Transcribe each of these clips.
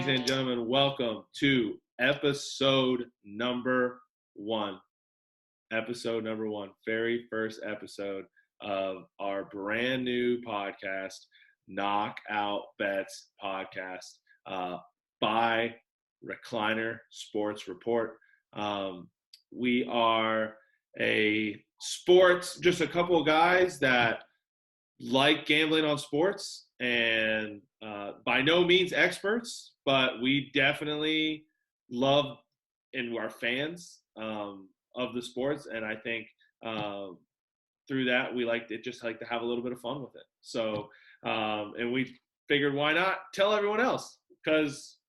Ladies and gentlemen, welcome to episode number one. Episode number one, very first episode of our brand new podcast, Knockout Bets Podcast, by Recliner Sports Report. We are just a couple of guys that like gambling on sports and by no means experts, but we definitely love and we're fans of the sports. And I think through that, we like to have a little bit of fun with it. So, and we figured why not tell everyone else, because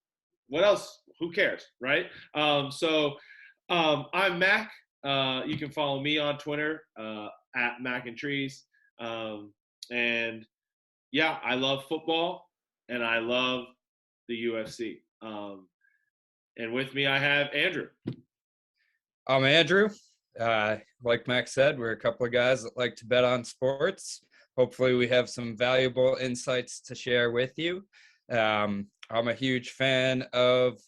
what else? Who cares, right? I'm Mac. You can follow me on Twitter at Mac and Trees. And yeah, I love football and I love the UFC. And with me, I have Andrew. I'm Andrew. Like Mac said, we're a couple of guys that like to bet on sports. Hopefully we have some valuable insights to share with you. I'm a huge fan of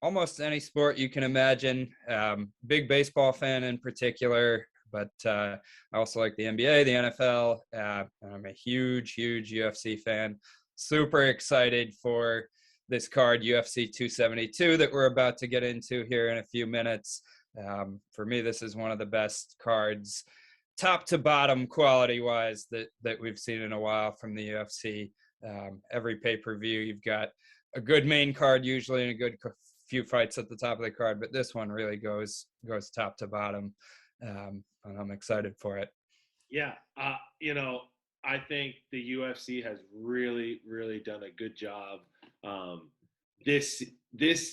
almost any sport you can imagine. Big baseball fan in particular, but I also like the NBA, the NFL. I'm a huge UFC fan. Super excited for this card, UFC 272, that we're about to get into here in a few minutes. For me, this is one of the best cards, top to bottom quality-wise, that we've seen in a while from the UFC. Every pay-per-view, you've got a good main card usually and a good few fights at the top of the card, but this one really goes top to bottom. And I'm excited for it. Yeah. I think the UFC has really done a good job this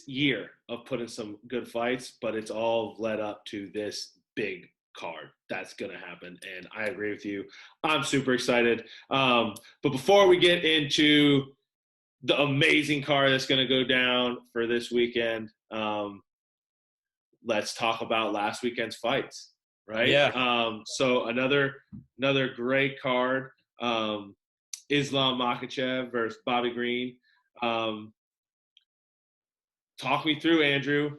year of putting some good fights, but it's all led up to this big card that's going to happen. And I agree with you. I'm super excited. But before we get into the amazing card that's going to go down for this weekend, let's talk about last weekend's fights. Right. Yeah. So another great card. Islam Makhachev versus Bobby Green. Talk me through, Andrew.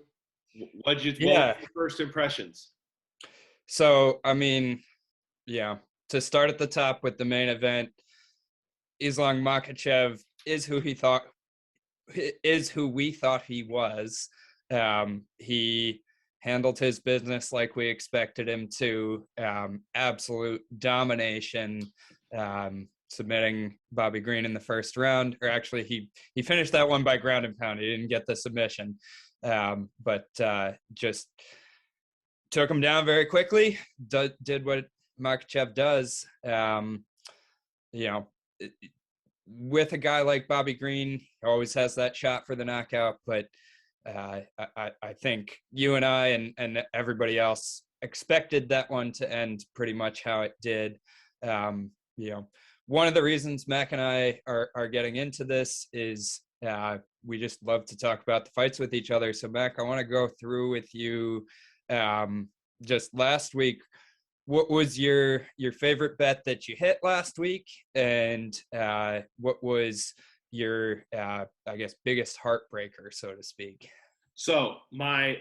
What were your first impressions? So, to start at the top with the main event, Islam Makhachev is who we thought he was. He handled his business like we expected him to. Absolute domination, submitting Bobby Green in the first round. Or actually, he finished that one by ground and pound. He didn't get the submission, but just took him down very quickly. Did what Makhachev does. With a guy like Bobby Green, he always has that shot for the knockout, but I think you and I and everybody else expected that one to end pretty much how it did. One of the reasons Mac and I are getting into this is we just love to talk about the fights with each other. So Mac, I want to go through with you just last week. What was your favorite bet that you hit last week, and what was your biggest heartbreaker, so to speak? So my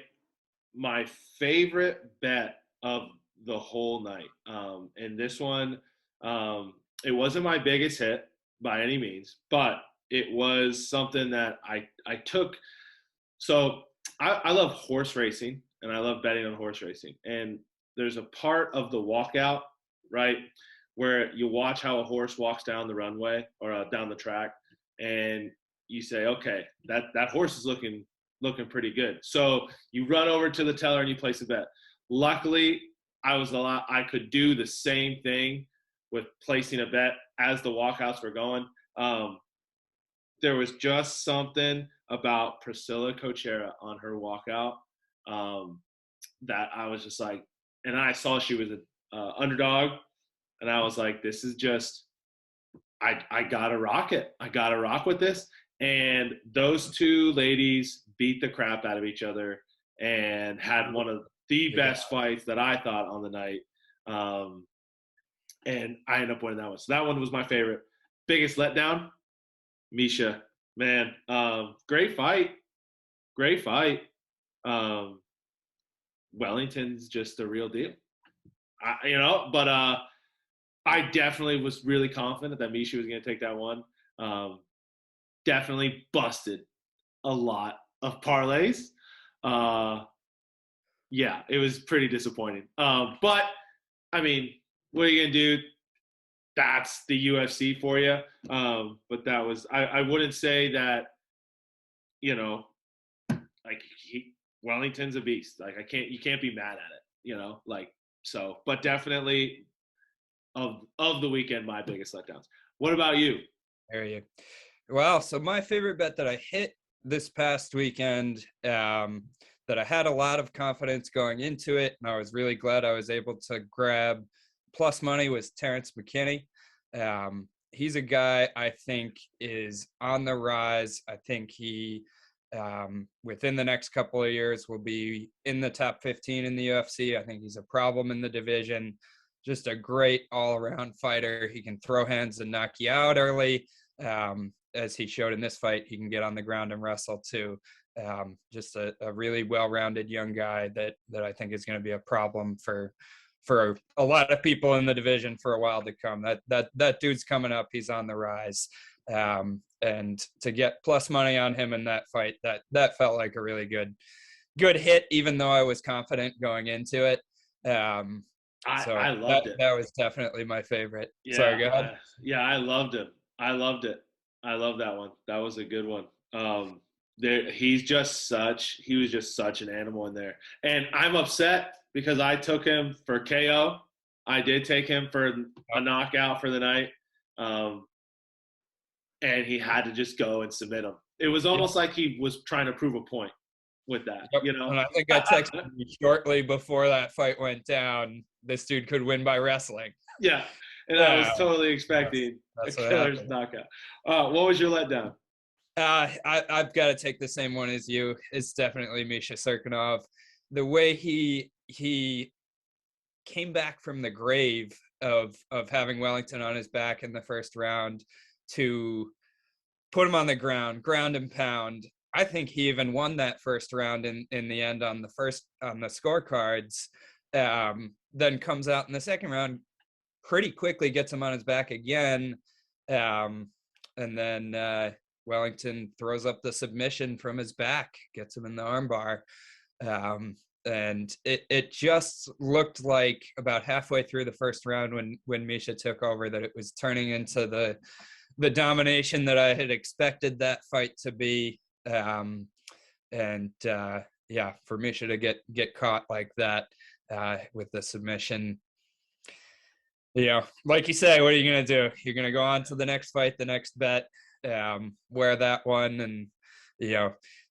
favorite bet of the whole night, and this one, it wasn't my biggest hit by any means, but it was something that I took. So I love horse racing and I love betting on horse racing, and there's a part of the walkout, right, where you watch how a horse walks down the runway or down the track, and you say, okay, that horse is looking pretty good. So you run over to the teller and you place a bet. Luckily, I could do the same thing with placing a bet as the walkouts were going. There was just something about Priscilla Cochera on her walkout that I was just like, and I saw she was an underdog, and I was like, this is just, I gotta rock it. I gotta rock with this. And those two ladies beat the crap out of each other and had one of the best fights that I thought on the night. And I ended up winning that one. So that one was my favorite. Biggest letdown, Misha Man, great fight. Great fight. Um, Wellington's just the real deal. But I definitely was really confident that Misha was going to take that one. Um, Definitely busted a lot of parlays. Uh, yeah, it was pretty disappointing. But I mean, what are you gonna do? That's the UFC for you. But that was I wouldn't say that you know like Wellington's a beast. Like you can't be mad at it. Like so. But definitely of the weekend, my biggest letdowns. What about you? There you. Well, so my favorite bet that I hit this past weekend, that I had a lot of confidence going into it, and I was really glad I was able to grab plus money, was Terrence McKinney. He's a guy I think is on the rise. I think he, within the next couple of years, will be in the top 15 in the UFC. I think he's a problem in the division. Just a great all-around fighter. He can throw hands and knock you out early. As he showed in this fight, he can get on the ground and wrestle too. Just a really well-rounded young guy that I think is going to be a problem for a lot of people in the division for a while to come. That dude's coming up. He's on the rise. And to get plus money on him in that fight, that felt like a really good hit, even though I was confident going into it. I loved it. That was definitely my favorite. Yeah, Sorry, go ahead. I loved him. I loved it. I love that one. That was a good one. He was just such an animal in there. And I'm upset because I took him for KO. I did take him for a knockout for the night. And he had to just go and submit him. It was almost like he was trying to prove a point with that, Yep. And I think I texted you shortly before that fight went down, this dude could win by wrestling. Yeah. And I was totally expecting a killer's knockout. What was your letdown? I've got to take the same one as you. It's definitely Misha Serkinov. The way he came back from the grave of having Wellington on his back in the first round to put him on the ground and pound. I think he even won that first round in the end on the scorecards. Then comes out in the second round, pretty quickly gets him on his back again. And then Wellington throws up the submission from his back, gets him in the armbar. And it just looked like about halfway through the first round when Misha took over that it was turning into the domination that I had expected that fight to be. For Misha to get caught like that with the submission, like you say, what are you going to do? You're going to go on to the next fight, the next bet, wear that one. And,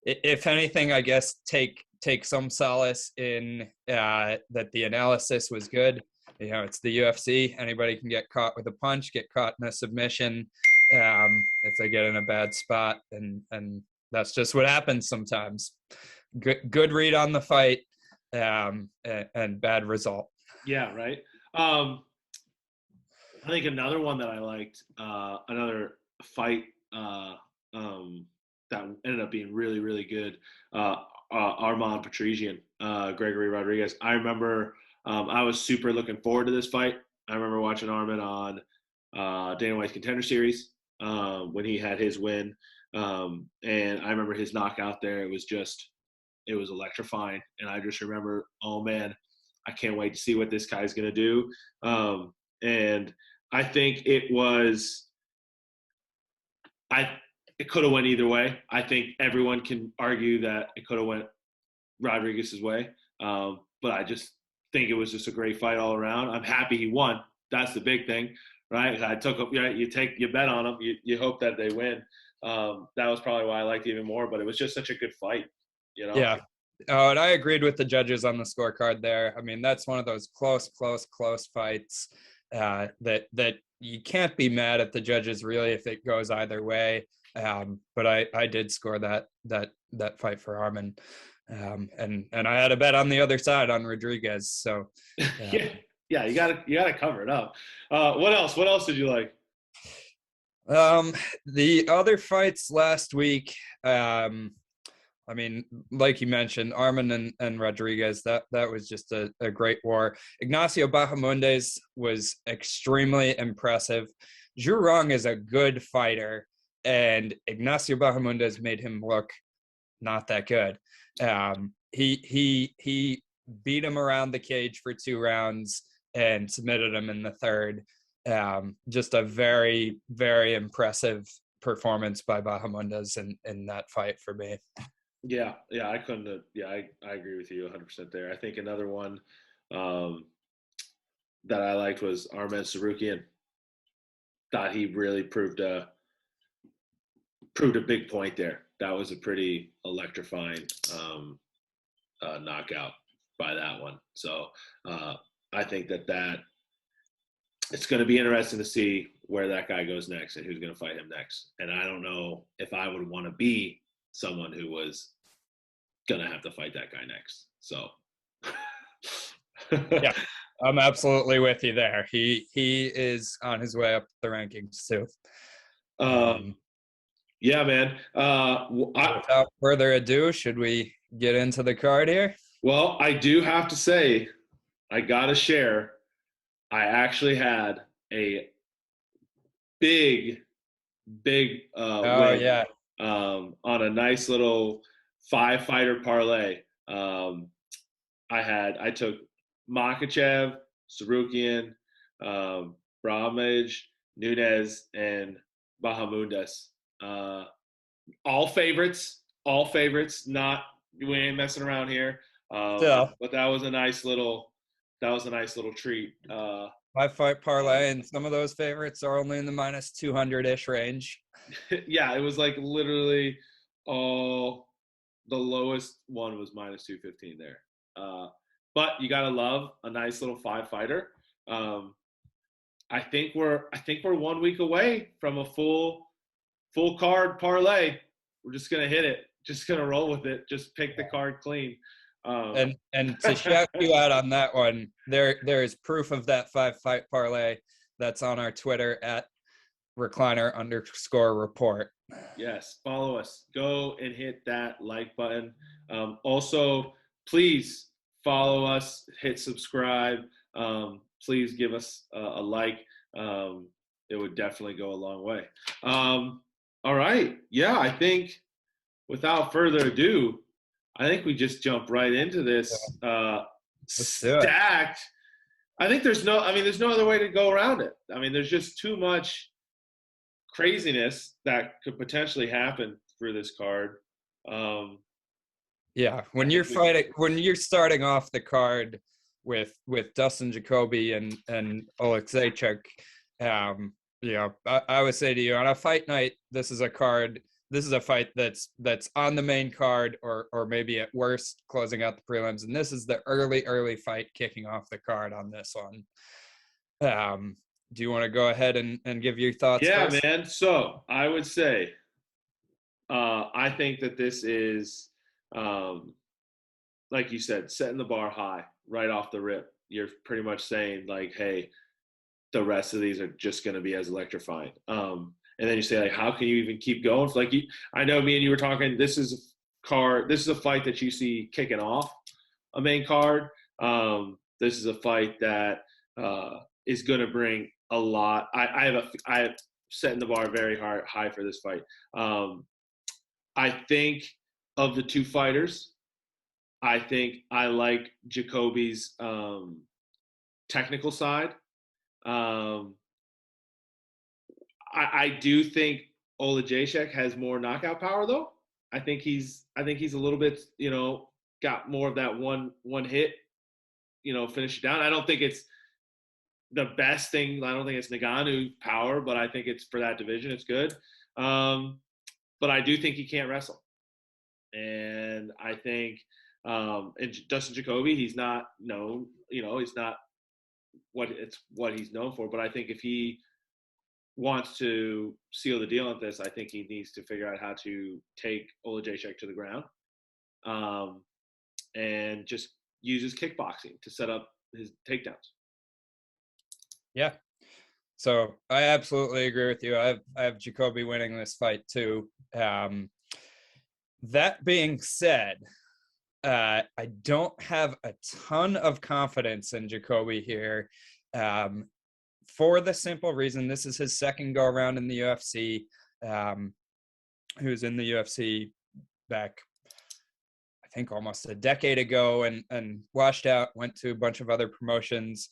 if anything, I guess take some solace in that the analysis was good. It's the UFC. Anybody can get caught with a punch, get caught in a submission if they get in a bad spot. And that's just what happens sometimes. Good read on the fight and bad result. Yeah, right. I think another one that I liked, another fight that ended up being really, really good, Armand Petrosian, Gregory Rodriguez. I remember I was super looking forward to this fight. I remember watching Armand on Dana White's Contender Series when he had his win. And I remember his knockout there. It was electrifying. And I just remember, oh man, I can't wait to see what this guy's going to do. And I think it could have went either way. I think everyone can argue that it could have went Rodriguez's way. But I just think it was just a great fight all around. I'm happy he won. That's the big thing, right? You bet on them. You hope that they win. That was probably why I liked it even more, but it was just such a good fight, Yeah. Oh, and I agreed with the judges on the scorecard there. I mean, that's one of those close fights that you can't be mad at the judges really if it goes either way. But I did score that fight for Armin. And I had a bet on the other side on Rodriguez. So yeah, you gotta cover it up. What else did you like? The other fights last week, I mean, like you mentioned, Arman and Rodriguez, that was just a great war. Ignacio Bahamundes was extremely impressive. Zhu Rong is a good fighter, and Ignacio Bahamundes made him look not that good. He beat him around the cage for 2 rounds and submitted him in the third. Just a very, very impressive performance by Bahamundes in that fight for me. Yeah, yeah, I couldn't. Yeah, I agree with you 100% there. I think another one um, that I liked was Arman Sarukian. Thought he really proved a big point there. That was a pretty electrifying knockout by that one. So I think that it's going to be interesting to see where that guy goes next and who's going to fight him next. And I don't know if I would want to be someone who was going to have to fight that guy next. So yeah, I'm absolutely with you there. He is on his way up the rankings too. Yeah, man. Without further ado, should we get into the card here? Well, I do have to say, I got to share. I actually had a big, big win yeah. on a nice little 5-fighter parlay. I took Makachev, Sarukian, Brahmaj, Nunez, and Bahamundes. All favorites. Not we ain't messing around here. But that was a nice little treat. 5-fight parlay, and some of those favorites are only in the minus 200-ish range. Yeah, it was like literally the lowest one was minus 215 there. But you gotta love a nice little 5-fighter. I think we're 1 week away from a full card parlay. We're just gonna hit it. Just gonna roll with it. Just pick the card clean. And to shout you out on that one, there is proof of that 5-fight parlay that's on our Twitter at recliner_report. Yes, follow us. Go and hit that like button. Also, please follow us. Hit subscribe. Please give us a like. It would definitely go a long way. All right. Yeah, I think without further ado, I think we just jump right into this stacked. I think there's no other way to go around it. I mean, there's just too much craziness that could potentially happen for this card. Yeah, when you're starting off the card with Dustin Jacoby and Oleksiejczuk, I would say to you on a fight night, this is a fight that's on the main card or maybe at worst closing out the prelims, and this is the early fight kicking off the card on this one. Do you want to go ahead and give your thoughts? Yeah, first? man. So I would say I think that this is like you said, setting the bar high right off the rip. You're pretty much saying like, hey, the rest of these are just going to be as electrifying. And then you say like, how can you even keep going? Like I know me and you were talking. This is a fight that you see kicking off a main card. This is a fight that is going to bring a lot. I have setting the bar very high for this fight. I think of the two fighters, I think I like Jacoby's technical side. I do think Oleksiejczuk has more knockout power, though. I think he's a little bit, got more of that one hit, finish it down. I don't think it's the best thing. I don't think it's Ngannou power, but I think it's for that division. It's good. But I do think he can't wrestle. And I think and Dustin Jacoby, he's not known, he's not what he's known for. But I think if he wants to seal the deal on this, I think he needs to figure out how to take Oleksiejczuk to the ground and just use his kickboxing to set up his takedowns. Yeah. So I absolutely agree with you. I have Jacoby winning this fight too. That being said, I don't have a ton of confidence in Jacoby here, for the simple reason this is his second go around in the UFC. He was in the UFC back, I think, almost a decade ago, and washed out, went to a bunch of other promotions.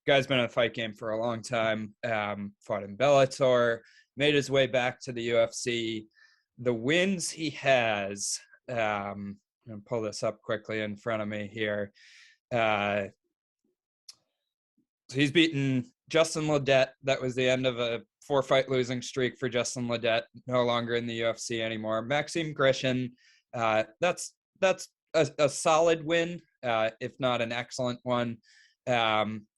Guy's been in the fight game for a long time. Fought in Bellator, made his way back to the UFC. The wins he has, I'm gonna pull this up quickly in front of me here. So he's beaten Justin Ledet. That was the end of a 4-fight losing streak for Justin Ledet. No longer in the UFC anymore. Maxim Grishin. That's a solid win, if not an excellent one.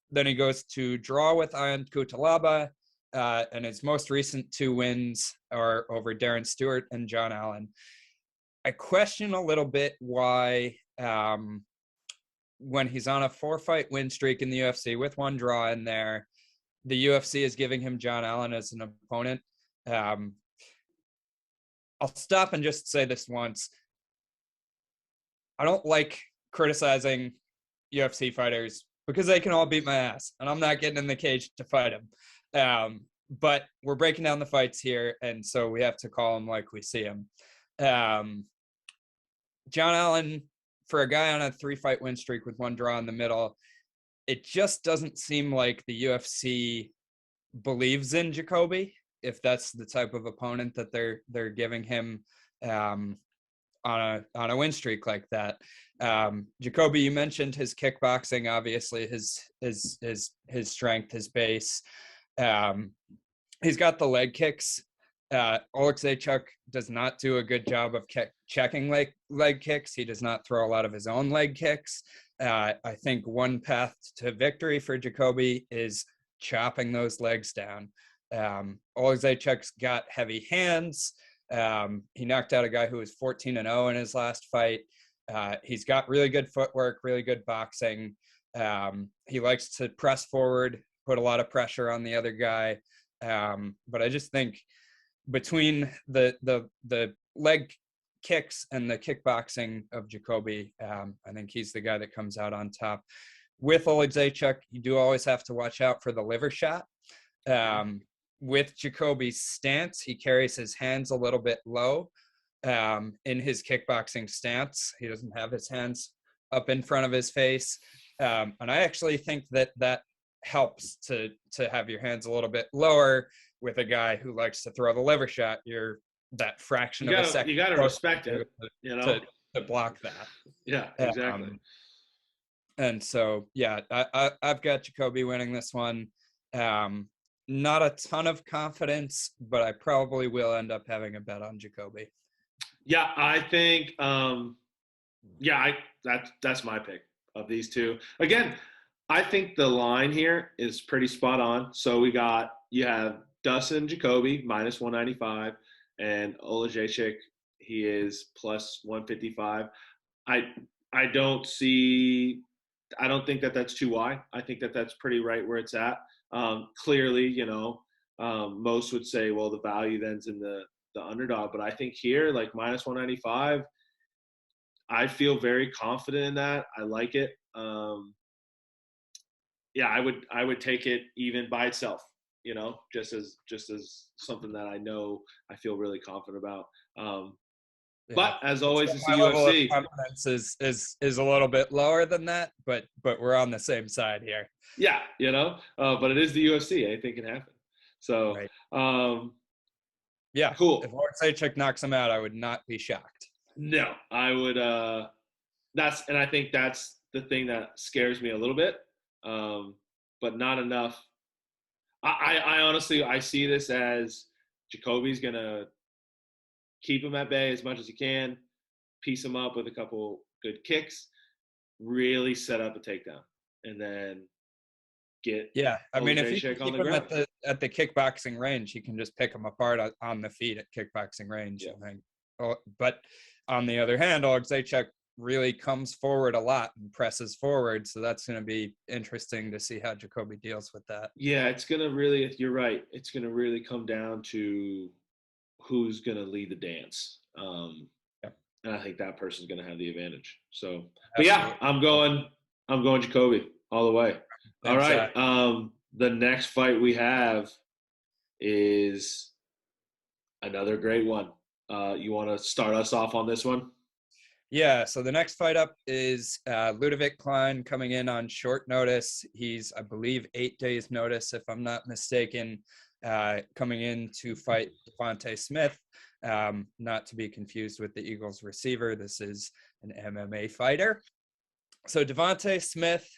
Then he goes to draw with Ion Kutalaba, and his most recent 2 wins are over Darren Stewart and John Allen. I question a little bit why, when he's on a 4-fight win streak in the UFC with 1 draw in there, the UFC is giving him John Allen as an opponent. I'll stop and just say this once. I don't like criticizing UFC fighters because they can all beat my ass, and I'm not getting in the cage to fight them. But we're breaking down the fights here, and so we have to call them like we see them. John Allen, for a guy on a 3-fight win streak with 1 draw in the middle, it just doesn't seem like the UFC believes in Jacoby, if that's the type of opponent that they're giving him on a win streak like that. Jacoby, you mentioned his kickboxing, obviously his strength, his base. He's got the leg kicks. Oleksiejczuk does not do a good job of checking leg kicks. He does not throw a lot of his own leg kicks. I think one path to victory for Jacoby is chopping those legs down. Oleksiejczuk's got heavy hands. He knocked out a guy who was 14-0 in his last fight. He's got really good footwork, really good boxing. He likes to press forward, put a lot of pressure on the other guy. But I just think between the leg kicks and the kickboxing of Jacoby, I think he's the guy that comes out on top. With Oleksiejczuk, you do always have to watch out for the liver shot. With Jacoby's stance, he carries his hands a little bit low in his kickboxing stance. He doesn't have his hands up in front of his face. And I actually think that helps to have your hands a little bit lower with a guy who likes to throw the liver shot. You're that fraction of a second. You got to respect it, to block that. Yeah, exactly. And so, yeah, I've got Jacoby winning this one. Not a ton of confidence, but I probably will end up having a bet on Jacoby. Yeah, I think, that's my pick of these two. Again, I think the line here is pretty spot on. So you have Dustin Jacoby minus 195, and Oleksiejczuk, he is plus 155. I don't think that's too wide. I think that's pretty right where it's at. Clearly, most would say, well, the value then's in the underdog, but I think here, like minus 195, I feel very confident in that. I like it. I would take it even by itself, just as something that I know I feel really confident about. But as always, it's the UFC. Confidence is a little bit lower than that, but we're on the same side here. Yeah, but it is the UFC. Anything can happen. So, right. Yeah, cool. If Oleksiejczuk knocks him out, I would not be shocked. No, I would. I think that's the thing that scares me a little bit, but not enough. I honestly, I see this as Jacoby's gonna keep him at bay as much as he can, piece him up with a couple good kicks, really set up a takedown, and then get. Yeah, I mean, if he can keep him at the kickboxing range, he can just pick him apart on the feet at kickboxing range. Yeah. I think. But on the other hand, Oleksiejczuk really comes forward a lot and presses forward. So that's going to be interesting to see how Jacoby deals with that. Yeah, it's gonna really. You're right. It's gonna really come down to who's gonna lead the dance, Yeah, and I think that person's gonna have the advantage. So, but yeah, absolutely. I'm going Jacoby all the way. All Same right. side. The next fight we have is another great one. You want to start us off on this one? Yeah, so the next fight up is Ludovic Klein coming in on short notice. He's, I believe, 8 days notice, if I'm not mistaken, coming in to fight Devontae Smith, not to be confused with the Eagles receiver. This is an MMA fighter. So Devontae Smith,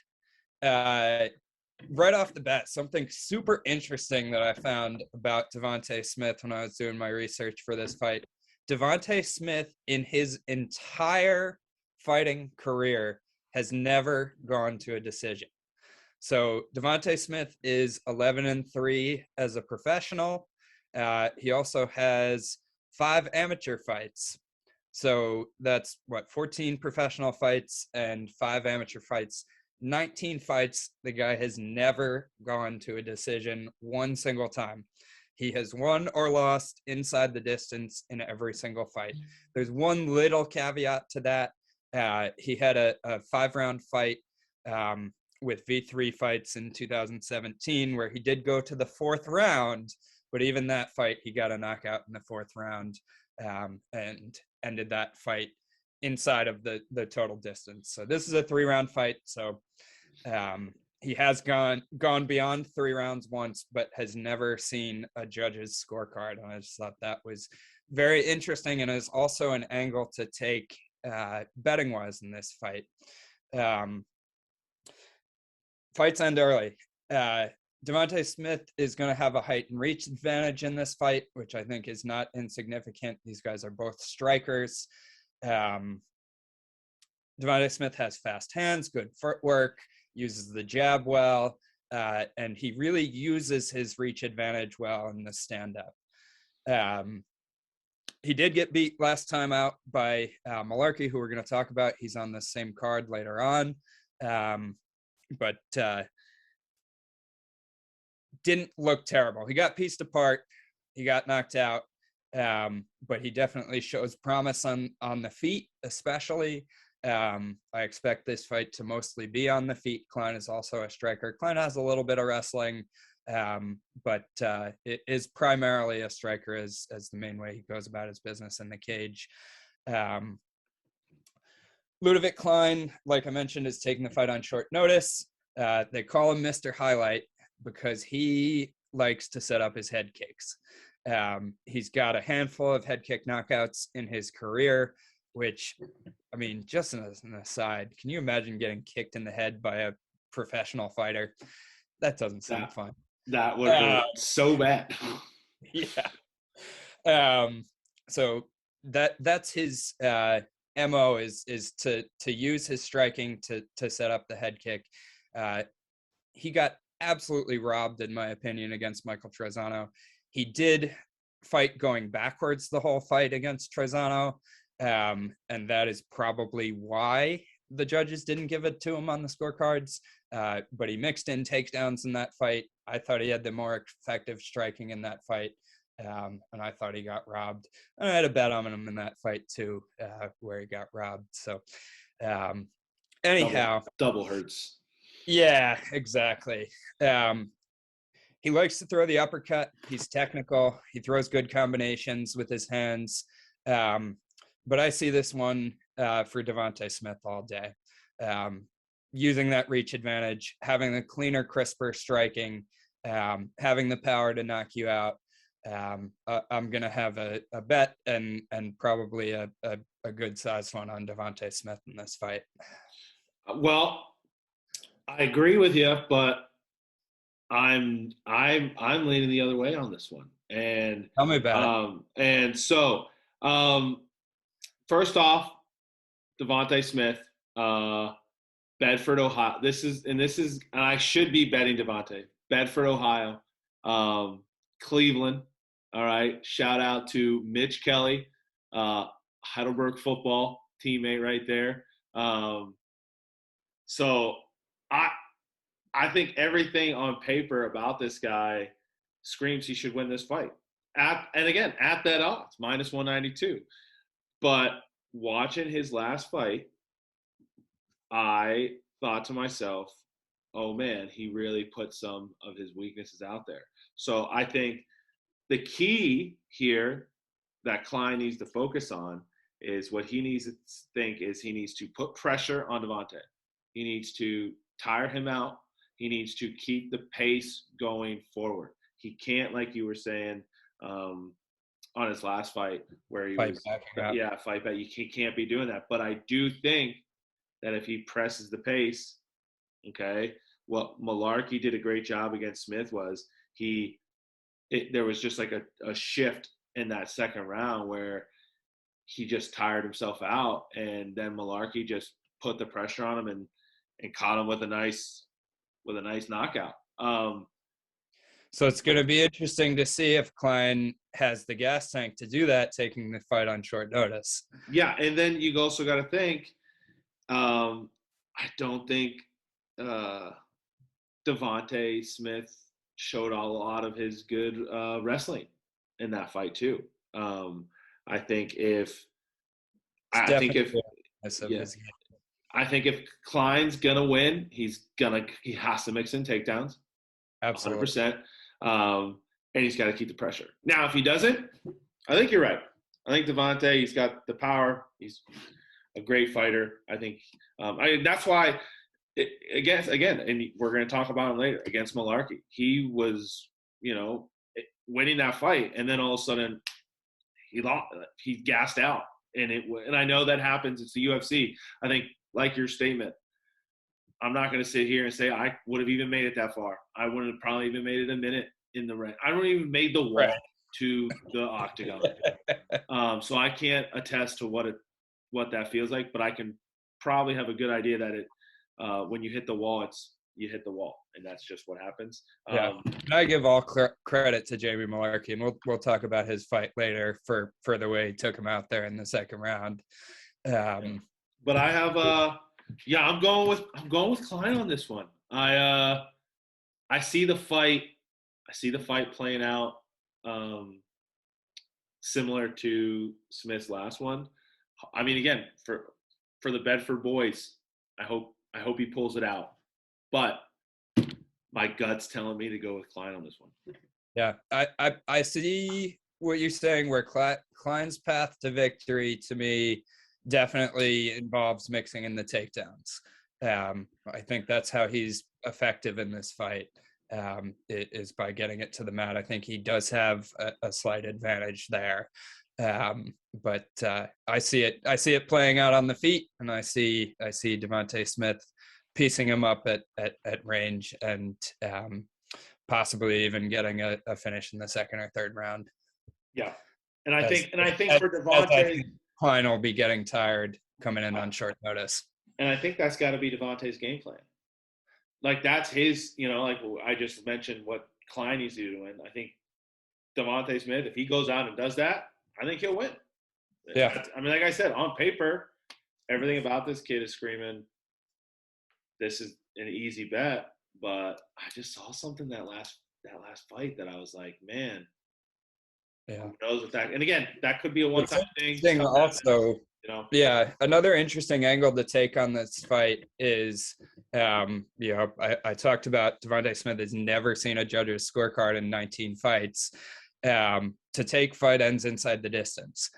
right off the bat, something super interesting that I found about Devontae Smith when I was doing my research for this fight. Devontae Smith, in his entire fighting career, has never gone to a decision. So Devontae Smith is 11-3 as a professional. He also has 5 amateur fights. So that's 14 professional fights and 5 amateur fights. 19 fights, the guy has never gone to a decision one single time. He has won or lost inside the distance in every single fight. There's one little caveat to that. He had a 5-round fight with V3 fights in 2017 where he did go to the 4th round, but even that fight, he got a knockout in the 4th round and ended that fight inside of the total distance. So this is a 3-round fight. So he has gone beyond 3 rounds once, but has never seen a judge's scorecard. And I just thought that was very interesting and is also an angle to take betting wise in this fight. Fights end early. Devontae Smith is going to have a height and reach advantage in this fight, which I think is not insignificant. These guys are both strikers. Devontae Smith has fast hands, good footwork, uses the jab well, and he really uses his reach advantage well in the stand-up. He did get beat last time out by Malarkey, who we're going to talk about. He's on the same card later on, but didn't look terrible. He got pieced apart. He got knocked out, but he definitely shows promise on the feet, especially. I expect this fight to mostly be on the feet. Klein is also a striker. Klein has a little bit of wrestling, but it is primarily a striker as the main way he goes about his business in the cage. Ludovic Klein, like I mentioned, is taking the fight on short notice. They call him Mr. Highlight because he likes to set up his head kicks. He's got a handful of head kick knockouts in his career, which, I mean, just as an aside, can you imagine getting kicked in the head by a professional fighter? That doesn't sound fun. That would hurt so bad. Yeah. So that's his MO is to use his striking to set up the head kick. He got absolutely robbed, in my opinion, against Michael Trezano. He did fight going backwards the whole fight against Trezano, and that is probably why the judges didn't give it to him on the scorecards. But he mixed in takedowns in that fight. I thought he had the more effective striking in that fight, and I thought he got robbed. And I had a bet on him in that fight too, where he got robbed. So anyhow. Double hurts. Yeah, exactly. He likes to throw the uppercut. He's technical. He throws good combinations with his hands. But I see this one for Devontae Smith all day. Using that reach advantage, having the cleaner, crisper striking, having the power to knock you out. I'm going to have a bet and probably a good sized one on Devontae Smith in this fight. Well, I agree with you, but I'm leaning the other way on this one. And tell me about it. And so, first off, Devontae Smith, Bedford, Ohio. And I should be betting Devontae. Bedford, Ohio, Cleveland. All right. Shout out to Mitch Kelly, Heidelberg football teammate right there. Um, so I I think everything on paper about this guy screams he should win this fight. And again, at that odds, minus 192. But watching his last fight, I thought to myself, oh man, he really put some of his weaknesses out there. So I think the key here that Klein needs to focus on is what he needs to think is he needs to put pressure on Devontae. He needs to tire him out. He needs to keep the pace going forward. He can't, like you were saying, on his last fight where he Fight was, backing up. yeah, fight back. He can't be doing that. But I do think that if he presses the pace, okay, what Malarkey did a great job against Smith was there was just like a shift in that second round where he just tired himself out, and then Malarkey just put the pressure on him and caught him with a nice knockout. So it's going to be interesting to see if Klein has the gas tank to do that, taking the fight on short notice. Yeah, and then you also got to think. I don't think uh, Devontae Smith showed a lot of his good wrestling in that fight too. Um, I think if It's I think if definitely of yeah, his game. I think if Klein's gonna win, he has to mix in takedowns, Absolutely. 100%, and he's got to keep the pressure. Now, if he doesn't, I think you're right. I think Devontae, he's got the power. He's a great fighter. I think that's why. Again, and we're going to talk about him later against Malarkey. He was, winning that fight, and then all of a sudden he lost. He gassed out, and I know that happens. It's the UFC. I think, like your statement, I'm not going to sit here and say I would have even made it that far. I wouldn't have probably even made it a minute in the ring. I don't even made the walk to the octagon. So I can't attest to what that feels like, but I can probably have a good idea that when you hit the wall, you hit the wall, and that's just what happens. Yeah, and I give all credit to Jamie Malarkey, and we'll talk about his fight later for the way he took him out there in the second round. But I have I'm going with Klein on this one. I see the fight. I see the fight playing out similar to Smith's last one. I mean, again, for the Bedford boys, I hope he pulls it out. But my gut's telling me to go with Klein on this one. Yeah, I see what you're saying. Where Klein's path to victory, to me, definitely involves mixing in the takedowns. I think that's how he's effective in this fight. It is by getting it to the mat. I think he does have a slight advantage there. But I see it playing out on the feet, and I see Devontae Smith piecing him up at range and possibly even getting a finish in the second or third round. Yeah, and I think for Devontae, Klein will be getting tired coming in on short notice. And I think that's got to be Devontae's game plan. Like that's his, like I just mentioned what Klein needs to do to win. I think Devontae Smith, if he goes out and does that, I think he'll win. Yeah. I mean, like I said, on paper, everything about this kid is screaming, this is an easy bet. But I just saw something that last fight that I was like, man, yeah, who knows what that? And again, that could be a one-time thing. Also, yeah, another interesting angle to take on this fight is, I talked about Devontae Smith has never seen a judge's scorecard in 19 fights. To take fight ends inside the distance.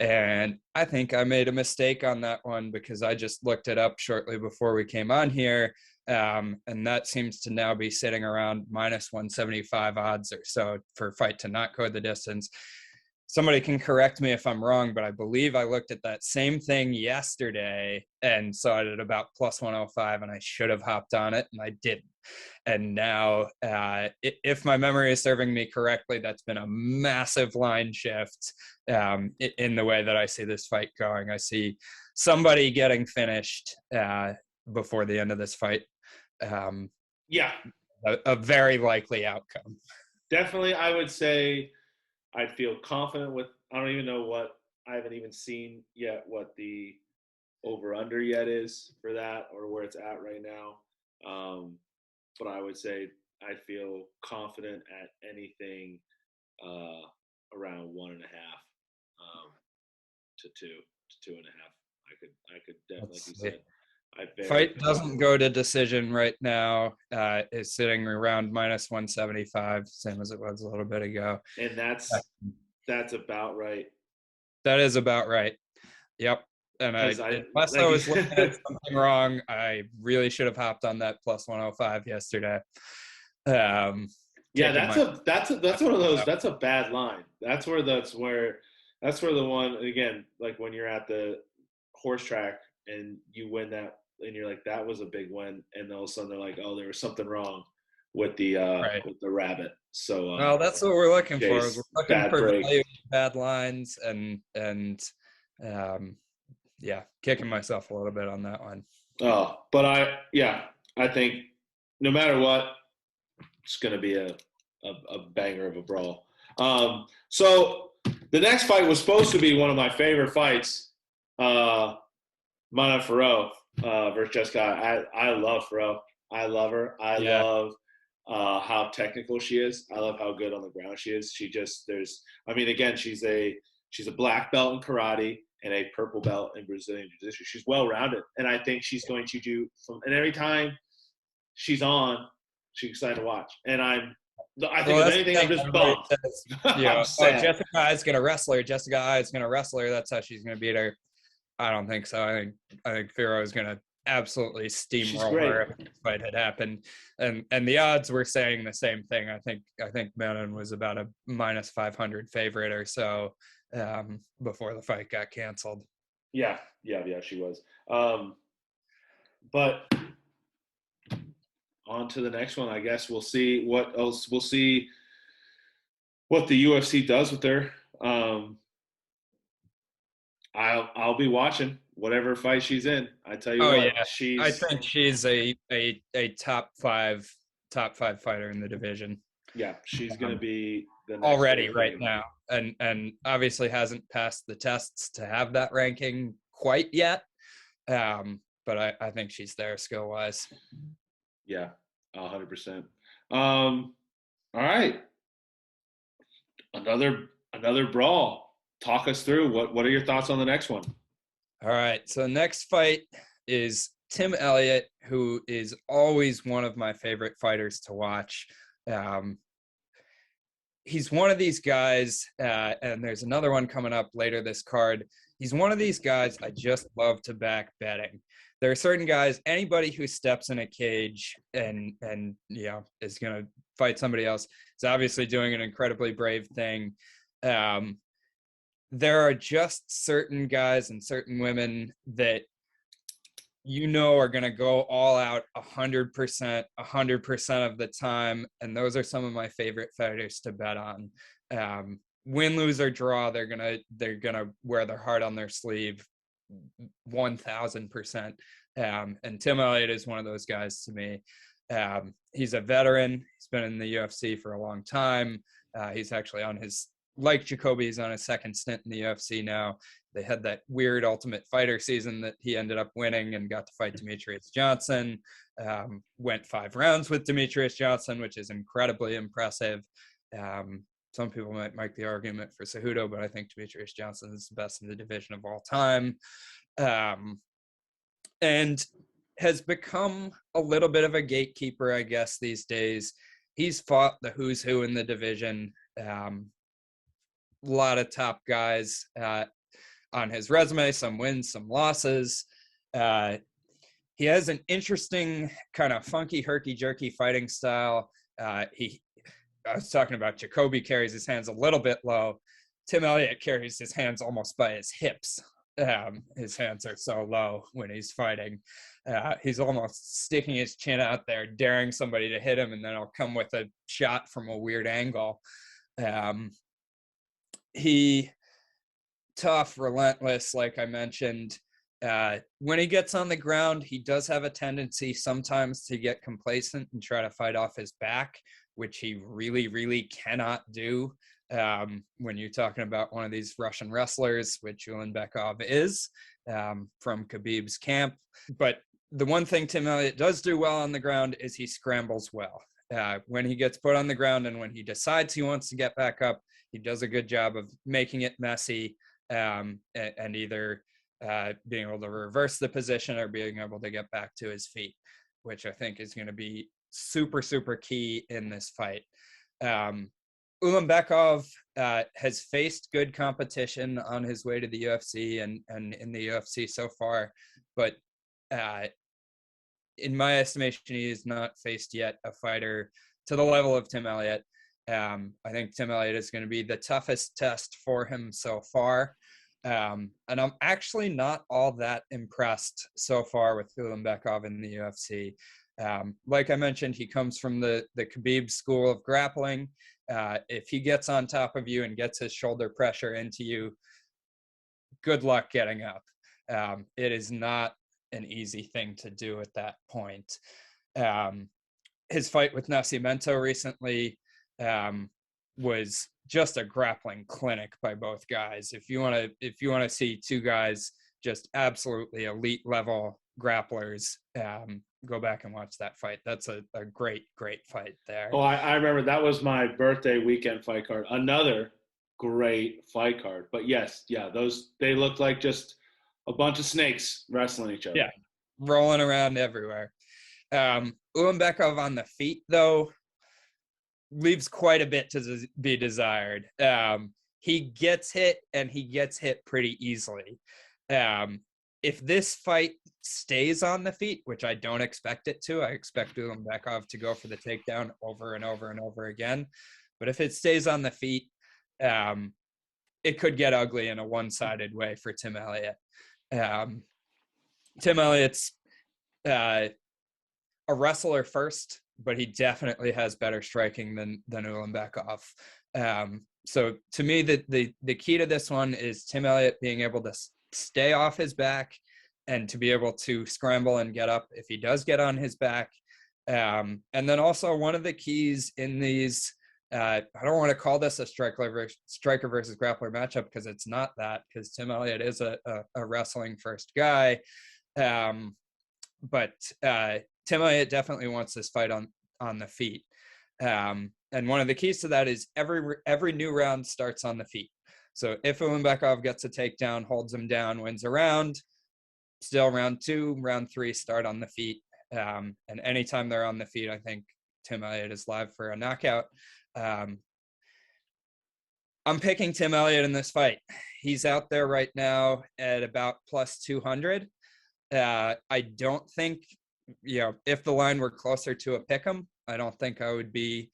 And I think I made a mistake on that one because I just looked it up shortly before we came on here. And that seems to now be sitting around minus 175 odds or so for fight to not go the distance. Somebody can correct me if I'm wrong, but I believe I looked at that same thing yesterday and saw it at about plus 105, and I should have hopped on it, and I didn't. And now, if my memory is serving me correctly, that's been a massive line shift in the way that I see this fight going. I see somebody getting finished before the end of this fight. Yeah. A very likely outcome. Definitely, I would say I'd feel confident with. I don't even know what. I haven't even seen yet what the over under yet is for that or where it's at right now. But I would say I feel confident at anything uh, around 1.5 to two and a half. I could definitely, like Let's you see. said, I very Fight doesn't go to decision right now. Is sitting around minus 175, same as it was a little bit ago. and Uh, that's about right. That is about right. Yep. And Because I unless I like you was looking at said, something wrong, I really should have hopped on that plus 105 yesterday. Um, yeah, Kicking my that's one of those. That's a bad line. That's where the one again, like when you're at the horse track and you win that, and you're like, that was a big win, and all of a sudden they're like, oh, there was something wrong right. with the rabbit. So Well, that's what we're looking for. Is we're Chase, looking bad for break. value, bad lines, and um, yeah, kicking myself a little bit on that one. Oh, but I think no matter what, it's going to be a banger of a brawl. So the next fight was supposed to be one of my favorite fights, Mana Farrow versus Jessica. I love Farrow. I love her. I Yeah. love how technical she is. I love how good on the ground she is. She just I mean, again, she's a black belt in karate and a purple belt in Brazilian Jiu-Jitsu. She's well rounded, and I think she's going to do. And every time she's on, she's excited to watch. And I think Well, if that's the anything, I'm thing. just Everybody bummed. says, I'm oh, sad. Jessica I is gonna wrestle her. Jessica I is gonna wrestle her. That's how she's gonna beat her. I don't think so. I think Firo is gonna absolutely She's steamroll great. her if this fight had happened. And the odds were saying the same thing. I think Manon was about a minus 500 favorite or so before the fight got canceled. Yeah, she was. But on to the next one. I guess we'll see what else. We'll see what the UFC does with her. I'll be watching whatever fight she's in. I tell you Oh what, yeah, I think she's a top five fighter in the division. she's gonna be the next Already big right thing. now, and obviously hasn't passed the tests to have that ranking quite yet. But I think she's there skill wise. Yeah, 100%. All right, another brawl. Talk us through what are your thoughts on the next one? All right, so next fight is Tim Elliott, who is always one of my favorite fighters to watch. He's one of these guys, and there's another one coming up later this card. He's one of these guys I just love to back betting. There are certain guys, anybody who steps in a cage and is going to fight somebody else is obviously doing an incredibly brave thing. There are just certain guys and certain women that are going to go all out 100% of the time. And those are some of my favorite fighters to bet on. Win, lose, or draw, they're going to wear their heart on their sleeve 1000%. And Tim Elliott is one of those guys to me. He's a veteran. He's been in the UFC for a long time. He's actually like Jacoby, he's on his second stint in the UFC now. They had that weird Ultimate Fighter season that he ended up winning and got to fight Demetrius Johnson. Went 5 rounds with Demetrius Johnson, which is incredibly impressive. Some people might make the argument for Cejudo, but I think Demetrius Johnson is the best in the division of all time. And has become a little bit of a gatekeeper, I guess, these days. He's fought the who's who in the division. A lot of top guys on his resume, some wins, some losses. He has an interesting kind of funky, herky-jerky fighting style. I was talking about Jacoby carries his hands a little bit low. Tim Elliott carries his hands almost by his hips. His hands are so low when he's fighting. He's almost sticking his chin out there, daring somebody to hit him, and then he'll come with a shot from a weird angle. He tough, relentless, like I mentioned. When he gets on the ground, he does have a tendency sometimes to get complacent and try to fight off his back, which he really, really cannot do. when you're talking about one of these Russian wrestlers, which Ulanbekov is, from Khabib's camp. But the one thing Tim Elliott does do well on the ground is he scrambles well. When he gets put on the ground and when he decides he wants to get back up, he does a good job of making it messy, and either being able to reverse the position or being able to get back to his feet, which I think is going to be super, super key in this fight. Ulanbekov has faced good competition on his way to the UFC and in the UFC so far, but in my estimation, he has not faced yet a fighter to the level of Tim Elliott. I think Tim Elliott is going to be the toughest test for him so far. And I'm actually not all that impressed so far with Ulanbekov in the UFC. Like I mentioned, he comes from the Khabib school of grappling. If he gets on top of you and gets his shoulder pressure into you, good luck getting up. It is not an easy thing to do at that point. His fight with Nascimento recently was just a grappling clinic by both guys. If you want to see two guys just absolutely elite level grapplers, go back and watch that fight. That's a great fight there. Oh, I remember that was my birthday weekend fight card. Another great fight card. But yes, yeah, they look like just a bunch of snakes wrestling each other. Yeah, rolling around everywhere. Ulanbekov on the feet, though, leaves quite a bit to be desired. He gets hit, and he gets hit pretty easily. If this fight stays on the feet, which I don't expect it to, I expect Ulanbekov to go for the takedown over and over and over again. But if it stays on the feet, it could get ugly in a one-sided way for Tim Elliott. Tim Elliott's a wrestler first, but he definitely has better striking than Ulanbekov. So to me, the key to this one is Tim Elliott being able to stay off his back and to be able to scramble and get up if he does get on his back. And then also one of the keys in these, I don't want to call this a striker versus grappler matchup because it's not that, because Tim Elliott is a wrestling first guy. But Tim Elliott definitely wants this fight on the feet. And one of the keys to that is every new round starts on the feet. So if Ulanbekov gets a takedown, holds him down, wins a round, still round 2, round 3 start on the feet. And anytime they're on the feet, I think Tim Elliott is live for a knockout. I'm picking Tim Elliott in this fight. He's out there right now at about plus 200. I don't think, if the line were closer to a pick'em, I don't think I would be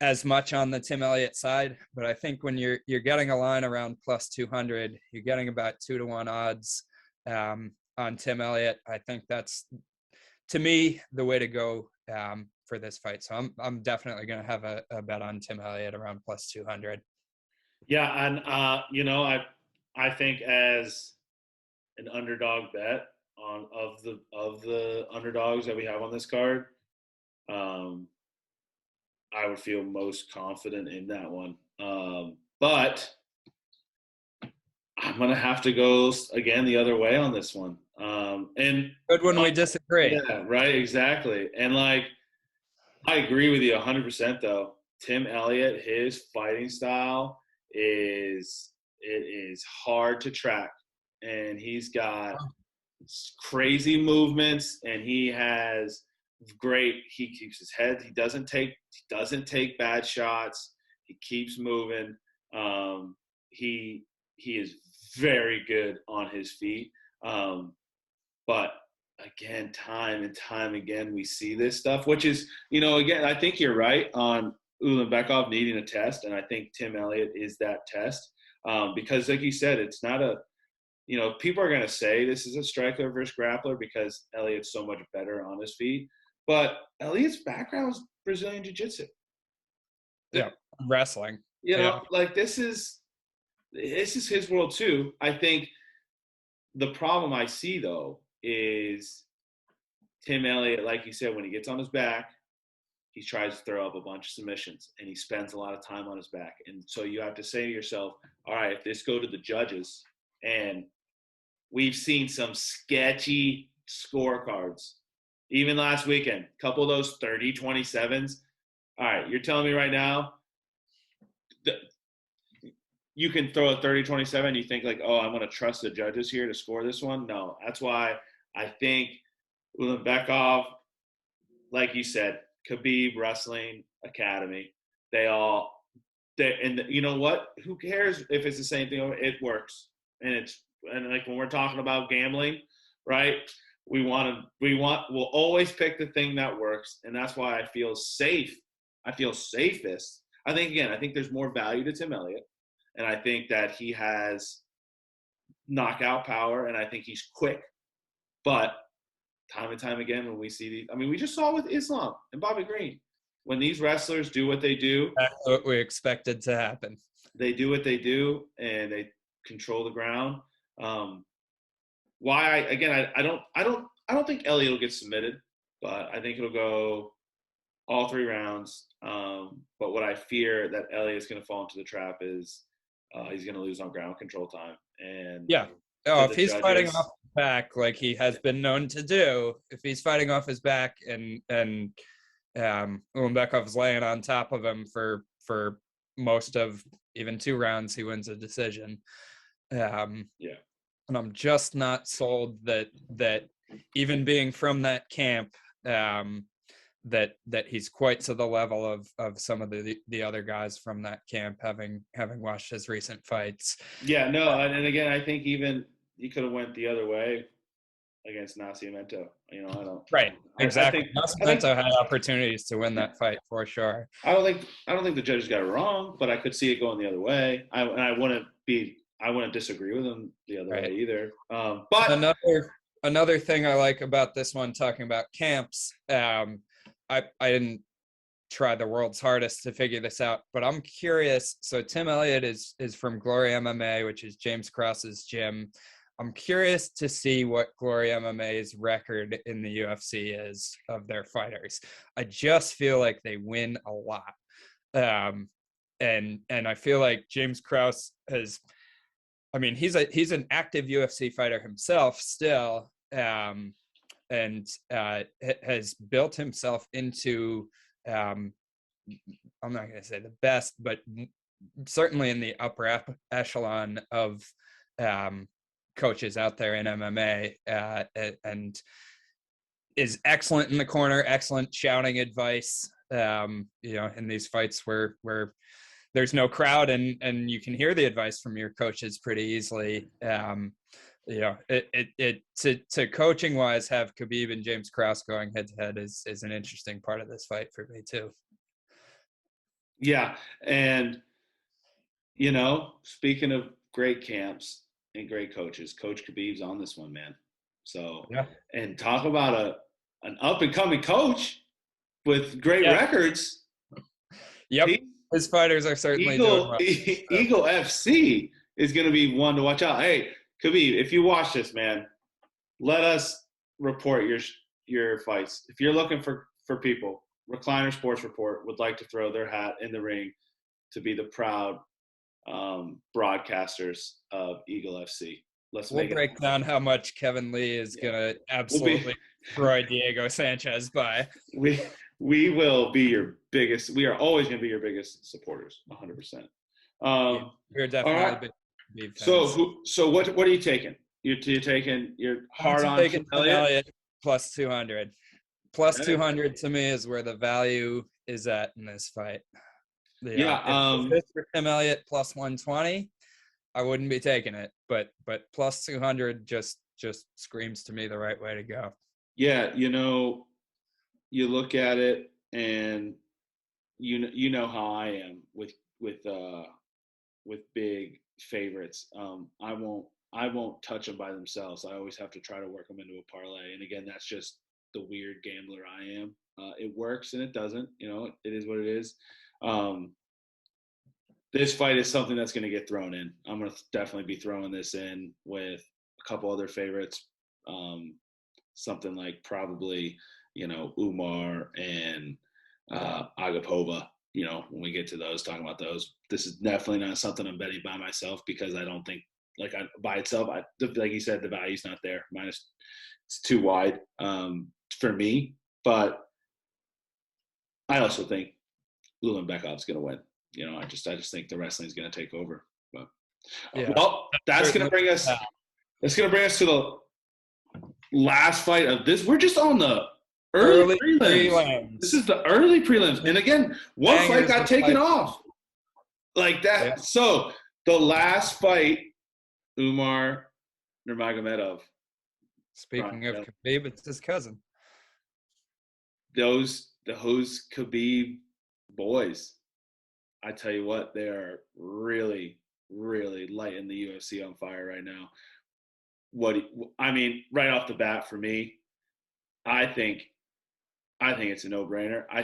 as much on the Tim Elliott side. But I think when you're getting a line around plus 200, you're getting about 2-1 odds on Tim Elliott. I think that's, to me, the way to go for this fight. So I'm definitely going to have a bet on Tim Elliott around plus 200. Yeah, and I think as an underdog bet on of the underdogs that we have on this card, I would feel most confident in that one. But I'm gonna have to go again the other way on this one. And good when we disagree. Yeah, right, exactly. And I agree with you 100%. Though Tim Elliott, his fighting style is hard to track, and he's got crazy movements, and he keeps his head. He doesn't take bad shots. He keeps moving. He is very good on his feet. But again, time and time again, we see this stuff, which is, again, I think you're right on Ulanbekov needing a test, and I think Tim Elliott is that test. Because like you said, it's not people are going to say this is a striker versus grappler because Elliott's so much better on his feet. But Elliott's background is Brazilian Jiu-Jitsu. Yeah, wrestling. This is his world too. I think the problem I see, though, is Tim Elliott, like you said, when he gets on his back, he tries to throw up a bunch of submissions, and he spends a lot of time on his back. And so you have to say to yourself, all right, if this go to the judges, and we've seen some sketchy scorecards, even last weekend, a couple of those 30-27s. All right, you're telling me right now you can throw a 30-27, you think like, oh, I'm going to trust the judges here to score this one? No, that's why I think Ulanbekov, like you said, Khabib Wrestling Academy, and you know what? Who cares if it's the same thing? It works, and like when we're talking about gambling, right? We'll always pick the thing that works, and that's why I feel safe. I feel safest. I think there's more value to Tim Elliott, and I think that he has knockout power, and I think he's quick. But time and time again, when we see these, I mean, we just saw with Islam and Bobby Green, when these wrestlers do what they do, that's what we expected to happen. They do what they do, and they control the ground. I don't think Elliott will get submitted, but I think it'll go all 3 rounds. But what I fear that Elliott's going to fall into the trap is he's going to lose on ground control time. And yeah, if he's fighting off his back like he has been known to do, if he's fighting off his back and Ulanbekov's laying on top of him for most of even 2 rounds, he wins a decision. And I'm just not sold that even being from that camp, that he's quite to the level of some of the other guys from that camp, having watched his recent fights. Yeah, no, and again, I think even he could have went the other way against Nascimento. I don't. Right, exactly. Nascimento had opportunities to win that fight for sure. I don't think the judges got it wrong, but I could see it going the other way. I wouldn't disagree with them the other way either. But another thing I like about this one, talking about camps, I didn't try the world's hardest to figure this out, but I'm curious. So Tim Elliott is from Glory MMA, which is James Krause's gym. I'm curious to see what Glory MMA's record in the UFC is of their fighters. I just feel like they win a lot. And I feel like James Krause has, I mean, he's an active UFC fighter himself still, and has built himself into, I'm not going to say the best, but certainly in the upper echelon of coaches out there in MMA, and is excellent in the corner, excellent shouting advice, in these fights where there's no crowd and you can hear the advice from your coaches pretty easily. To coaching wise, have Khabib and James Krause going head to head is an interesting part of this fight for me too. Yeah, and speaking of great camps and great coaches, Coach Khabib's on this one, man. So yeah, and talk about an up and coming coach with great records. Yep, his fighters are certainly doing well. Eagle FC is going to be one to watch out. Hey, Khabib, if you watch this, man, let us report your fights. If you're looking for people, Recliner Sports Report would like to throw their hat in the ring to be the proud broadcasters of Eagle FC. We'll break down how much Kevin Lee is going to absolutely destroy Diego Sanchez by. We will be your biggest. We are always going to be your biggest supporters, 100%. We're definitely big fans. So what are you taking? You're taking hard on taking Elliott plus 200. Plus 200 to me is where the value is at in this fight. If this for Tim Elliott plus 120, I wouldn't be taking it. But plus 200 just screams to me the right way to go. Yeah, you look at it and you know how I am with big favorites. I won't touch them by themselves. I always have to try to work them into a parlay. And again, that's just the weird gambler I am. It works and it doesn't. It is what it is. This fight is something that's going to get thrown in. I'm going to definitely be throwing this in with a couple other favorites. Something like probably, Umar and Agapova. When we get to those, talking about those, this is definitely not something I'm betting by myself because I don't think by itself, like you said, the value's not there. It's too wide for me, but I also think Ulanbekov's going to win. I just think the wrestling's going to take over. But Yeah, well, that's going to certainly. bring us. That's going to bring us to the last fight of this. We're just on the early prelims. This is the early prelims, and again, one fight got taken off like that. Yeah. So the last fight, Umar Nurmagomedov. Speaking of Khabib, it's his cousin. Those Khabib boys, I tell you what, they are really, really lighting the UFC on fire right now. Right off the bat for me, I think it's a no-brainer. I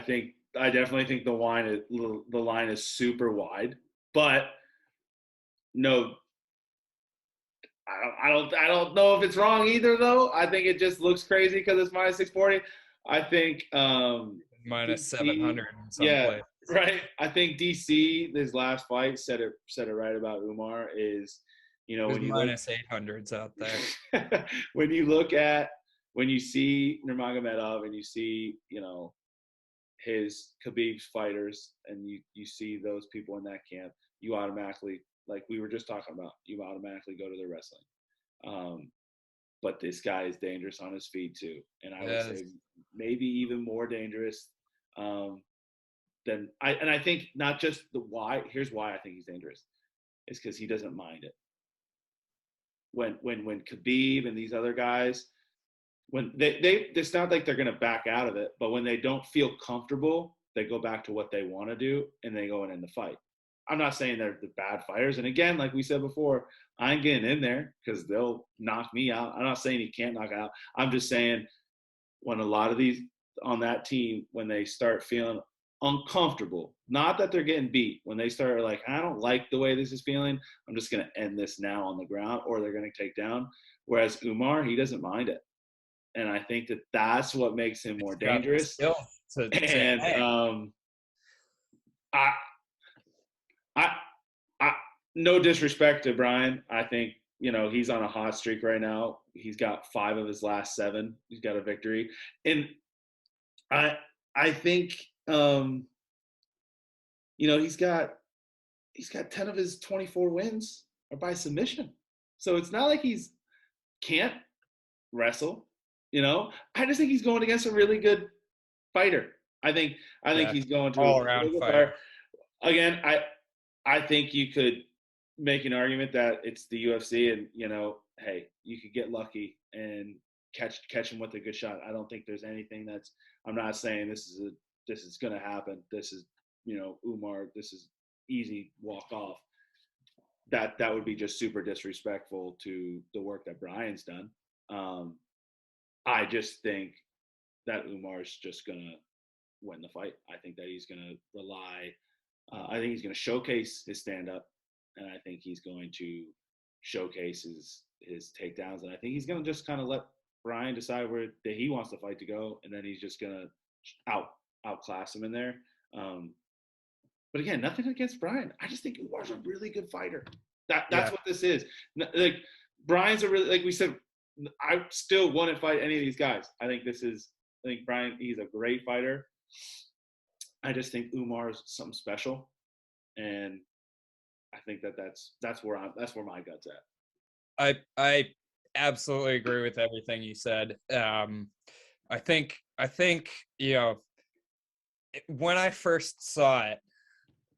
definitely think the line is super wide, but no, I don't know if it's wrong either though. I think it just looks crazy because it's minus 640. I think minus 700 in some place. Right. I think DC, this last fight said it right about Umar is, when you minus 800s out there. when you see Nurmagomedov and you see, his Khabib's fighters and you see those people in that camp, you automatically, like we were just talking about, you automatically go to the wrestling. But this guy is dangerous on his feet too. And I would say maybe even more dangerous I think not just here's why I think he's dangerous. It's because he doesn't mind it. When Khabib and these other guys, when they it's not like they're going to back out of it, but when they don't feel comfortable, they go back to what they want to do and they go and end the fight. I'm not saying they're the bad fighters. And again, like we said before, I ain't getting in there because they'll knock me out. I'm not saying he can't knock out. I'm just saying when a lot of these on that team, when they start feeling uncomfortable, not that they're getting beat, when they start like, I don't like the way this is feeling, I'm just going to end this now on the ground, or they're going to take down. Whereas Umar, he doesn't mind it. And I think that's what makes him more dangerous. I no disrespect to Brian. I think, he's on a hot streak right now. He's got 5 of his last 7. He's got a victory. And I think, he's got 10 of his 24 wins are by submission. So it's not like he's can't wrestle, I just think he's going against a really good fighter. I think he's going to all around fighter. Again, I think you could make an argument that it's the UFC and, hey, you could get lucky and catch him with a good shot. I don't think there's anything I'm not saying this is going to happen. This is, Umar, this is easy walk off. That would be just super disrespectful to the work that Brian's done. I just think that Umar's just going to win the fight. I think that he's going to rely. I think he's going to showcase his stand-up, and I think he's going to showcase his takedowns, and I think he's going to just kind of let Brian decide where that he wants the fight to go, and then he's just going to outclass him in there. But again, nothing against Brian. I just think Umar's a really good fighter. That's what this is. Like Brian's a really, like we said, I still wouldn't fight any of these guys. I think Brian, he's a great fighter. I just think Umar is something special, and I think that's where my gut's at. I absolutely agree with everything you said. I think when I first saw it,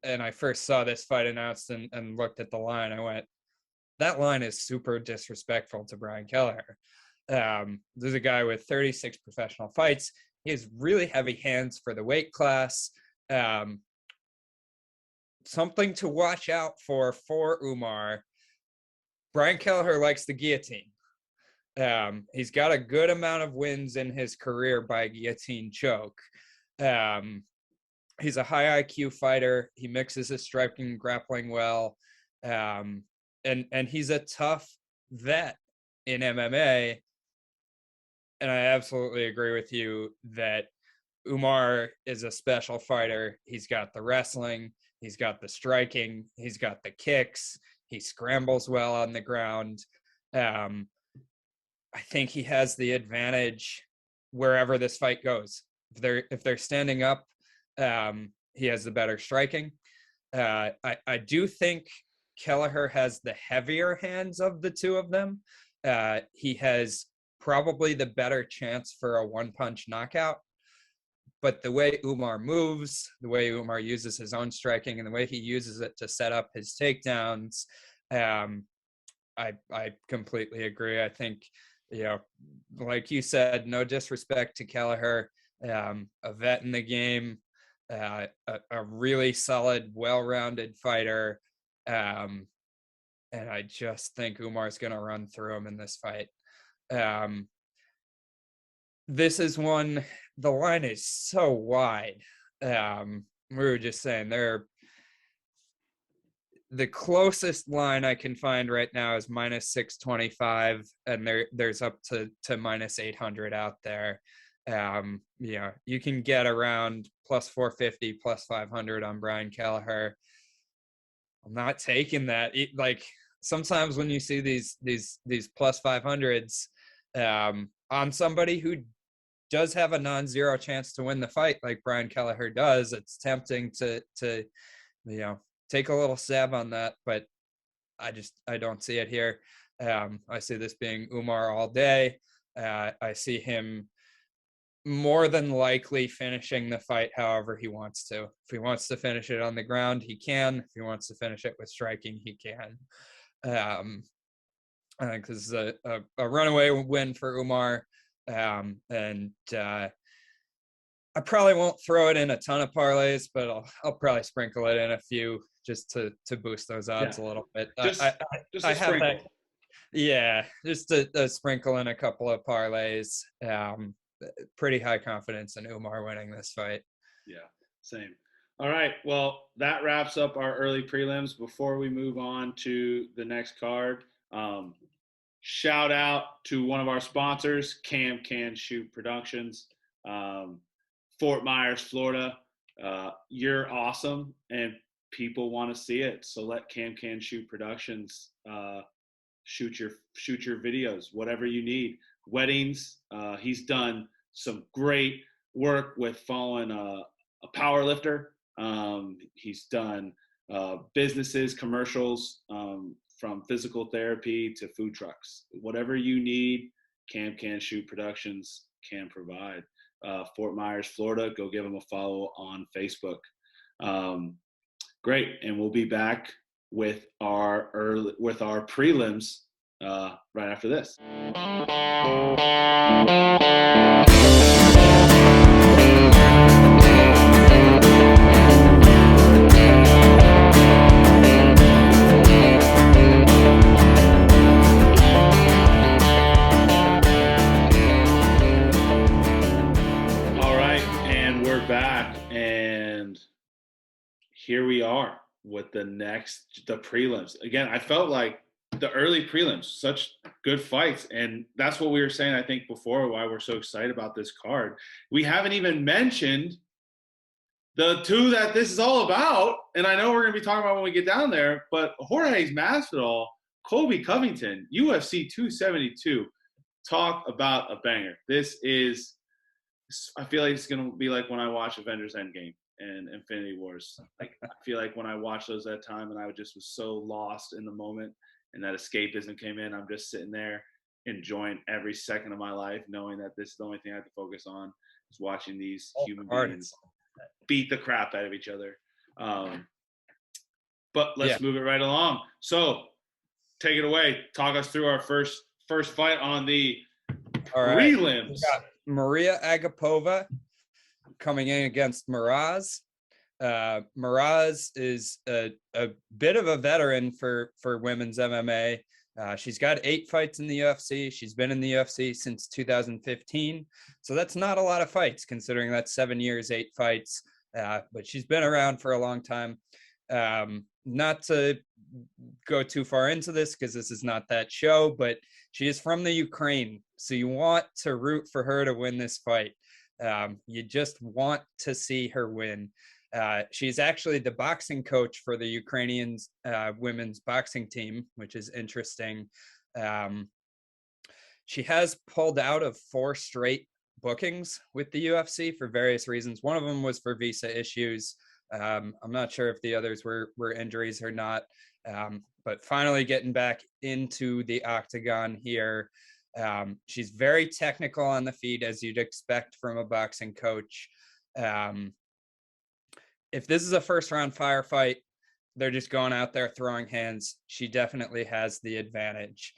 and I first saw this fight announced and looked at the line, I went, that line is super disrespectful to Brian Kelleher. There's a guy with 36 professional fights. He has really heavy hands for the weight class. Something to watch out for Umar. Brian Kelleher likes the guillotine. He's got a good amount of wins in his career by guillotine choke. He's a high IQ fighter. He mixes his striking and grappling well. And he's a tough vet in MMA. And I absolutely agree with you that Umar is a special fighter. He's got the wrestling, he's got the striking, he's got the kicks, he scrambles well on the ground. Um, I think he has the advantage wherever this fight goes. If they're standing up, he has the better striking. I do think Kelleher has the heavier hands of the two of them. He has probably the better chance for a one-punch knockout. But the way Umar moves, the way Umar uses his own striking, and the way he uses it to set up his takedowns, I completely agree. I think, like you said, no disrespect to Kelleher, a vet in the game, a really solid, well-rounded fighter. And I just think Umar's going to run through him in this fight. This is one, the line is so wide. We were just saying the closest line I can find right now is minus 625, and there's up to minus 800 out there. You can get around plus 450, plus 500 on Brian Kelleher. I'm not taking that. Like, sometimes when you see these plus 500s on somebody who does have a non-zero chance to win the fight, like Brian Kelleher does, it's tempting to take a little stab on that, but I don't see it here. I see this being Umar all day. I see him more than likely finishing the fight however he wants to. If he wants to finish it on the ground, he can. If he wants to finish it with striking, he can. I think this is a runaway win for Umar. And I probably won't throw it in a ton of parlays, but I'll probably sprinkle it in a few just to boost those odds a little bit. Just I have that. Yeah, just a sprinkle in a couple of parlays. Pretty high confidence in Umar winning this fight. Yeah, same. All right. Well, that wraps up our early prelims. Before we move on to the next card, shout out to one of our sponsors, Cam Can Shoot Productions, Fort Myers, Florida. You're awesome, and people want to see it. So let Cam Can Shoot Productions shoot your videos, whatever you need. Weddings. He's done some great work with following a power lifter. He's done businesses, commercials, from physical therapy to food trucks. Whatever you need, Cam Can Shoot Productions can provide. Fort Myers, Florida. Go give him a follow on Facebook. Great, and we'll be back with our prelims right after this. Here we are with the prelims. Again, I felt like the early prelims, such good fights. And that's what we were saying, I think, before, why we're so excited about this card. We haven't even mentioned the two that this is all about. And I know we're going to be talking about when we get down there, but Jorge Masvidal, Colby Covington, UFC 272. Talk about a banger. I feel like it's going to be like when I watch Avengers Endgame and Infinity Wars. Like, I feel like when I watched those at that time and I just was so lost in the moment and that escapism came in, I'm just sitting there enjoying every second of my life, knowing that this is the only thing I have to focus on, is watching these human beings beat the crap out of each other. But let's move it right along. So take it away. Talk us through our first fight on the prelims. We got Maria Agapova coming in against Miraz. Miraz is a bit of a veteran for women's MMA. She's got 8 fights in the UFC. She's been in the UFC since 2015. So that's not a lot of fights, considering that's 7 years, 8 fights. But she's been around for a long time. Not to go too far into this, because this is not that show, but she is from the Ukraine. So you want to root for her to win this fight. You just want to see her win. She's actually the boxing coach for the Ukrainian women's boxing team, which is interesting. She has pulled out of 4 straight bookings with the UFC for various reasons. One of them was for visa issues. I'm not sure if the others were injuries or not, but finally getting back into the octagon here. She's very technical on the feet, as you'd expect from a boxing coach. If this is a first-round firefight, they're just going out there throwing hands. She definitely has the advantage.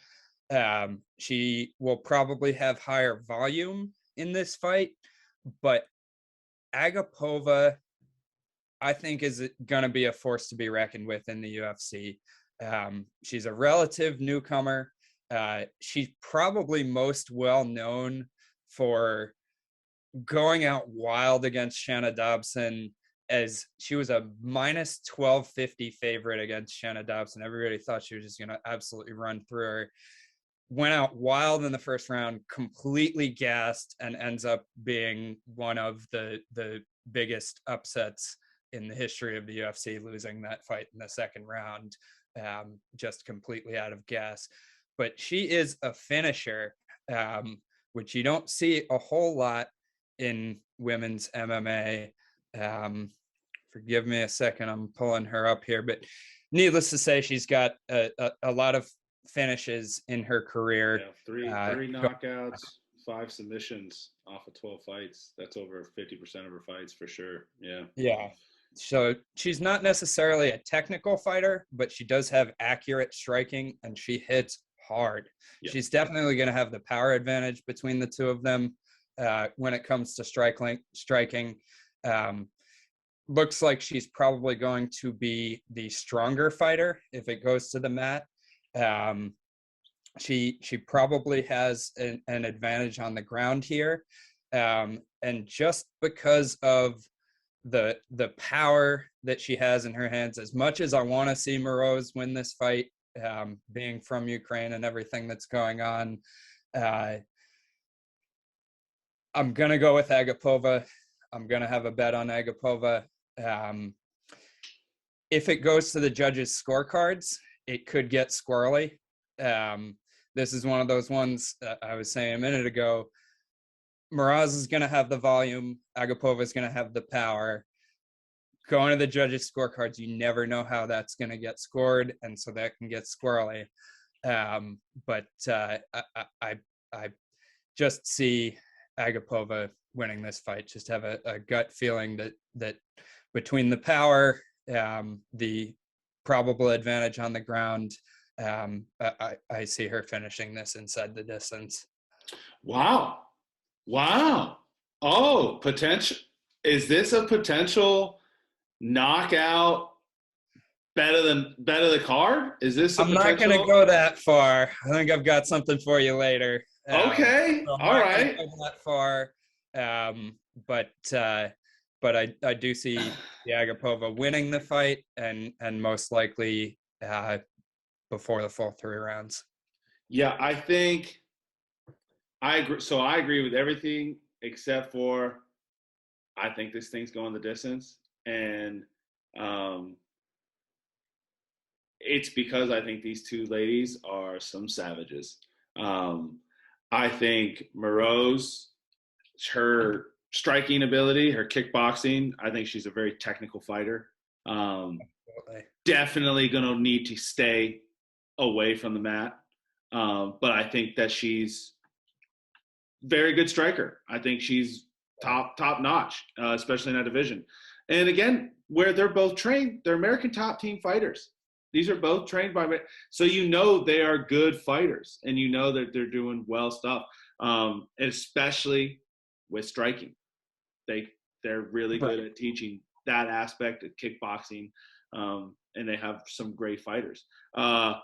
She will probably have higher volume in this fight, but Agapova, I think, is going to be a force to be reckoned with in the UFC. She's a relative newcomer. She's probably most well known for going out wild against Shanna Dobson, as she was a minus 1250 favorite against Shanna Dobson. Everybody thought she was just going to absolutely run through her. Went out wild in the first round, completely gassed, and ends up being one of the biggest upsets in the history of the UFC, losing that fight in the second round, just completely out of gas. But she is a finisher, which you don't see a whole lot in women's MMA. Forgive me a second, I'm pulling her up here, but needless to say, she's got a lot of finishes in her career. Yeah, three knockouts, 5 submissions off of 12 fights. That's over 50% of her fights for sure. Yeah. So she's not necessarily a technical fighter, but she does have accurate striking, and she hits hard. Yep. She's definitely going to have the power advantage between the two of them when it comes to striking. Looks like she's probably going to be the stronger fighter if it goes to the mat. She probably has an advantage on the ground here, and just because of the power that she has in her hands, as much as I want to see Moroz win this fight, being from Ukraine and everything that's going on, I'm gonna go with Agapova. I'm gonna have a bet on Agapova. If it goes to the judges' scorecards, it could get squirrely. This is one of those ones I was saying a minute ago. Moroz is going to have the volume. Agapova is going to have the power. Going to the judges' scorecards, you never know how that's going to get scored, and so that can get squirrely. But I just see Agapova winning this fight. Just have a gut feeling that between the power, the probable advantage on the ground, I see her finishing this inside the distance. Wow. Oh, potential. Is this a potential knockout bet of the card? Is this I'm not going to go that far. I think I've got something for you later. Okay. So all right. Go that far. But I do see Agapova winning the fight and most likely before the full 3 rounds. Yeah, I think I agree. So I agree with everything except for I think this thing's going the distance, and it's because I think these two ladies are some savages. I think Moroz, her striking ability, her kickboxing, I think she's a very technical fighter. Definitely going to need to stay away from the mat. But I think that she's very good striker. I think she's top notch, especially in that division. And again, where they're both trained, they're American top team fighters. These are both trained by, so you know they are good fighters, and you know that they're doing well stuff, especially with striking. They're really good at teaching that aspect of kickboxing, and they have some great fighters. I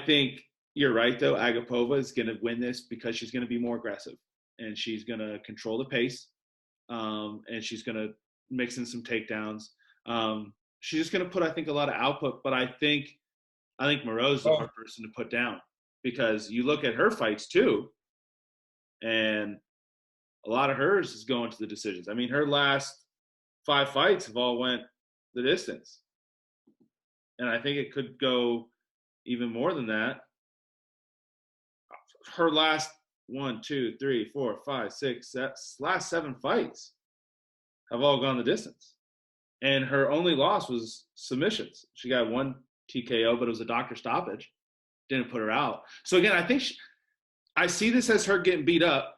think you're right, though. Agapova is going to win this because she's going to be more aggressive, and she's going to control the pace, and she's going to mix in some takedowns. She's just going to put, I think, a lot of output. But I think Moroz is a hard person to put down, because you look at her fights too, and a lot of hers is going to the decisions. I mean, her last 5 fights have all went the distance, and I think it could go even more than that. Her last 7 fights have all gone the distance, and her only loss was submissions. She got one TKO, but it was a doctor stoppage. Didn't put her out. So again, I see this as her getting beat up,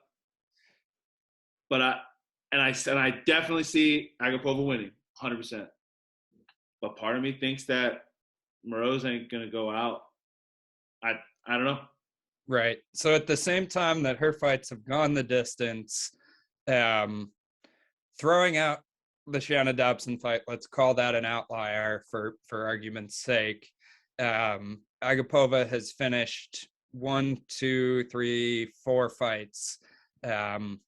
but I definitely see Agapova winning 100%. But part of me thinks that Moroz ain't gonna go out. I don't know. Right. So at the same time that her fights have gone the distance, throwing out the Shanna Dobson fight, let's call that an outlier for argument's sake. Agapova has finished 1, 2, 3, 4 fights in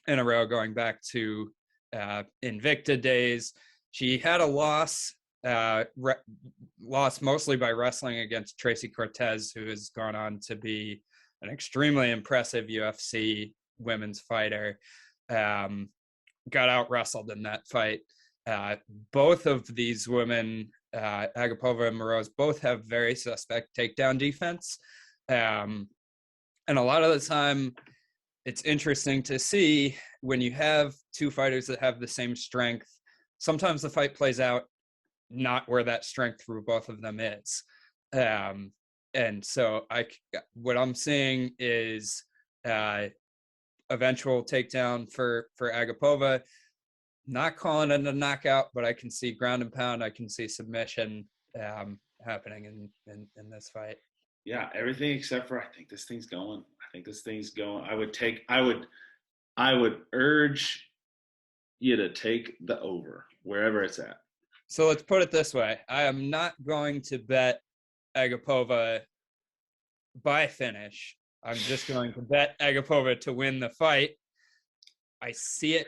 a row, going back to Invicta days. She had a loss, lost mostly by wrestling against Tracy Cortez, who has gone on to be an extremely impressive UFC women's fighter. Got out wrestled in that fight. Both of these women, Agapova and Moroz, both have very suspect takedown defense. And a lot of the time, it's interesting to see when you have two fighters that have the same strength, sometimes the fight plays out not where that strength for both of them is. And so what I'm seeing is eventual takedown for Agapova. Not calling it a knockout, but I can see ground and pound. I can see submission happening in this fight. Yeah, everything except for I think this thing's going. I would urge you to take the over wherever it's at. So let's put it this way. I am not going to bet Agapova by finish. I'm just going to bet Agapova to win the fight. I see it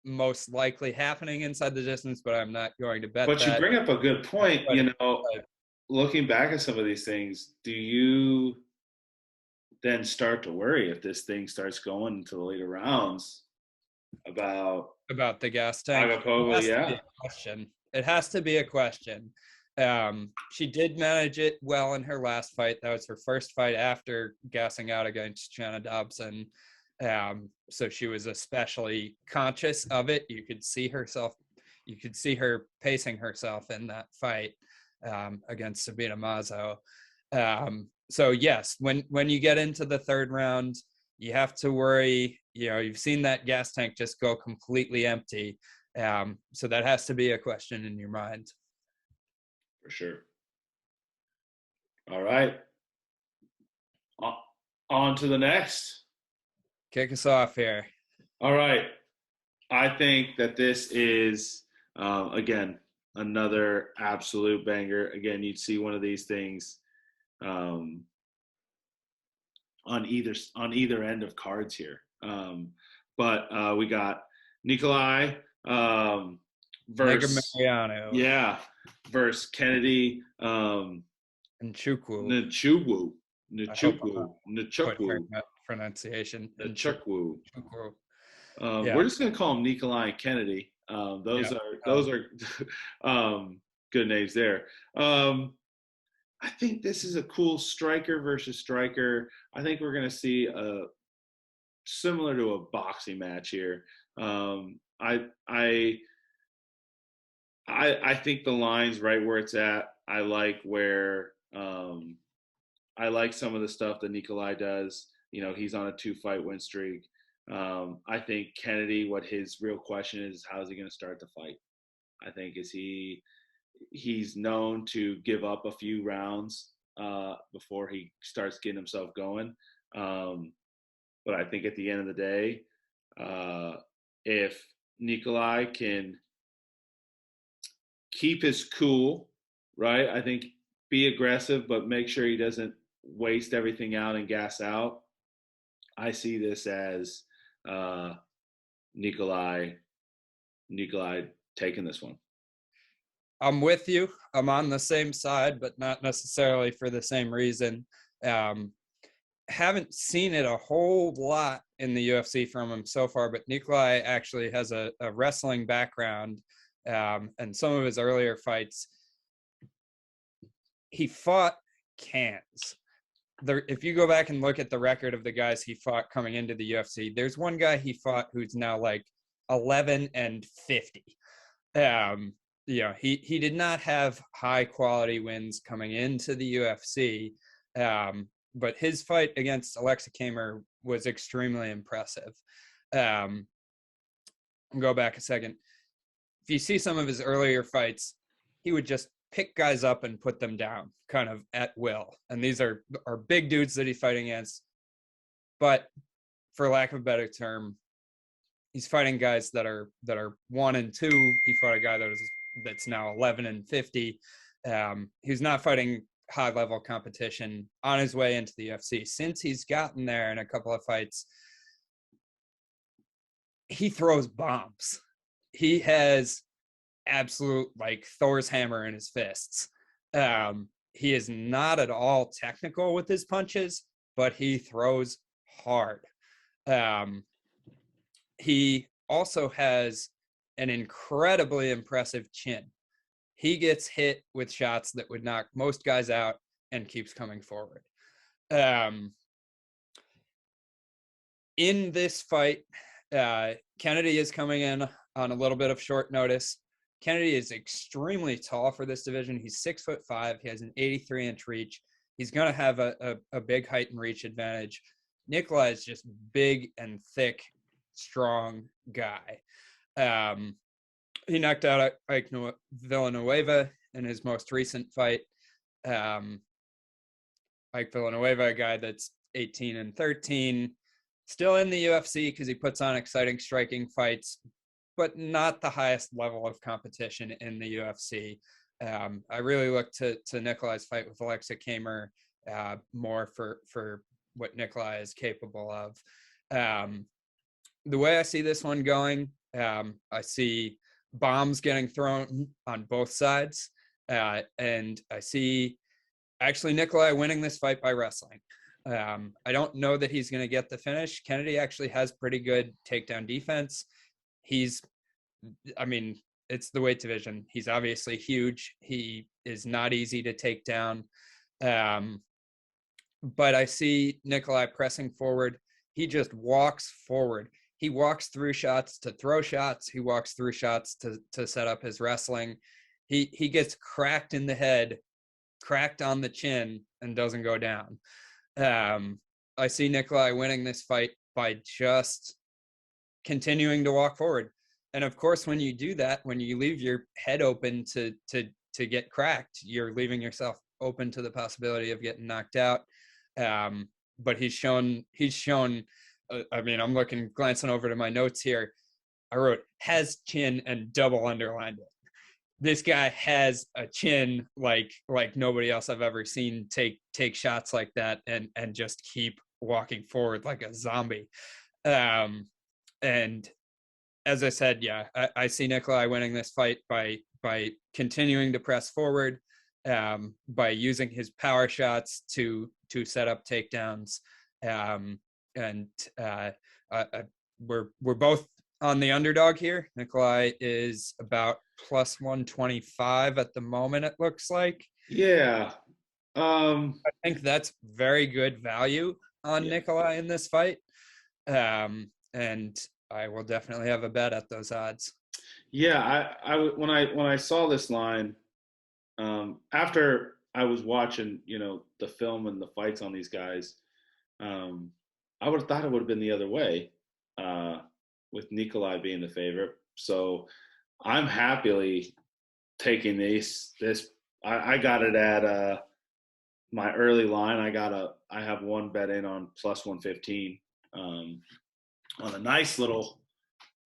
most likely happening inside the distance, but I'm not going to bet that. But you bring up a good point. Looking back at some of these things, do you then start to worry if this thing starts going into the later rounds about the gas tank? Agapova, It has to be a question. She did manage it well in her last fight. That was her first fight after gassing out against Shanna Dobson. So she was especially conscious of it. You could see her pacing herself in that fight against Sabina Mazo. So yes, when you get into the third round, you have to worry. You've seen that gas tank just go completely empty. So that has to be a question in your mind. For sure. All right. On to the next. Kick us off here. All right. I think that this is, again, another absolute banger. Again, you'd see one of these things on either end of cards here. But we got Nikolai versus Mariano. Yeah, versus Kennedy Nchukwu. Nchukwu. Pronunciation. Nchukwu. We're just gonna call him Nikolai and Kennedy. Those are good names there. I think this is a cool striker versus striker. I think we're gonna see a similar to a boxing match here. I think the line's right where it's at. I like some of the stuff that Nikolai does. He's on a 2-fight win streak. I think Kennedy, what his real question is, how is he going to start the fight? I think he's known to give up a few rounds before he starts getting himself going. But I think at the end of the day, if Nikolai can keep his cool, right? I think be aggressive, but make sure he doesn't waste everything out and gas out. I see this as Nikolai taking this one. I'm with you. I'm on the same side, but not necessarily for the same reason. Haven't seen it a whole lot in the UFC from him so far, but Nikolai actually has a wrestling background, and some of his earlier fights, he fought cans. If you go back and look at the record of the guys he fought coming into the UFC, there's one guy he fought who's now like 11-50. He did not have high quality wins coming into the UFC, but his fight against Alexa Kamer was extremely impressive. I'll go back a second. If you see some of his earlier fights, he would just pick guys up and put them down kind of at will. And these are big dudes that he's fighting against. But for lack of a better term, he's fighting guys that are 1 and 2. He fought a guy that's now 11-50. He's not fighting high level competition on his way into the UFC. Since he's gotten there in a couple of fights, he throws bombs. He has absolute like Thor's hammer in his fists. He is not at all technical with his punches, but he throws hard. He also has an incredibly impressive chin. He gets hit with shots that would knock most guys out and keeps coming forward. In this fight, Kennedy is coming in on a little bit of short notice. Kennedy is extremely tall for this division. He's 6'5". He has an 83-inch reach. He's going to have a big height and reach advantage. Nikolai is just big and thick, strong guy. He knocked out Ike Villanueva in his most recent fight. Ike Villanueva, a guy that's 18-13, still in the UFC because he puts on exciting striking fights, but not the highest level of competition in the UFC. I really look to Nikolai's fight with Alexa Kamer more for what Nikolai is capable of. The way I see this one going, I see bombs getting thrown on both sides, and I see actually Nikolai winning this fight by wrestling. I don't know that he's going to get the finish. Kennedy actually has pretty good takedown defense. It's the weight division. He's obviously huge. He is not easy to take down. But I see Nikolai pressing forward. He just walks forward. He walks through shots to throw shots. He walks through shots to set up his wrestling. He gets cracked in the head, cracked on the chin, and doesn't go down. I see Nikolai winning this fight by just continuing to walk forward. And of course, when you do that, when you leave your head open to get cracked, you're leaving yourself open to the possibility of getting knocked out. But he's shown, I'm glancing over to my notes here. I wrote has chin and double underlined it. This guy has a chin like nobody else I've ever seen take shots like that and just keep walking forward like a zombie. And as I said, I see Nikolai winning this fight by continuing to press forward, by using his power shots to set up takedowns. We're both on the underdog here. Nikolai is about plus 125 at the moment, it looks like. Yeah. I think that's very good value on Nikolai in this fight. And I will definitely have a bet at those odds. Yeah, when I saw this line, after I was watching, the film and the fights on these guys, I would have thought it would have been the other way, with Nikolai being the favorite. So I'm happily taking this. I got it at my early line. I have one bet in on plus 115 on a nice little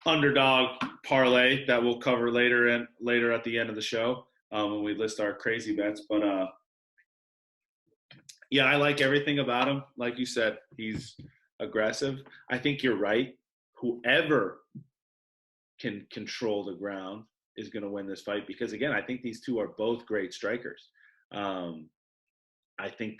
underdog parlay that we'll cover later at the end of the show when we list our crazy bets. But I like everything about him. Like you said, he's aggressive. I think you're right. Whoever can control the ground is going to win this fight because, again, I think these two are both great strikers. I think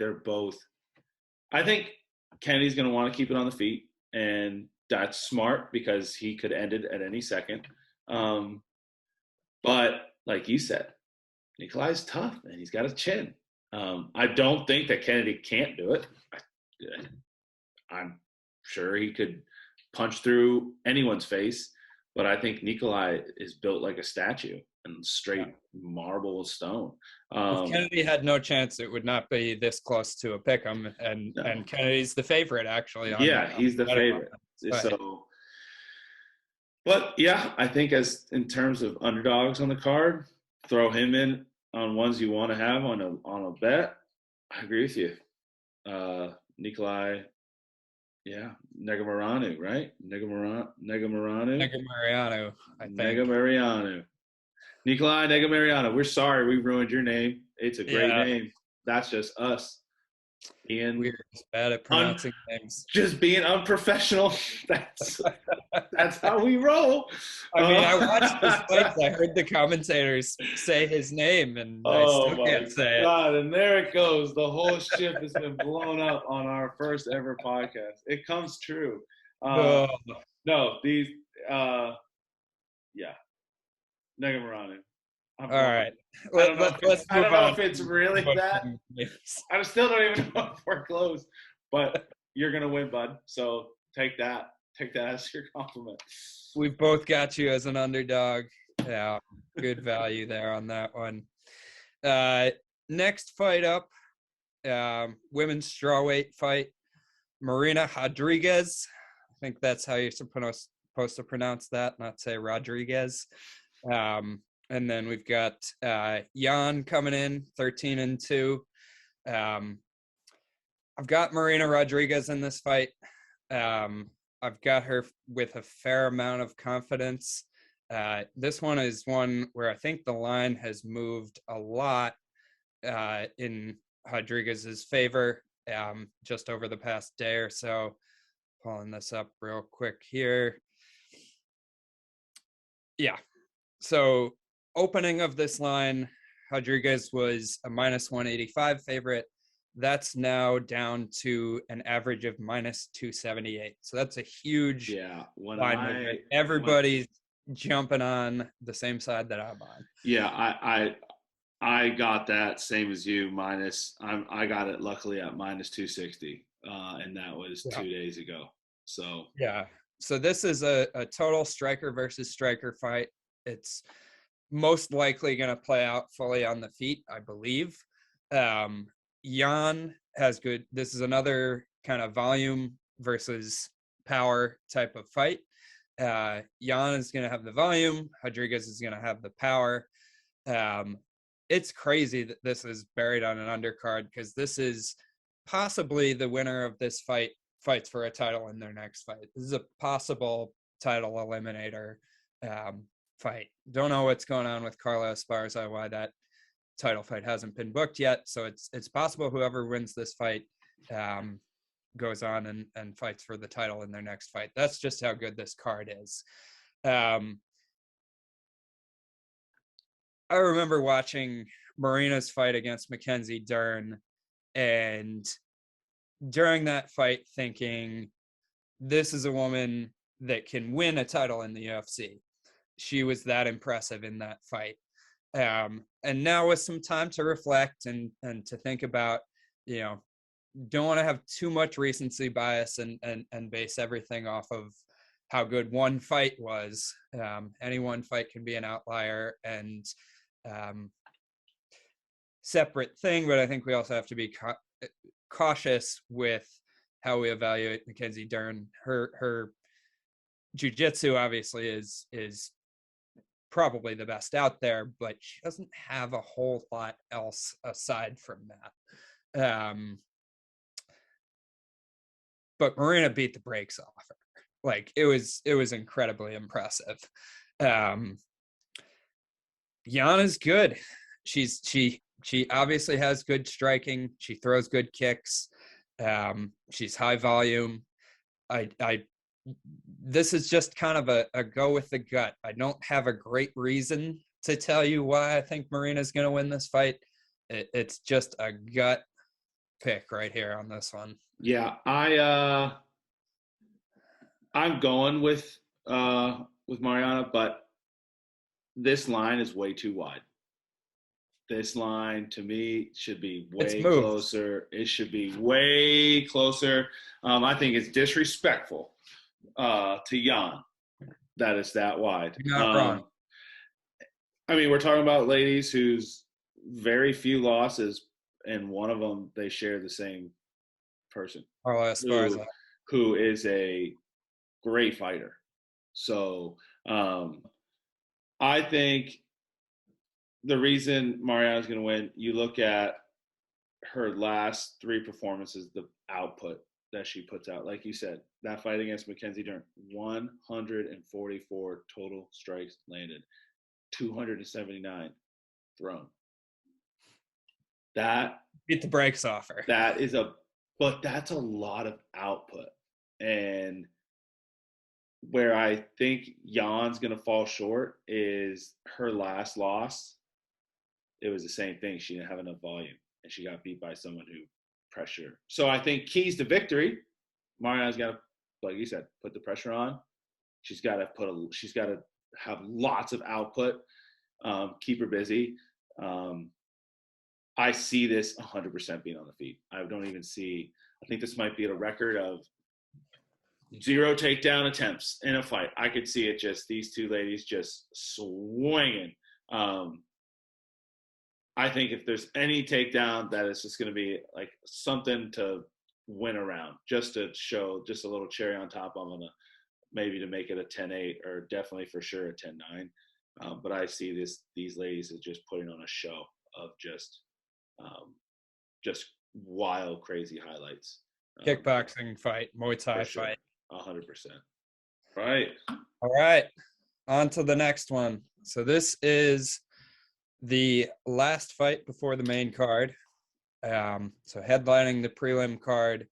Kennedy's going to want to keep it on the feet, and that's smart because he could end it at any second. But like you said, Nikolai's tough, and he's got a chin. I don't think that Kennedy can't do it. I'm sure he could punch through anyone's face, but I think Nikolai is built like a statue and straight marble stone. If Kennedy had no chance, it would not be this close to a pick 'em, and Kennedy's the favorite actually. He's the favorite. So, but yeah, I think as in terms of underdogs on the card, throw him in on ones you want to have on a bet. I agree with you. Nikolai, Negumereanu, right? Negumereanu, I think. Negumereanu. Nikolai Negumereanu. We're sorry we ruined your name. It's a great name. That's just us. We're just bad at pronouncing names. Just being unprofessional. That's how we roll. I mean, I watched the fights. I heard the commentators say his name, and I still can't say God, and there it goes. The whole ship has been blown up on our first ever podcast. It comes true. No, these, Negumereanu. All right. Let's move on. I don't know if it's really that. I still don't even know if we're close, but you're going to win, bud. So take that. Take that as your compliment. We've both got you as an underdog. Yeah, good value there on that one. Next fight up, women's strawweight fight. Marina Rodriguez. I think that's how you're supposed to pronounce that, not say Rodriguez. And then we've got Jan coming in, 13-2. I've got Marina Rodriguez in this fight. I've got her with a fair amount of confidence. This one is one where I think the line has moved a lot in Rodriguez's favor just over the past day or so. Pulling this up real quick here. Yeah. So opening of this line, Rodriguez was a -185 favorite. That's now down to an average of -278. So that's a huge line movement. Everybody's jumping on the same side that I'm on. Yeah, I got that same as you. I got it luckily at -260, and that was 2 days ago. So so this is a total striker versus striker fight. It's most likely going to play out fully on the feet, I believe. Jan has good. This is another kind of volume versus power type of fight. Jan is going to have the volume. Rodriguez is going to have the power. It's crazy that this is buried on an undercard because this is possibly the winner of this fight fights for a title in their next fight. This is a possible title eliminator fight. Don't know what's going on with Carla Esparza, why that title fight hasn't been booked yet. So it's possible whoever wins this fight goes on and fights for the title in their next fight. That's just how good this card is. I remember watching Marina's fight against Mackenzie Dern, and during that fight thinking, this is a woman that can win a title in the UFC. She was that impressive in that fight. And now with some time to reflect and to think about, don't want to have too much recency bias and base everything off of how good one fight was. Any one fight can be an outlier and separate thing, but I think we also have to be cautious with how we evaluate Mackenzie Dern. Her jiu-jitsu obviously is probably the best out there, but she doesn't have a whole lot else aside from that. But Marina beat the brakes off her. Like it was incredibly impressive. Yana's good. She obviously has good striking. She throws good kicks. She's high volume. This is just kind of a go with the gut. I don't have a great reason to tell you why I think Marina's going to win this fight. It's just a gut pick right here on this one. Yeah, I'm going with Mariana, but this line is way too wide. This line to me should be It's way moved. closer. It should be way closer. I think it's disrespectful to Jan that it's that wide. You're not wrong. I mean, we're talking about ladies whose very few losses, and one of them they share the same person Carla Esparza. who is a great fighter. So I think the reason Mariana's going to win, you look at her last three performances, the output that she puts out. Like you said, that fight against Mackenzie Dern, 144 total strikes landed, 279 thrown. That Beat the brakes off her. but that's a lot of output. And where I think Jan's going to fall short is her last loss. It was the same thing. She didn't have enough volume, and she got beat by someone who pressure. So I think keys to victory, Mariana's got to, like you said, put the pressure on. She's got to have lots of output, keep her busy. I see this 100% being on the feet. I don't even see. I think this might be at a record of 0 takedown attempts in a fight. I could see it just these two ladies just swinging. I think if there's any takedown, that is just going to be like something to win around, just to show just a little cherry on top. I'm gonna maybe to make it a 10-8 or definitely for sure a 10-9. But I see these ladies as just putting on a show of just wild, crazy highlights. Kickboxing fight, Muay Thai sure. fight. 100%. Right. All right. On to the next one. So this is the last fight before the main card. So headlining the prelim card,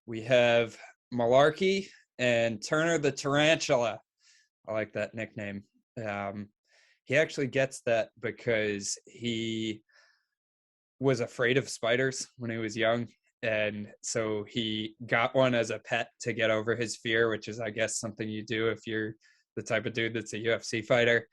we have Malarkey and Turner the Tarantula. I like that nickname. He actually gets that because he was afraid of spiders when he was young. And so he got one as a pet to get over his fear, which is, I guess, something you do if you're the type of dude that's a UFC fighter.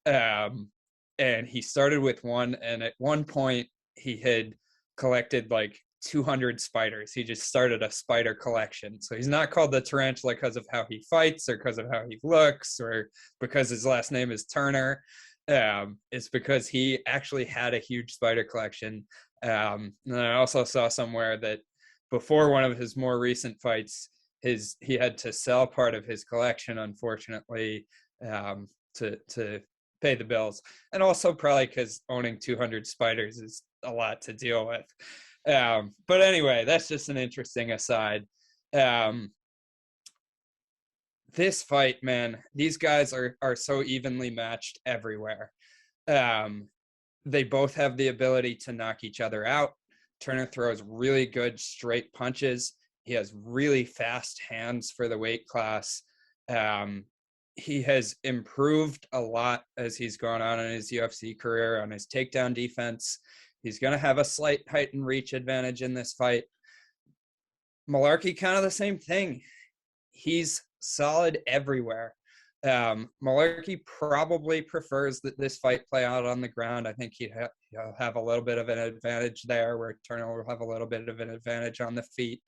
And he started with one. And at one point, he had collected like 200 spiders. He just started a spider collection. So he's not called the Tarantula because of how he fights or because of how he looks or because his last name is Turner. It's because he actually had a huge spider collection. And I also saw somewhere that before one of his more recent fights, he had to sell part of his collection, unfortunately, to pay the bills, and also probably because owning 200 spiders is a lot to deal with. But anyway, that's just an interesting aside. This fight, man, these guys are so evenly matched everywhere. They both have the ability to knock each other out. Turner throws really good straight punches. He has really fast hands for the weight class. He has improved a lot as he's gone on in his UFC career on his takedown defense. He's going to have a slight height and reach advantage in this fight. Malarkey, kind of the same thing. He's solid everywhere. Malarkey probably prefers that this fight play out on the ground. I think he'll have a little bit of an advantage there, where Turner will have a little bit of an advantage on the feet.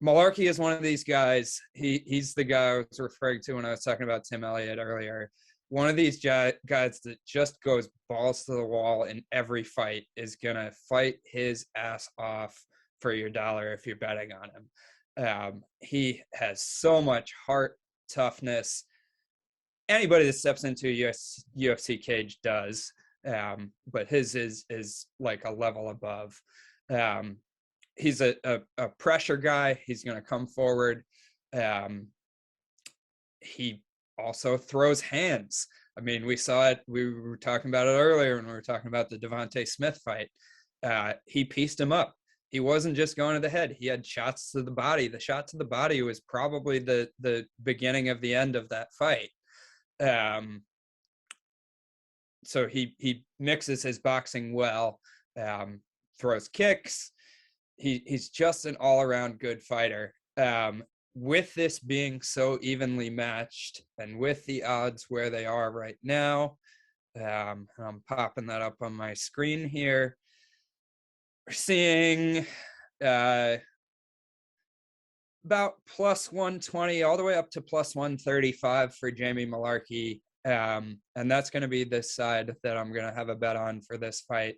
Malarkey is one of these guys. He's the guy I was referring to when I was talking about Tim Elliott earlier. One of these guys that just goes balls to the wall in every fight, is going to fight his ass off for your dollar if you're betting on him. He has so much heart, toughness. Anybody that steps into a UFC cage does, but his is like a level above. He's a pressure guy. He's going to come forward. He also throws hands. I mean, we saw it. We were talking about it earlier when we were talking about the Devontae Smith fight. He pieced him up. He wasn't just going to the head. He had shots to the body. The shot to the body was probably the beginning of the end of that fight. So he mixes his boxing well, throws kicks. He's just an all-around good fighter. with this being so evenly matched and with the odds where they are right now, I'm popping that up on my screen here. We're seeing about plus 120 all the way up to plus 135 for Jamie Malarkey. And that's going to be this side that I'm going to have a bet on for this fight.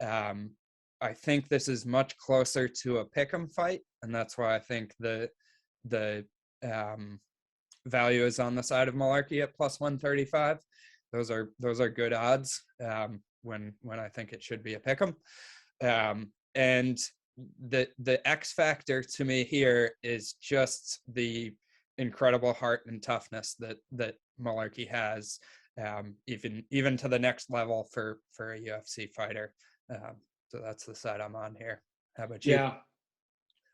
I think this is much closer to a pick'em fight, and that's why I think the value is on the side of Malarkey at plus 135. Those are good odds when I think it should be a pick'em. And the X factor to me here is just the incredible heart and toughness that Malarkey has, even to the next level for a UFC fighter. So that's the side I'm on here. How about you? Yeah,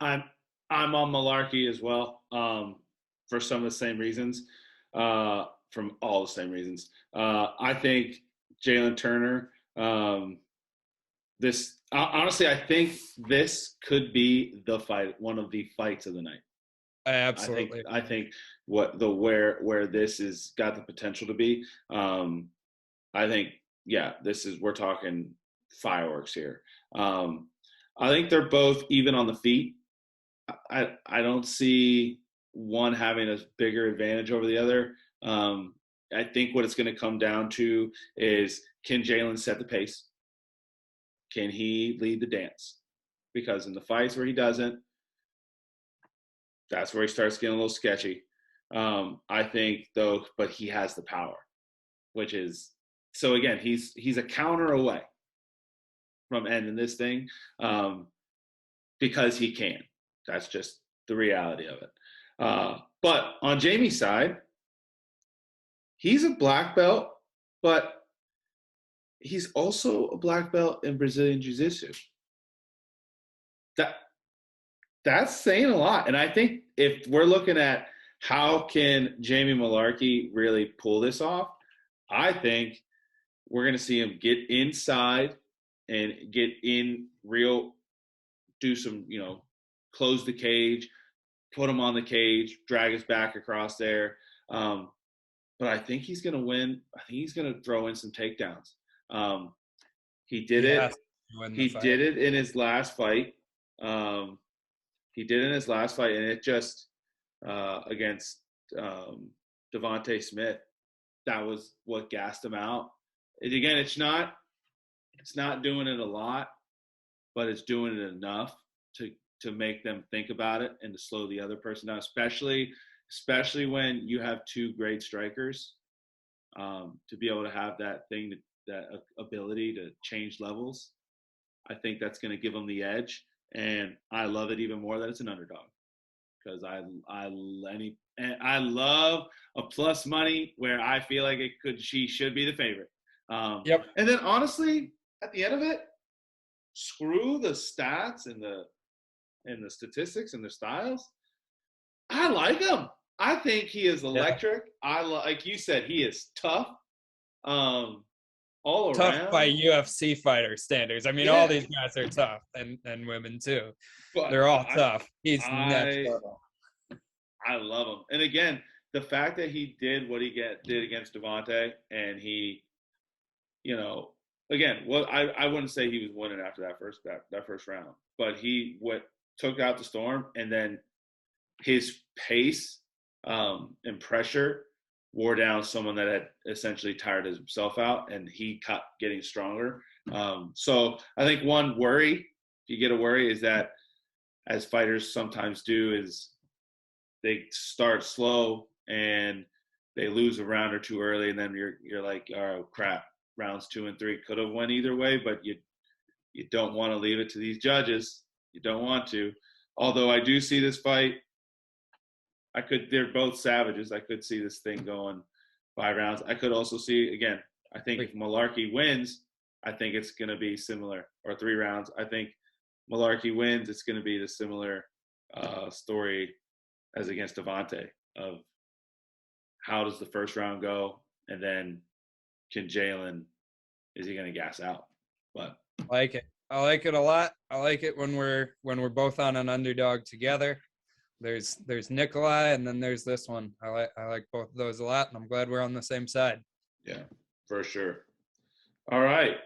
I'm I'm on Malarkey as well, for some of the same reasons, from all the same reasons. I think Jalen Turner. This honestly, I think this could be the fight, one of the fights of the night. Absolutely. I think where this is got the potential to be. I think yeah, we're talking fireworks here. I think they're both even on the feet. I don't see one having a bigger advantage over the other. I think what it's going to come down to is, can Jalen set the pace? Can he lead the dance? Because in the fights where he doesn't, that's where he starts getting a little sketchy. I think though, but he has the power, which is so again, he's a counter away from ending this thing, because he can. That's just the reality of it. But on Jamie's side, he's a black belt, but he's also a black belt in Brazilian Jiu-Jitsu. That that's saying a lot. And I think if we're looking at how can Jamie Malarkey really pull this off, I think we're going to see him get inside and get in real, do some, close the cage, put him on the cage, drag his back across there. But I think he's going to win. I think he's going to throw in some takedowns. He did it. He did it in his last fight. He did it in his last fight, and it just against Devontae Smith. That was what gassed him out. And again, it's not doing it a lot, but it's doing it enough to make them think about it and to slow the other person down, especially when you have two great strikers, to be able to have that ability to change levels. I think that's going to give them the edge, and I love it even more that it's an underdog, because I love a plus money where I feel like she should be the favorite. Yep. And then honestly, at the end of it, screw the stats and the statistics and the styles. I like him. I think he is electric. Yeah. Like you said, he is tough. All tough around. By UFC fighter standards. I mean, all these guys are tough, and women too. But they're all tough. He's next level. I love him. And again, the fact that he did what he did against Devontae, and he, again, I wouldn't say he was winning after that first round, but he took out the storm, and then his pace and pressure wore down someone that had essentially tired himself out, and he kept getting stronger. So I think one worry, if you get a worry, is that, as fighters sometimes do, is they start slow and they lose a round or two early, and then you're like, oh crap, rounds 2 and 3 could have went either way, but you don't want to leave it to these judges. You don't want to. Although I do see this fight, they're both savages. I could see this thing going 5 rounds. I could also see, again, I think if Malarkey wins, I think it's going to be similar, or 3 rounds. I think Malarkey wins, it's going to be the similar story as against Devontae, of how does the first round go, and then can Jalen, is he going to gas out? But I like it a lot. I like it when we're both on an underdog together. There's Nikolai, and then there's this one. I like both of those a lot, and I'm glad we're on the same side. Yeah, for sure. All right.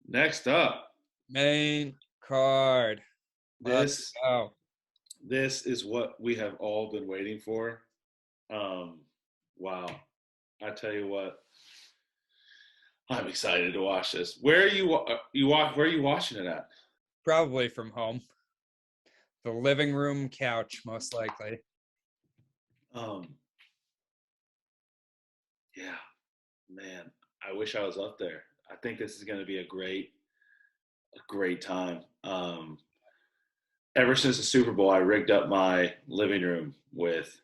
Next up, Main card. Let's this go. this is what we have all been waiting for. Wow. I tell you what, I'm excited to watch this. Where are where are you watching it at? Probably from home. The living room couch, most likely. Um, yeah, man, I wish I was up there. I think this is going to be a great time. Ever since the Super Bowl, I rigged up my living room with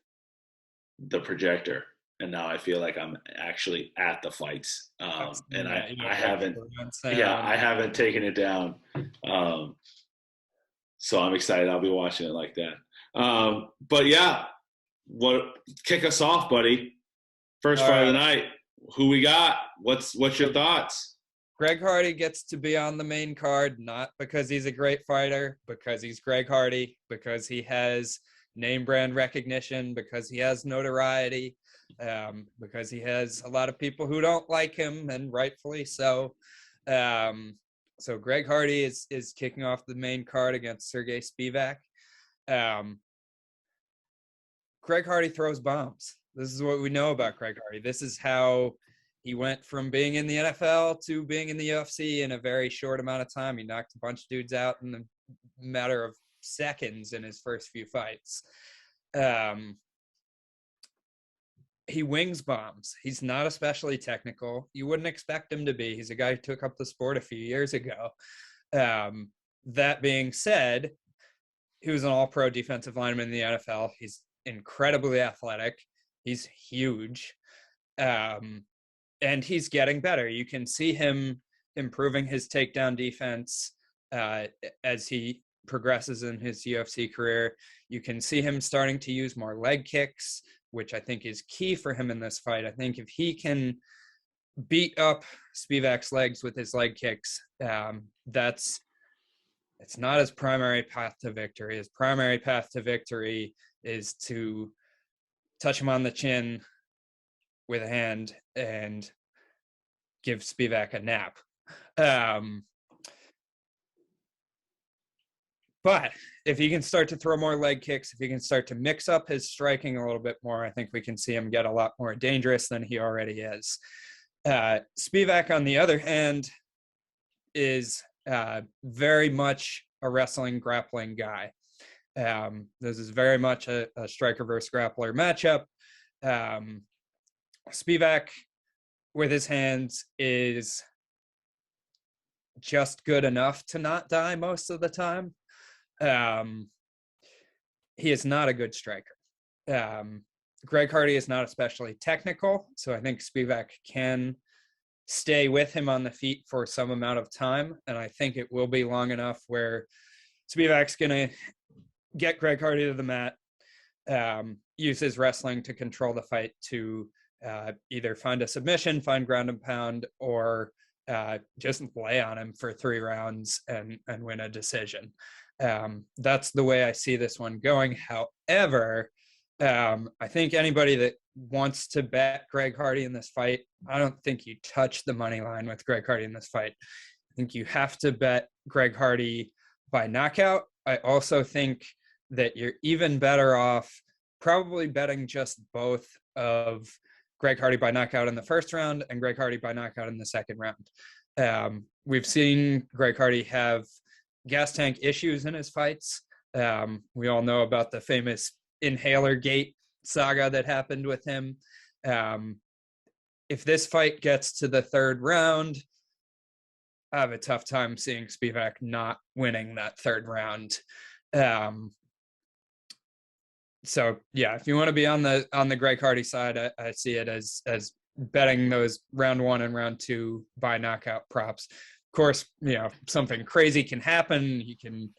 the projector, and now I feel like I'm actually at the fights. And I haven't, yeah, I haven't taken it down. So I'm excited. I'll be watching it like that. But yeah, kick us off, buddy? First fight of the night. Who we got? What's your thoughts? Greg Hardy gets to be on the main card, not because he's a great fighter, because he's Greg Hardy, because he has name brand recognition, because he has notoriety, because he has a lot of people who don't like him, and rightfully so. So Greg Hardy is kicking off the main card against Sergey Spivak. Greg Hardy throws bombs. This is what we know about Greg Hardy. This is how he went from being in the NFL to being in the UFC in a very short amount of time. He knocked a bunch of dudes out in a matter of seconds in his first few fights. He wings bombs. He's not especially technical. You wouldn't expect him to be. He's a guy who took up the sport a few years ago. That being said, he was an all-pro defensive lineman in the NFL. He's incredibly athletic. He's huge. And he's getting better. You can see him improving his takedown defense as he progresses in his UFC career. You can see him starting to use more leg kicks, which I think is key for him in this fight. I think if he can beat up Spivak's legs with his leg kicks, it's not his primary path to victory. His primary path to victory is to touch him on the chin with a hand and give Spivak a nap. But if he can start to throw more leg kicks, if he can start to mix up his striking a little bit more, I think we can see him get a lot more dangerous than he already is. Spivak, on the other hand, is very much a wrestling grappling guy. This is very much a striker versus grappler matchup. Spivak, with his hands, is just good enough to not die most of the time. He is not a good striker. Greg Hardy is not especially technical, so I think Spivak can stay with him on the feet for some amount of time, and I think it will be long enough where Spivak's going to get Greg Hardy to the mat, use his wrestling to control the fight to either find a submission, find ground and pound, or just lay on him for 3 rounds and win a decision. That's the way I see this one going. However, I think anybody that wants to bet Greg Hardy in this fight, I don't think you touch the money line with Greg Hardy in this fight. I think you have to bet Greg Hardy by knockout. I also think that you're even better off probably betting just both of Greg Hardy by knockout in the first round and Greg Hardy by knockout in the second round. We've seen Greg Hardy have gas tank issues in his fights. We all know about the famous inhaler gate saga that happened with him. If this fight gets to the third round, I have a tough time seeing Spivak not winning that third round. So yeah, if you want to be on the Greg Hardy side, I see it as betting those round 1 and round 2 by knockout props. Of course, something crazy can happen. You can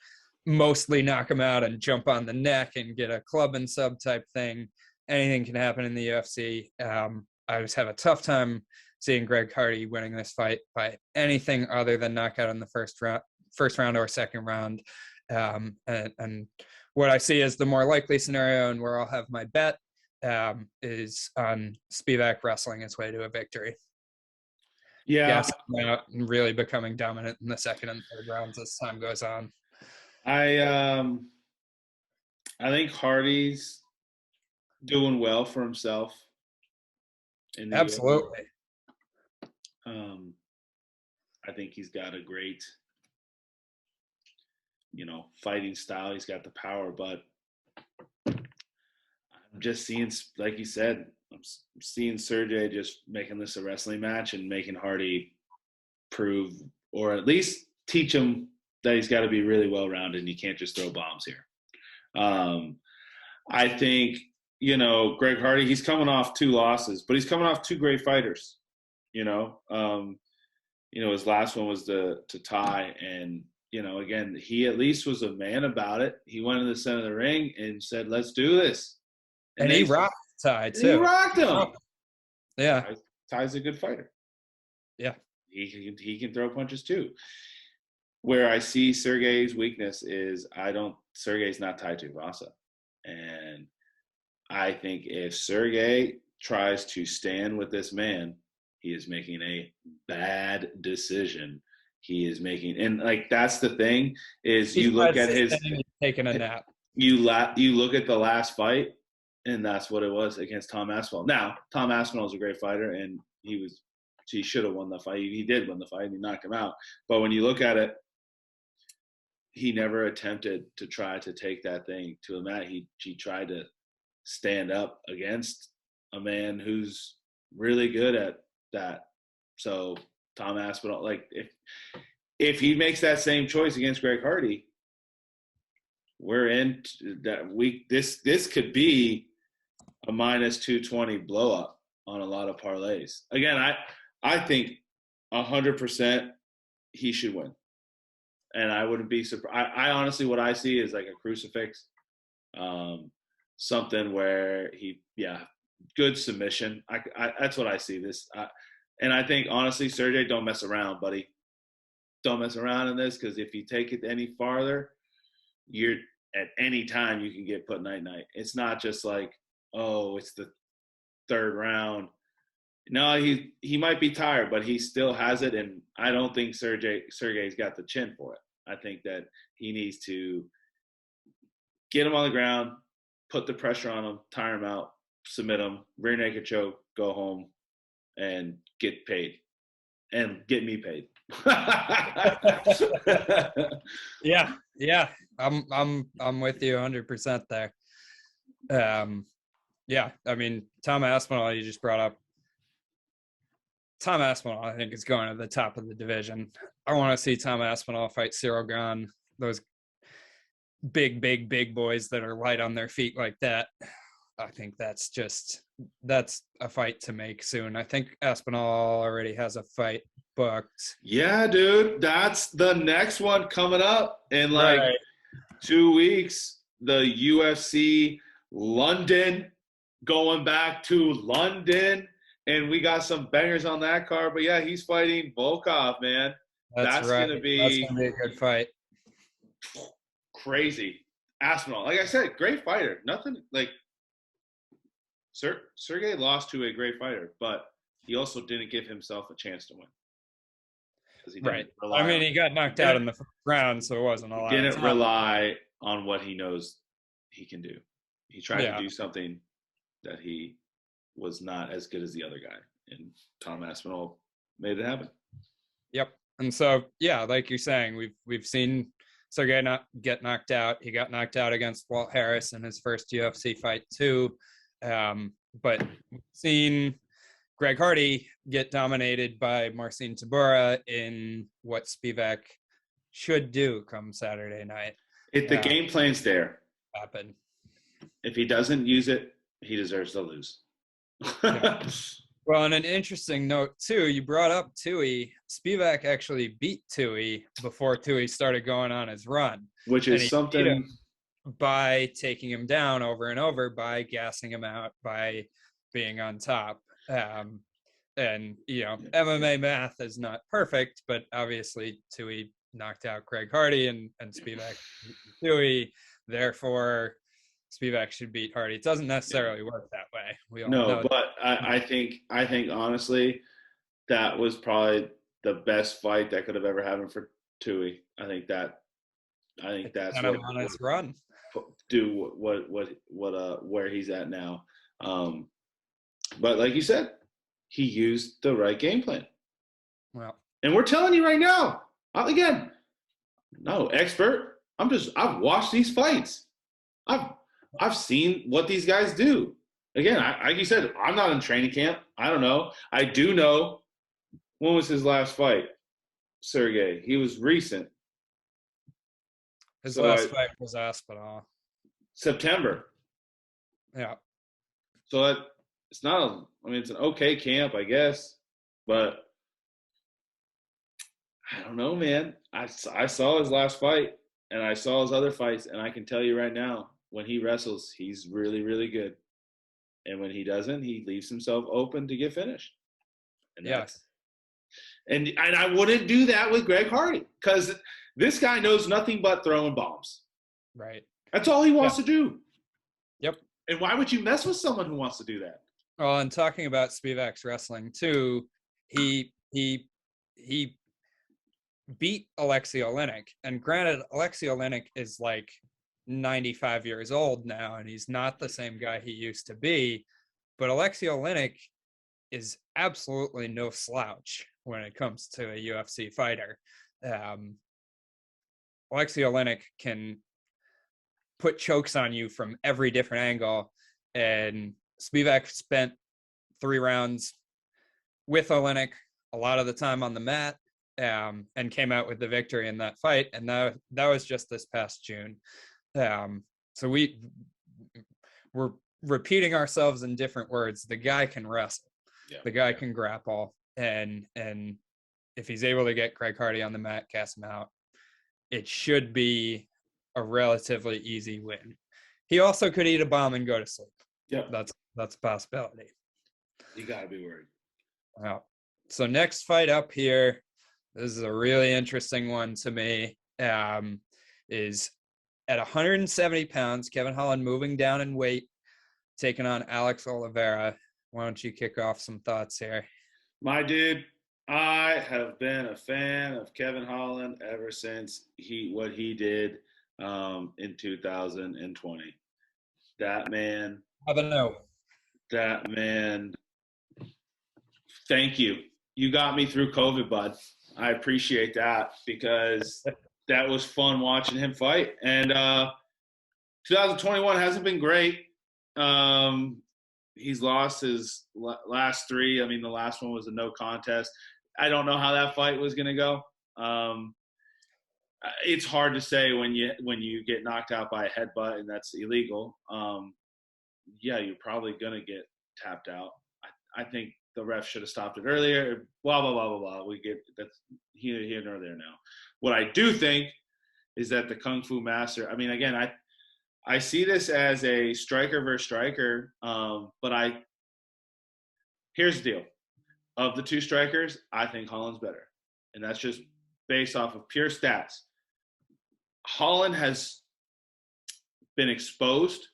mostly knock him out and jump on the neck and get a club and sub type thing. Anything can happen in the UFC. I just have a tough time seeing Greg Hardy winning this fight by anything other than knockout in the first round or second round. And what I see as the more likely scenario, and where I'll have my bet, is on Spivak wrestling his way to a victory. Yeah, Gas out and really becoming dominant in the second and third rounds as time goes on. I think Hardy's doing well for himself in the UFC. Absolutely. I think he's got a great, fighting style. He's got the power, but I'm just seeing, like you said, I'm seeing Sergey just making this a wrestling match and making Hardy prove, or at least teach him that he's got to be really well rounded and you can't just throw bombs here. I think, Greg Hardy, he's coming off 2 losses, but he's coming off 2 great fighters. His last one was to Ty, and again, he at least was a man about it. He went in the center of the ring and said, "Let's do this," and he rocked Ty too. He rocked him. Yeah, Ty's a good fighter. Yeah, he can throw punches too. Where I see Sergey's weakness is Sergey's not tied to Vasa. And I think if Sergey tries to stand with this man, he is making a bad decision. He is making, and like, that's the thing is you look at his taking a nap. You look at the last fight, and that's what it was against Tom Aspinall. Now, Tom Aspinall is a great fighter, and he should have won the fight. He did win the fight, and he knocked him out. But when you look at it, he never attempted to try to take that thing to a mat. He tried to stand up against a man who's really good at that. So Tom Aspinall, like, if he makes that same choice against Greg Hardy, we're in that week. This could be a minus 220 blow up on a lot of parlays. Again, I think 100% he should win. And I wouldn't be surprised. I honestly, what I see is like a crucifix, something where good submission. That's what I see this. And I think, honestly, Sergey, don't mess around, buddy. Don't mess around in this, because if you take it any farther, you're at any time you can get put night-night. It's not just like, oh, it's the 3rd round. No, he might be tired, but he still has it, and I don't think Sergey's got the chin for it. I think that he needs to get him on the ground, put the pressure on him, tire him out, submit him, rear naked choke, go home, and get paid, and get me paid. Yeah, I'm with you 100% there. Yeah, I mean, Tom Aspinall, you just brought up. Tom Aspinall, I think, is going to the top of the division. I want to see Tom Aspinall fight Cyril Gane, those big boys that are light on their feet like that. I think that's a fight to make soon. I think Aspinall already has a fight booked. Yeah, dude, that's the next one coming up in 2 weeks. The UFC London, going back to London. And we got some bangers on that card. But, yeah, he's fighting Volkov, man. That's right. That's going to be a good fight. Crazy. Aspinall, like I said, great fighter. Nothing like Sergey lost to a great fighter, but he also didn't give himself a chance to win. Right. I mean, he got knocked out in the 1st round, so it wasn't a lot. He didn't rely on what he knows he can do. He tried to do something that he was not as good as the other guy, and Tom Aspinall made it happen. Yep. And so, yeah, like you're saying, we've seen Sergey get knocked out. He got knocked out against Walt Harris in his first UFC fight too. But we've seen Greg Hardy get dominated by Marcin Tybura in what Spivak should do come Saturday night. If the game plan's there, happen. If he doesn't use it, he deserves to lose. Yeah. Well, on an interesting note too, you brought up Tui. Spivak actually beat Tui before Tui started going on his run, which is something by taking him down over and over, by gassing him out, by being on top. And MMA math is not perfect, but obviously Tui knocked out Greg Hardy and Spivak Dewey. Therefore, Spivak should beat Hardy. It doesn't necessarily work that way. We all No, know. but I think honestly that was probably the best fight that could have ever happened for Tui. I think that's Kind of on his run. do where he's at now. But like you said, he used the right game plan. Well, and we're telling you right now, again, no expert. I've watched these fights. I've seen what these guys do. Again, like you said, I'm not in training camp. I don't know. I do know when was his last fight, Sergey. He was recent. His last fight was Aspinall. September. Yeah. So it's not. It's an okay camp, I guess, but I don't know, man. I saw his last fight, and I saw his other fights, and I can tell you right now, when he wrestles, he's really, really good. And when he doesn't, he leaves himself open to get finished. And yes. And I wouldn't do that with Greg Hardy because this guy knows nothing but throwing bombs. Right. That's all he wants to do. Yep. And why would you mess with someone who wants to do that? Well, and talking about Spivak's wrestling too, he beat Alexei Oleinik. And granted, Alexei Oleinik is like 95 years old now, and he's not the same guy he used to be. But Alexei Oleinik is absolutely no slouch when it comes to a UFC fighter. Alexei Oleinik can put chokes on you from every different angle, and Spivak spent 3 rounds with Oleinik, a lot of the time on the mat, and came out with the victory in that fight. And that was just this past June. So we're repeating ourselves in different words. The guy can wrestle. Yeah. The guy can grapple. And if he's able to get Greg Hardy on the mat, cast him out, it should be a relatively easy win. He also could eat a bomb and go to sleep. Yeah. That's a possibility. You got to be worried. Wow. So next fight up here, this is a really interesting one to me, is at 170 pounds, Kevin Holland moving down in weight, taking on Alex Oliveira. Why don't you kick off some thoughts here? My dude, I have been a fan of Kevin Holland ever since what he did in 2020. That man. I don't know. That man. Thank you. You got me through COVID, bud. I appreciate that because that was fun watching him fight. And 2021 hasn't been great. He's lost his last 3. I mean, the last one was a no contest. I don't know how that fight was going to go. It's hard to say when you get knocked out by a headbutt, and that's illegal. Yeah, you're probably going to get tapped out. I think the ref should have stopped it earlier. Blah, blah, blah, blah, blah. We get that's here nor there now. What I do think is that the Kung Fu Master, I mean, again, I see this as a striker versus striker, but here's the deal. Of the 2 strikers, I think Holland's better. And that's just based off of pure stats. Holland has been exposed,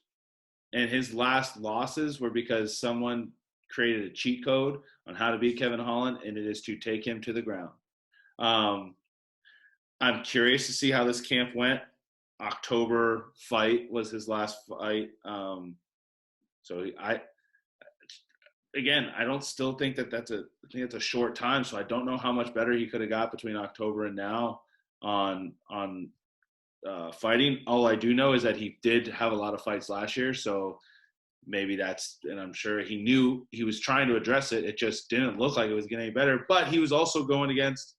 and his last losses were because someone created a cheat code on how to beat Kevin Holland, and it is to take him to the ground. I'm curious to see how this camp went. October fight was his last fight. So I don't still think that's a short time. So I don't know how much better he could have got between October and now on fighting. All I do know is that he did have a lot of fights last year. So maybe and I'm sure he knew he was trying to address it. It just didn't look like it was getting any better. But he was also going against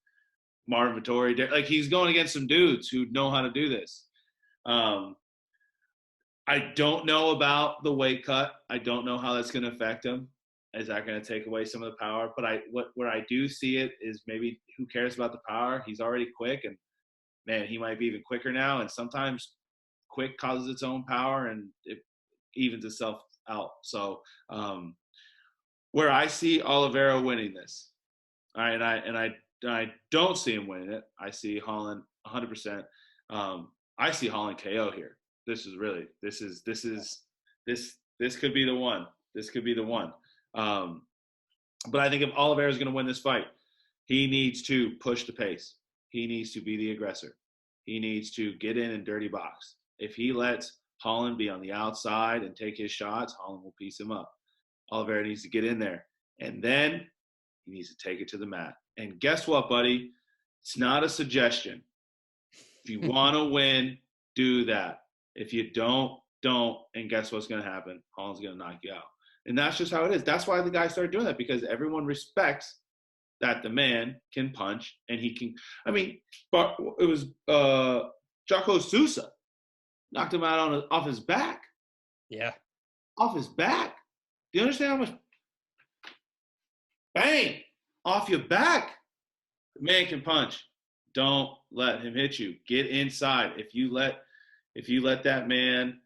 Marvin Vettori. Like, he's going against some dudes who know how to do this. I don't know about the weight cut. I don't know how that's going to affect him. Is that going to take away some of the power? But where I do see it is maybe who cares about the power? He's already quick, and man, he might be even quicker now. And sometimes quick causes its own power, and it evens itself out. So where I see Oliveira winning this, all right, and I don't see him winning it. I see Holland 100%. I see Holland KO here. This could be the one. This could be the one. But I think if Oliveira is going to win this fight, he needs to push the pace. He needs to be the aggressor. He needs to get in and dirty box. If he lets Holland be on the outside and take his shots, Holland will piece him up. Oliveira needs to get in there. And then he needs to take it to the mat. And guess what, buddy? It's not a suggestion. If you want to win, do that. If you don't. And guess what's going to happen? Holland's going to knock you out. And that's just how it is. That's why the guys started doing that, because everyone respects that the man can punch and he can. I mean, but it was Jocko Sousa knocked him out off his back. Yeah. Off his back. Do you understand how much? Bang! Off your back. The man can punch. Don't let him hit you. Get inside. If you let that man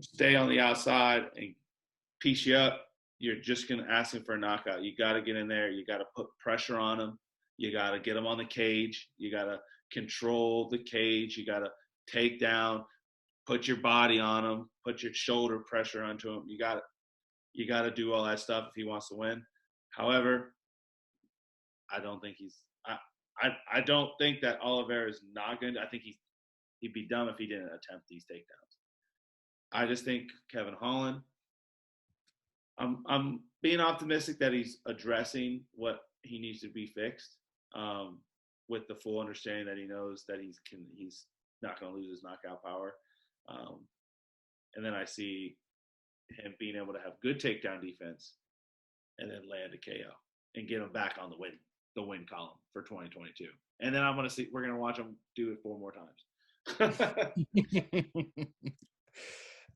stay on the outside and piece you up, you're just going to ask him for a knockout. You got to get in there. You got to put pressure on him. You got to get him on the cage. You got to control the cage. You got to take down, put your body on him, put your shoulder pressure onto him. You got to do all that stuff if he wants to win. However, I don't think I don't think that Oliveira is not going to. I think he'd be dumb if he didn't attempt these takedowns. I just think Kevin Holland, I'm being optimistic that he's addressing what he needs to be fixed, with the full understanding that he knows that he's not going to lose his knockout power. And then I see him being able to have good takedown defense and then land a KO and get him back on the win column for 2022. And then we're going to watch him do it 4 more times.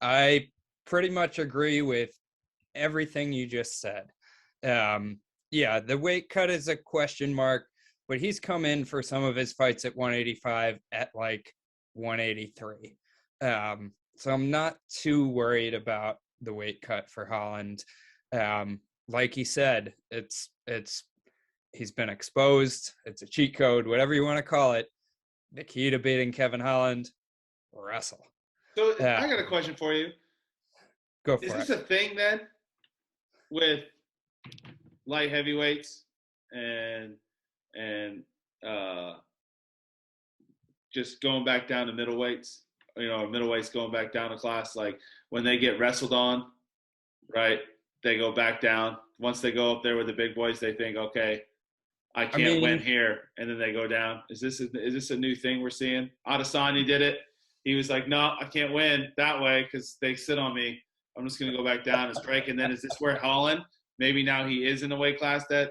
I pretty much agree with everything you just said. Yeah, the weight cut is a question mark, but he's come in for some of his fights at 185 at like 183. So I'm not too worried about the weight cut for Holland. Like he said, he's been exposed. It's a cheat code, whatever you want to call it. The key to beating Kevin Holland, wrestle. So I got a question for you. Go for it. Is this a thing then with light heavyweights and just going back down to middleweights? Middleweights going back down a class, like when they get wrestled on, right? They go back down. Once they go up there with the big boys, they think, okay, I can't win here, and then they go down. Is this a new thing we're seeing? Adesanya did it. He was like, no, I can't win that way because they sit on me. I'm just going to go back down and strike. And then is this where Holland, maybe now he is in a weight class that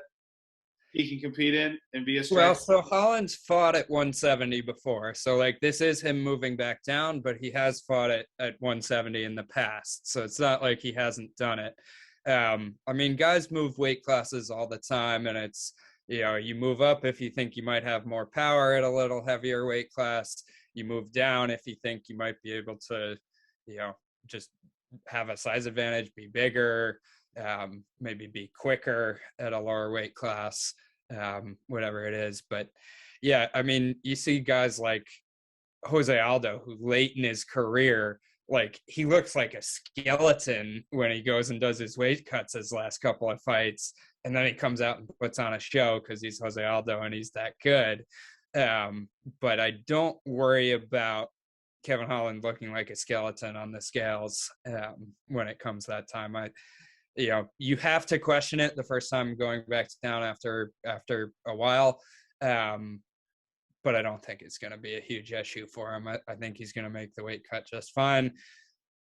he can compete in and be a striker? Well, so Holland's fought at 170 before. So, like, this is him moving back down, but he has fought at 170 in the past. So it's not like he hasn't done it. I mean, guys move weight classes all the time, and it's, you move up if you think you might have more power at a little heavier weight class. You move down if you think you might be able to, just have a size advantage, be bigger, maybe be quicker at a lower weight class, whatever it is. But yeah, I mean, you see guys like Jose Aldo, who late in his career, like, he looks like a skeleton when he goes and does his weight cuts his last couple of fights. And then he comes out and puts on a show because he's Jose Aldo and he's that good. But I don't worry about Kevin Holland looking like a skeleton on the scales when it comes that time. You have to question it the first time going back down after a while. But I don't think it's going to be a huge issue for him. I think he's going to make the weight cut just fine.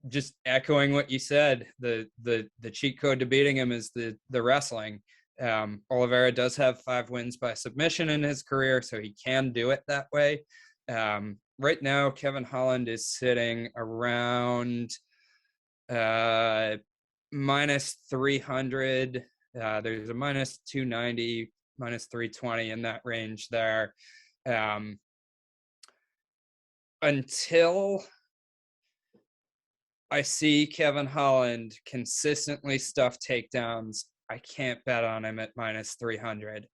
Just echoing what you said, the cheat code to beating him is the wrestling. Oliveira does have 5 wins by submission in his career, so he can do it that way. Right now, Kevin Holland is sitting around minus 300. There's a minus 290, minus 320 in that range there. Until I see Kevin Holland consistently stuff takedowns, I can't bet on him at minus 300.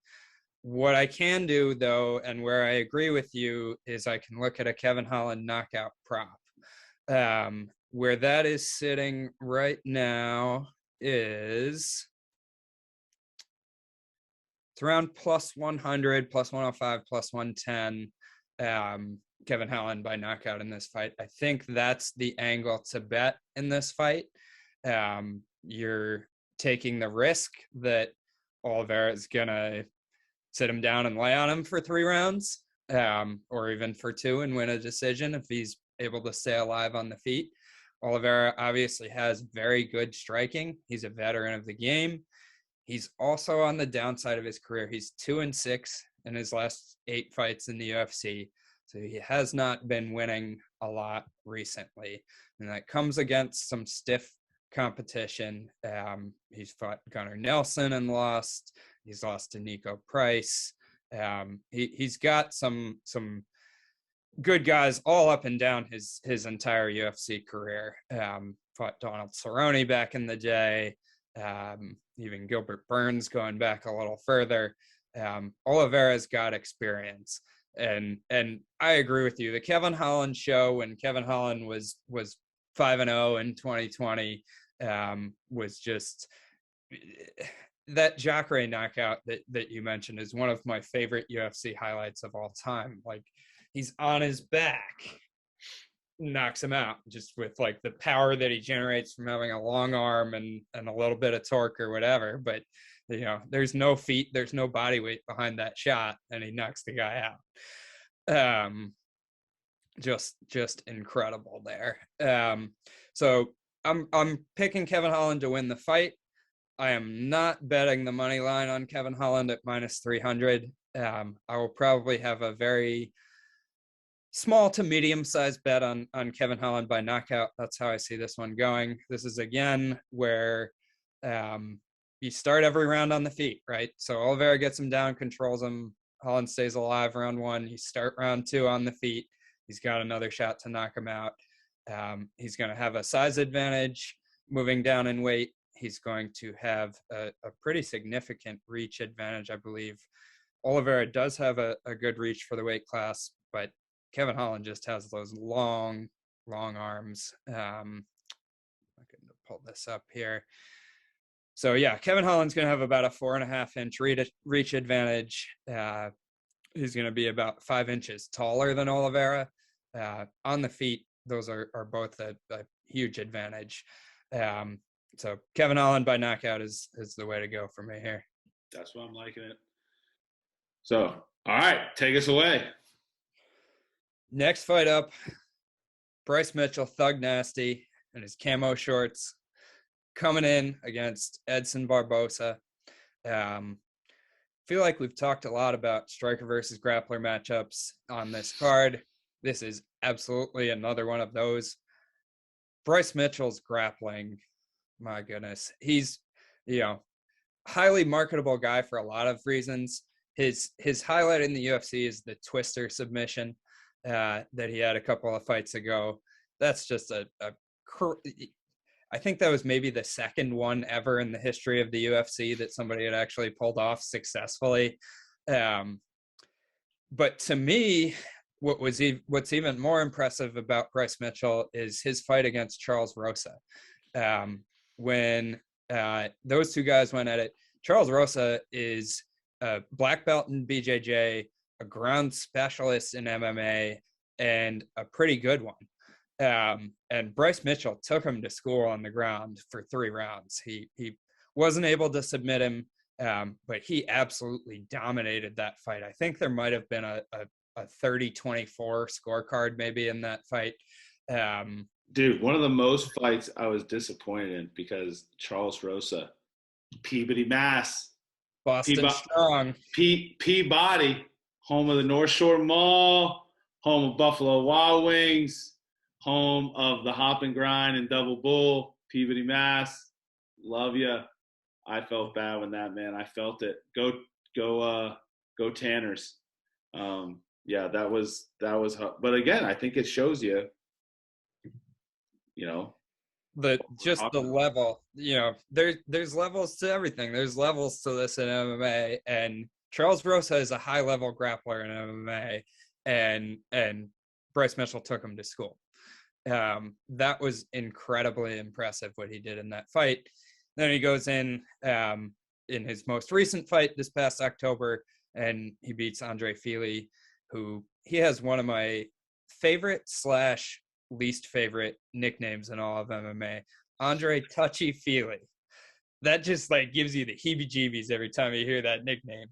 What I can do, though, and where I agree with you, is I can look at a Kevin Holland knockout prop. Where that is sitting right now is it's around plus 100, plus 105, plus 110. Kevin Holland by knockout in this fight. I think that's the angle to bet in this fight. You're taking the risk that Oliveira is going to sit him down and lay on him for 3 rounds, or even for 2 and win a decision if he's able to stay alive on the feet. Oliveira obviously has very good striking. He's a veteran of the game. He's also on the downside of his career. He's 2-6 in his last 8 fights in the UFC. So he has not been winning a lot recently. And that comes against some stiff competition. He's fought Gunnar Nelson and lost. He's lost to Nico Price. He's got some good guys all up and down his entire UFC career. Fought Donald Cerrone back in the day. Even Gilbert Burns going back a little further. Oliveira's got experience. And I agree with you. The Kevin Holland show, when Kevin Holland was 5-0 in 2020, was just that Jacare knockout that you mentioned is one of my favorite UFC highlights of all time. Like, he's on his back, knocks him out just with like the power that he generates from having a long arm and a little bit of torque or whatever. But there's no feet, there's no body weight behind that shot, and he knocks the guy out. Just incredible there. So I'm picking Kevin Holland to win the fight. I am not betting the money line on Kevin Holland at minus 300. I will probably have a very small to medium-sized bet on Kevin Holland by knockout. That's how I see this one going. This is, again, where you start every round on the feet, right? So Oliveira gets him down, controls him. Holland stays alive round 1. You start round 2 on the feet. He's got another shot to knock him out. He's going to have a size advantage moving down in weight. He's going to have a pretty significant reach advantage, I believe. Oliveira does have a good reach for the weight class, but Kevin Holland just has those long arms. I'm going to pull this up here. So, yeah, Kevin Holland's going to have about a 4.5-inch reach advantage. He's going to be about 5 inches taller than Oliveira. On the feet, those are both a huge advantage. So Kevin Holland by knockout is the way to go for me here. That's why I'm liking it. So, all right, take us away. Next fight up, Bryce Mitchell, Thug Nasty, and his camo shorts, coming in against Edson Barbosa. Feel like we've talked a lot about striker versus grappler matchups on this card. This is absolutely another one of those. Bryce Mitchell's grappling, my goodness. He's, highly marketable guy for a lot of reasons. His highlight in the UFC is the twister submission that he had a couple of fights ago. That's just I think that was maybe the second one ever in the history of the UFC that somebody had actually pulled off successfully. But to me, what's even more impressive about Bryce Mitchell is his fight against Charles Rosa. When those two guys went at it, Charles Rosa is a black belt in BJJ, a ground specialist in MMA, and a pretty good one. And Bryce Mitchell took him to school on the ground for 3 rounds. He wasn't able to submit him, but he absolutely dominated that fight. I think there might have been a 30-24 scorecard maybe in that fight. Dude, one of the most fights I was disappointed in because Charles Rosa, Peabody, Mass. Boston strong. Peabody, home of the North Shore Mall, home of Buffalo Wild Wings, home of the Hop and Grind and Double Bull, Peabody, Mass. Love ya. I felt bad when that, man. I felt it. Go Tanners. Yeah, that was. But again, I think it shows you, the level. There's levels to everything. There's levels to this in MMA, and Charles Rosa is a high level grappler in MMA, and Bryce Mitchell took him to school. That was incredibly impressive what he did in that fight. Then he goes in his most recent fight this past October, and he beats Andre Fili, who he has one of my favorite / least favorite nicknames in all of MMA, Andre Touchy Fili. That just like gives you the heebie-jeebies every time you hear that nickname,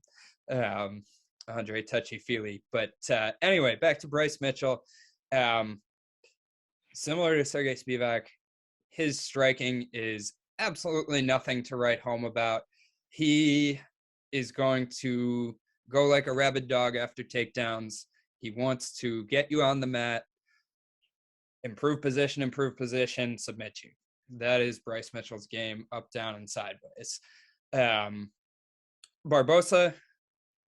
Andre Touchy Fili. But anyway, back to Bryce Mitchell. Similar to Sergey Spivak, his striking is absolutely nothing to write home about. He is going to go like a rabid dog after takedowns. He wants to get you on the mat, improve position, submit you. That is Bryce Mitchell's game, up, down, and sideways. Barbosa,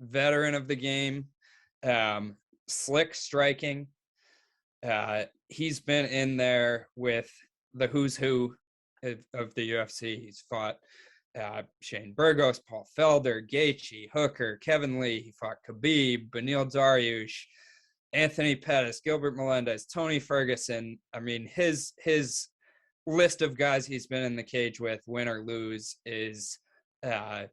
veteran of the game, slick striking. He's been in there with the who's who of the UFC. He's fought Shane Burgos, Paul Felder, Gaethje, Hooker, Kevin Lee. He fought Khabib, Beneil Dariush, Anthony Pettis, Gilbert Melendez, Tony Ferguson. I mean, his list of guys he's been in the cage with, win or lose, is I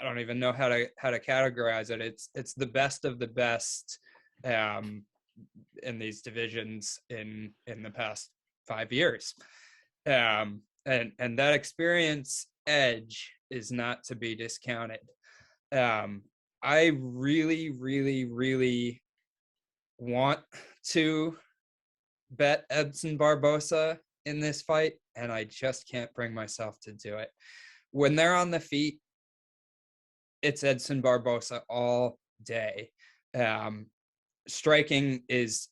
don't even know how to categorize it. It's the best of the best in these divisions in the past 5 years. And that experience edge is not to be discounted. I really, really, really want to bet Edson Barbosa in this fight, and I just can't bring myself to do it. When they're on the feet, it's Edson Barbosa all day. Striking is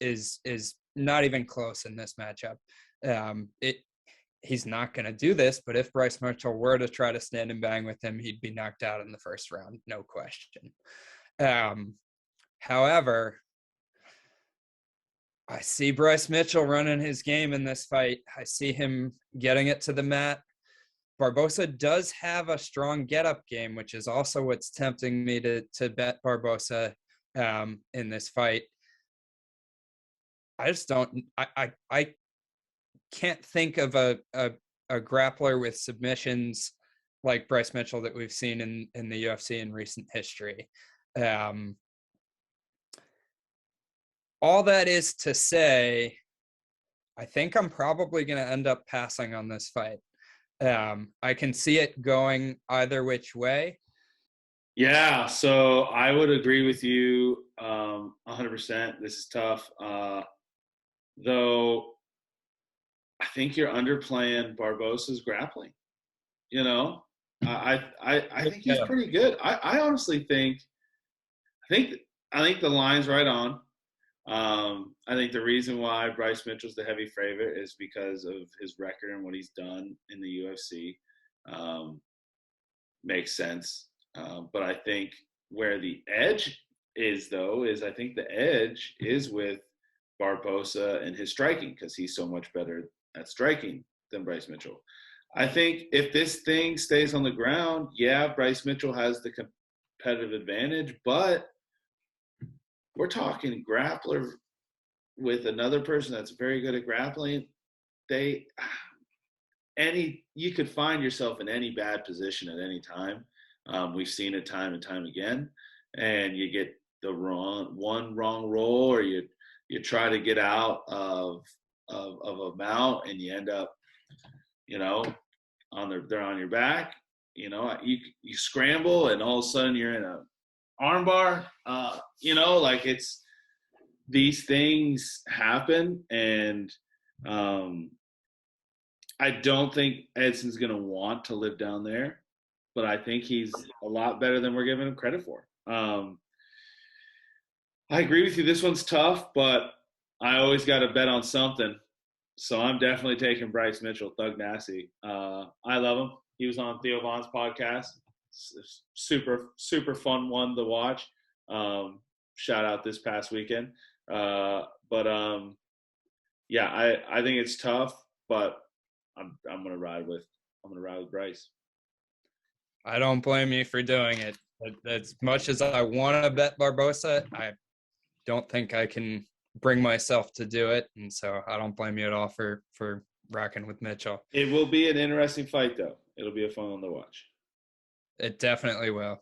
not even close in this matchup. He's not going to do this, but if Bryce Mitchell were to try to stand and bang with him, he'd be knocked out in the first round, no question. However, I see Bryce Mitchell running his game in this fight. I see him getting it to the mat. Barbosa does have a strong get-up game, which is also what's tempting me to bet Barbosa in this fight. I just don't. I can't think of a grappler with submissions like Bryce Mitchell that we've seen in the UFC in recent history. All that is to say, I think I'm probably going to end up passing on this fight. I can see it going either which way. Yeah, so I would agree with you 100%. This is tough. Though I think you're underplaying Barbosa's grappling. You know, I think he's pretty good. I honestly think the line's right on. I think the reason why Bryce Mitchell's the heavy favorite is because of his record and what he's done in the UFC. Makes sense. But I think where the edge is, though, is I think the edge is with Barbosa and his striking, because he's so much better at striking than Bryce Mitchell. I think if this thing stays on the ground, yeah, Bryce Mitchell has the competitive advantage, but we're talking grappler with another person that's very good at grappling. You could find yourself in any bad position at any time. We've seen it time and time again, and you get the wrong roll, or you try to get out of a mount, and you end up, they're on your back. You scramble, and all of a sudden you're in a armbar. It's these things happen, and I don't think Edson's going to want to live down there, but I think he's a lot better than we're giving him credit for. I agree with you. This one's tough, but I always got to bet on something. So I'm definitely taking Bryce Mitchell, Thug Nasty. I love him. He was on Theo Von's podcast. Super, super fun one to watch. Shout out this past weekend. I think it's tough, but I'm gonna ride with Bryce. I don't blame you for doing it. As much as I want to bet Barbosa, I don't think I can bring myself to do it, and so I don't blame you at all for rocking with Mitchell. It will be an interesting fight, though. It'll be a fun one to watch. It definitely will.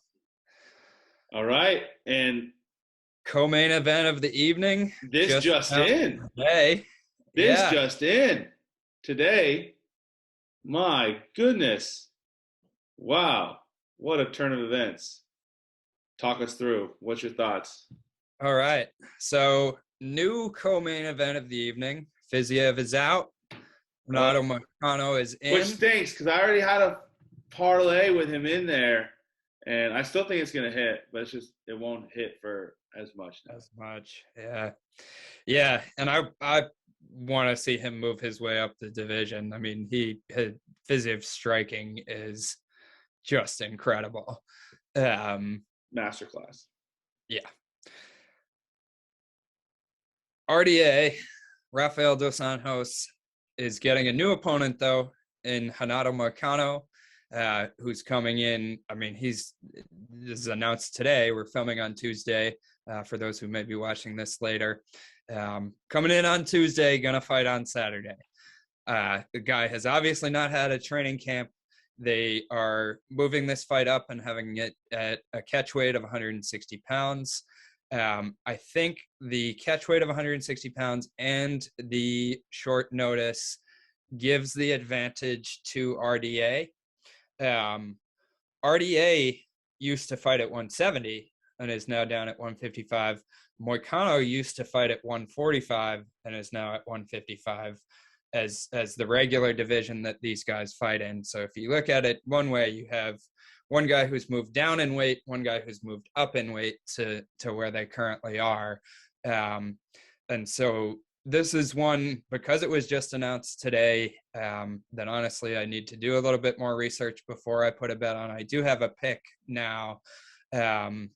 All right, and Co-main event of the evening. this just in. Today. This Yeah. just in today. My goodness! Wow, what a turn of events. Talk us through. What's your thoughts? All right. So new co-main event of the evening. Fiziev is out. Renato Moicano is in. Which stinks because I already had a parlay with him in there, and I still think it's gonna hit, but it won't hit for as much now. As much, yeah. And I want to see him move his way up the division. I mean, Fiziev's striking is just incredible. Masterclass. Yeah. RDA, Rafael dos Anjos, is getting a new opponent, though, in Renato Moicano, who's coming in. I mean, this is announced today. We're filming on Tuesday, for those who may be watching this later. Coming in on Tuesday, going to fight on Saturday. The guy has obviously not had a training camp. They are moving this fight up and having it at a catch weight of 160 pounds. I think the catch weight of 160 pounds and the short notice gives the advantage to RDA. RDA used to fight at 170 and is now down at 155. Moicano used to fight at 145 and is now at 155 as the regular division that these guys fight in. So if you look at it one way, you have one guy who's moved down in weight, one guy who's moved up in weight to where they currently are. And so this is one, because it was just announced today, that honestly I need to do a little bit more research before I put a bet on. I do have a pick now. And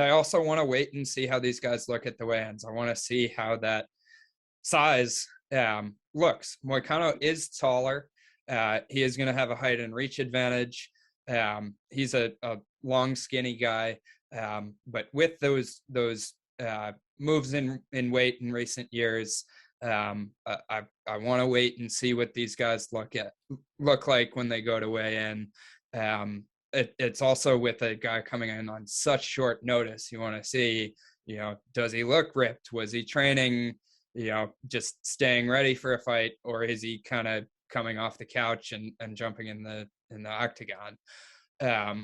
I also want to wait and see how these guys look at the weigh-ins. I want to see how that size looks. Moicano is taller. He is going to have a height and reach advantage. He's a long, skinny guy. But with those moves in weight in recent years, I want to wait and see what these guys look like when they go to weigh in. It's also with a guy coming in on such short notice. You want to see, does he look ripped? Was he training, just staying ready for a fight, or is he kind of coming off the couch and jumping in the octagon? I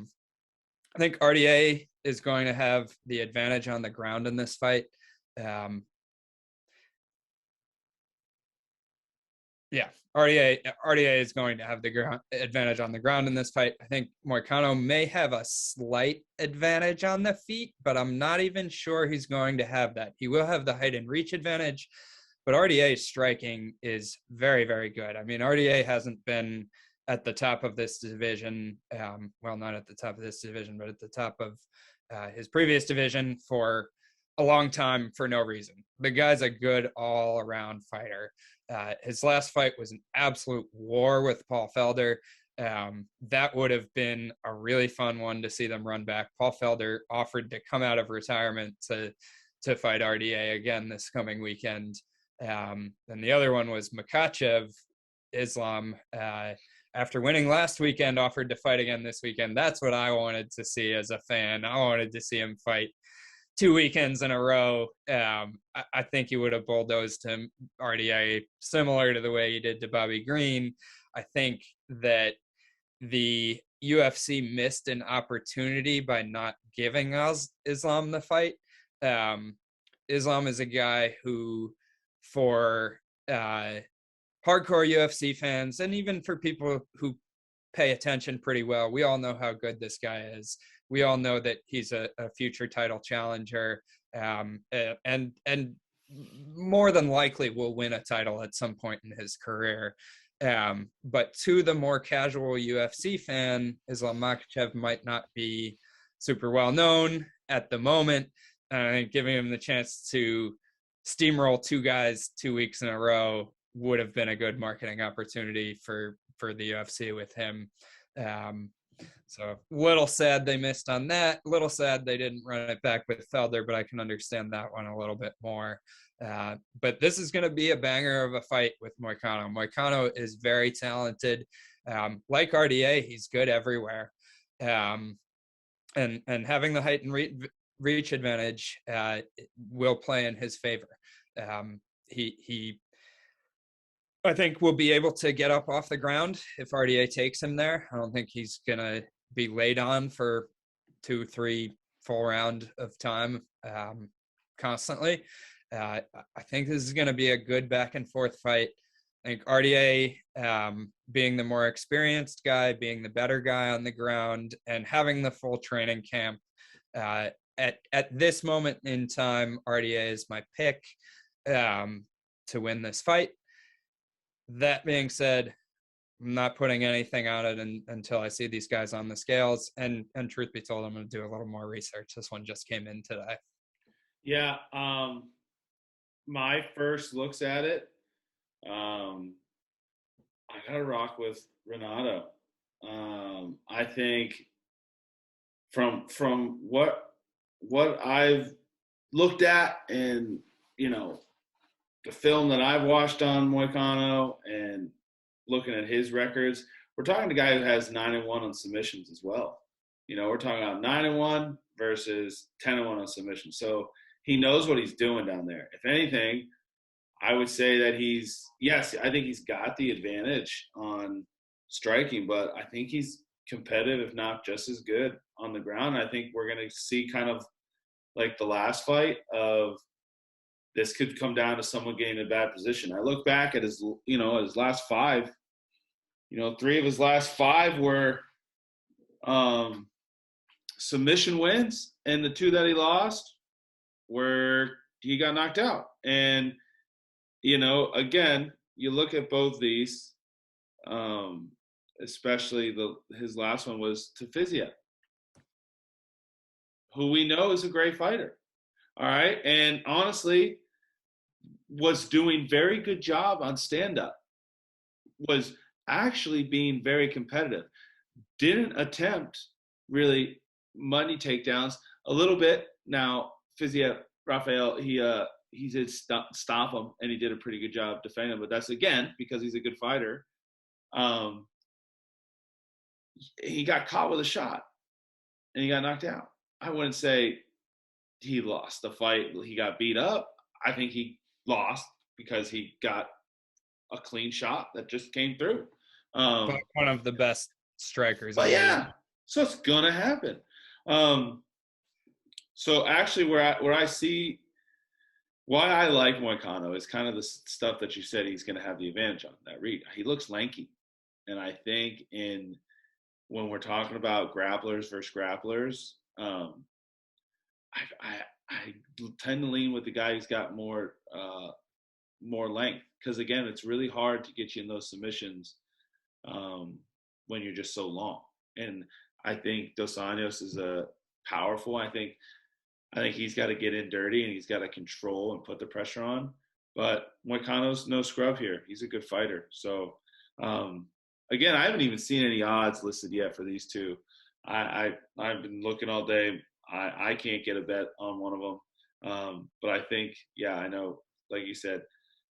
think RDA is going to have the advantage on the ground in this fight. RDA is going to have the advantage on the ground in this fight. I think Moicano may have a slight advantage on the feet, but I'm not even sure he's going to have that. He will have the height and reach advantage, but RDA's striking is very, very good. I mean, RDA hasn't been at the top of this division, well, not at the top of this division, but at the top of his previous division for a long time for no reason. The guy's a good all-around fighter. His last fight was an absolute war with Paul Felder. That would have been a really fun one to see them run back. Paul Felder offered to come out of retirement to fight RDA again this coming weekend. And the other one was Makhachev Islam. After winning last weekend, offered to fight again this weekend. That's what I wanted to see as a fan. I wanted to see him fight 2 weekends in a row. I think he would have bulldozed him, RDA, similar to the way he did to Bobby Green. I think that the UFC missed an opportunity by not giving Islam the fight. Islam is a guy who, for hardcore UFC fans, and even for people who pay attention pretty well, we all know how good this guy is. We all know that he's a future title challenger, and more than likely will win a title at some point in his career. But to the more casual UFC fan, Islam Makhachev might not be super well known at the moment. I think giving him the chance to steamroll 2 guys 2 weeks in a row would have been a good marketing opportunity for the UFC with him. So little sad they missed on that. Little sad they didn't run it back with Felder, but I can understand that one a little bit more. But this is going to be a banger of a fight with Moicano. Moicano is very talented. Like RDA, he's good everywhere. And having the height and reach advantage will play in his favor. He I think will be able to get up off the ground if RDA takes him there. I don't think he's gonna be laid on for 2-3 full round of time constantly. I think this is going to be a good back and forth fight. I think RDA being the more experienced guy, being the better guy on the ground, and having the full training camp. At this moment in time, RDA is my pick to win this fight. That being said, I'm not putting anything on it until I see these guys on the scales. And truth be told, I'm going to do a little more research. This one just came in today. Yeah. My first looks at it, I got to rock with Renato. I think from what I've looked at and, the film that I've watched on Moicano and looking at his records, we're talking to a guy who has 9-1 on submissions as well. We're talking about 9-1 versus 10-1 on submissions. So he knows what he's doing down there. If anything, I would say that I think he's got the advantage on striking, but I think he's competitive, if not just as good on the ground. I think we're going to see kind of like the last fight of this could come down to someone getting in a bad position. I look back at his last 5, 3 of his last 5 were submission wins, and the 2 that he lost where he got knocked out. And, again, you look at both these, especially his last one was to Fiziev, who we know is a great fighter. All right. And honestly, was doing very good job on stand-up, was actually being very competitive, didn't attempt really money takedowns a little bit. Now, Fiziev, Rafael, he did stop him, and he did a pretty good job defending him, but that's, again, because he's a good fighter. He got caught with a shot, and he got knocked out. I wouldn't say he lost the fight. He got beat up. I think he lost because he got a clean shot that just came through. But one of the best strikers. But yeah, so it's gonna happen. So actually, where I see why I like Moicano is kind of the stuff that you said he's going to have the advantage on that read. He looks lanky, and I think when we're talking about grapplers versus grapplers, I tend to lean with the guy who's got more length, because again, it's really hard to get you in those submissions when you're just so long. And I think Dos Anjos is powerful. I think he's got to get in dirty, and he's got to control and put the pressure on. But Moicano's no scrub here. He's a good fighter. So again, I haven't even seen any odds listed yet for these two. I've been looking all day. I can't get a bet on one of them. But I think, yeah, I know, like you said,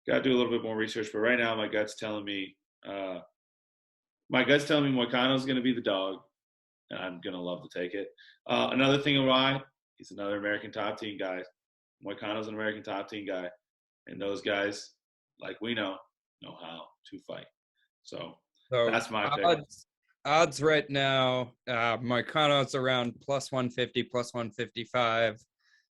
got to do a little bit more research. But right now, my gut's telling me Moicano's going to be the dog, and I'm going to love to take it. Another thing why, he's another American top team guy. Moicano's an American top team guy. And those guys, like we know how to fight. So that's my pick. Odds right now, Moicano's around plus 150, plus 155.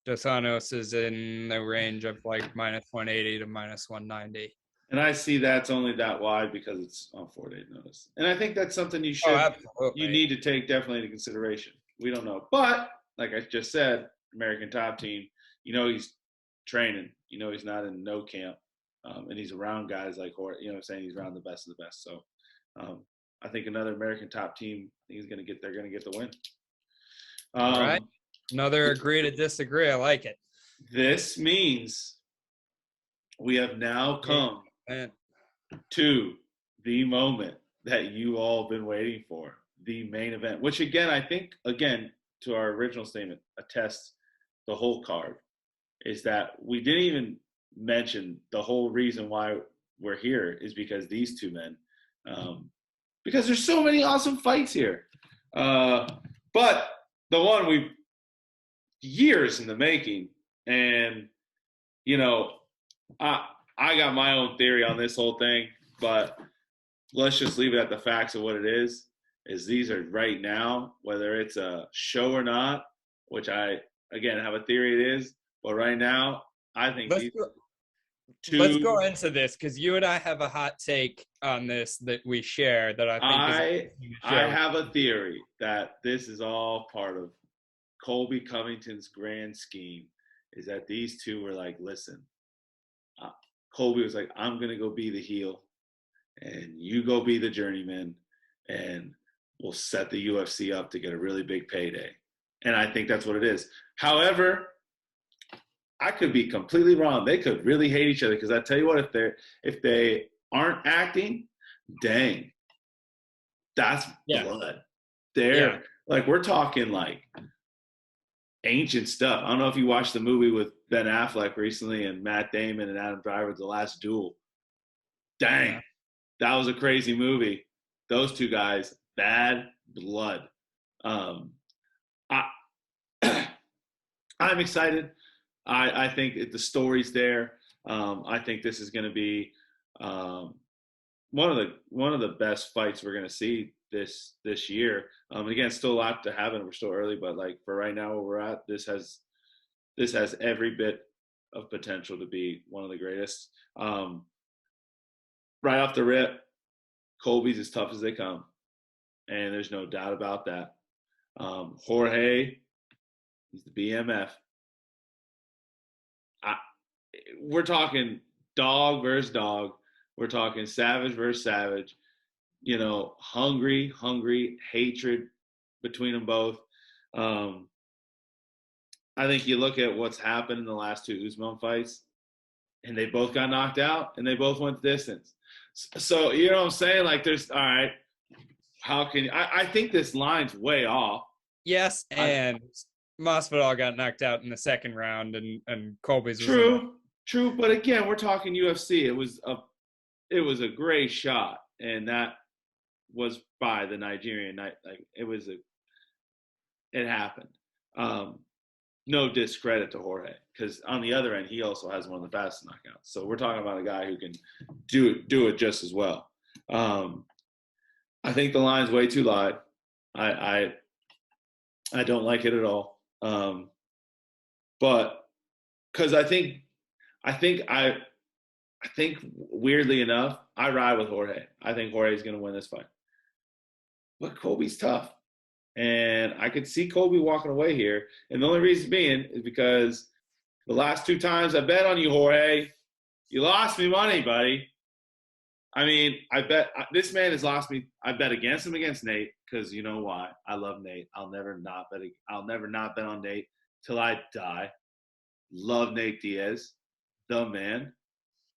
Dos Anjos is in the range of like minus 180 to minus 190. And I see that's only that wide because it's on 4-day notice. And I think that's something you need to take definitely into consideration. We don't know. But like I just said, American top team, he's training. He's not in no camp. And he's around guys like Hort, he's around the best of the best. So I think another American top team, they're going to get the win. All right. Another agree to disagree. I like it. This means we have now come to the moment that you all been waiting for. the main event, which again, I think, again, to our original statement, attests the whole card, is that we didn't even mention the whole reason why we're here is because these two men, because there's so many awesome fights here. But the one we years in the making, and you know, I got my own theory on this whole thing, but let's just leave it at the facts of what it is. Is these are right now, whether it's a show or not, which I again have a theory it is, but right now I think Let's these go, let's two. go into this because you and I have a hot take on this that we share that I think is I interesting to I share with have you. a theory that this is all part of Colby Covington's grand scheme. Is that these two were like, listen, uh, Colby was like, I'm gonna go be the heel, and you go be the journeyman, and we'll set the UFC up to get a really big payday. And I think that's what it is. However, I could be completely wrong. They could really hate each other because I tell you what, if they aren't acting, dang, that's Yeah, blood. yeah. They're like we're talking like ancient stuff. I don't know if you watched the movie with Ben Affleck recently and Matt Damon and Adam Driver, The Last Duel. Dang, No. that was a crazy movie. Those two guys, bad blood. Um, I, I'm excited. I think the story's there. I think this is going to be um, one of the best fights we're going to see this year. Again, still a lot to happen. We're still early, but like for right now where we're at, this has every bit of potential to be one of the greatest. Right off the rip, Colby's as tough as they come, and there's no doubt about that. Jorge, he's the BMF. I, we're talking dog versus dog. We're talking savage versus savage. You know, hungry, hatred between them both. Um, I think you look at what's happened in the last two Usman fights, and they both got knocked out, and they both went the distance. So you know what I'm saying? Like, there's all right. How can I think this line's way off. Yes, I and Masvidal got knocked out in the second round, and Colby's was in the. true, but again, we're talking UFC. It was a great shot, and that was by the Nigerian night. Like it happened. Um, no discredit to Jorge because on the other end, he also has one of the fastest knockouts. So we're talking about a guy who can do it just as well. Um, I think the line's way too light. I I don't like it at all. But because I think I I think weirdly enough, I ride with Jorge. I think Jorge's going to win this fight. But Kobe's tough. And I could see Kobe walking away here. And the only reason being is because the last two times I bet on you, Jorge, you lost me money, buddy. I mean, I bet this man has lost me. I bet against him against Nate because you know why? I love Nate. I'll never not bet. I'll never not bet on Nate till I die. Love Nate Diaz, the man.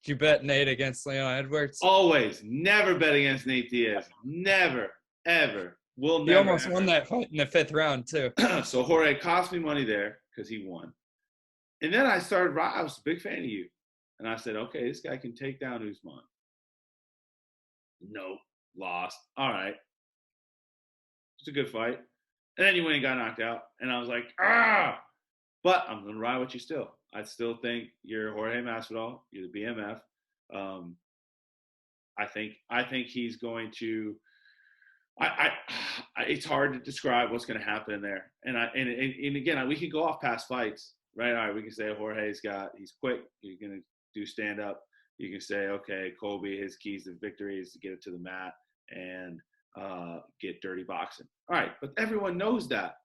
Did you bet Nate against Leon Edwards? Always, never bet against Nate Diaz. Never, ever. Will He never, almost won ever. that fight in the fifth round too. So Jorge cost me money there because he won. And then I started. I was a big fan of you, and I said, okay, this guy can take down Usman. Nope, lost. All right, it's a good fight. And then you went and got knocked out, and I was like, ah. But I'm gonna ride with you still. I still think you're Jorge Masvidal. You're the BMF. Um, I think he's going to. It's hard to describe what's going to happen in there. And again, we can go off past fights, right? All right, we can say he's quick. He's going to do stand up. You can say, okay, Colby, his keys to victory is to get it to the mat and get dirty boxing. All right, but everyone knows that.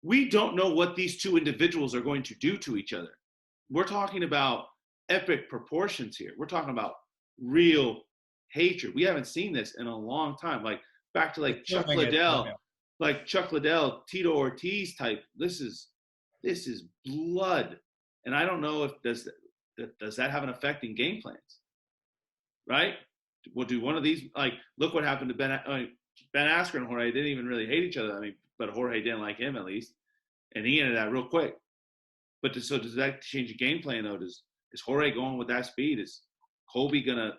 We don't know what these two individuals are going to do to each other. We're talking about epic proportions here. We're talking about real hatred. We haven't seen this in a long time. Like back to They're like filming it right now. Chuck Liddell, Tito Ortiz type. This is blood, and I don't know if does that have an effect in game plans, right? We'll do one of these. Like, look what happened to Ben. Ben Askren and Jorge didn't even really hate each other. I mean, but Jorge didn't like him at least, and he ended that real quick. But so does that change the game plan though? Is Jorge going with that speed? Is Colby gonna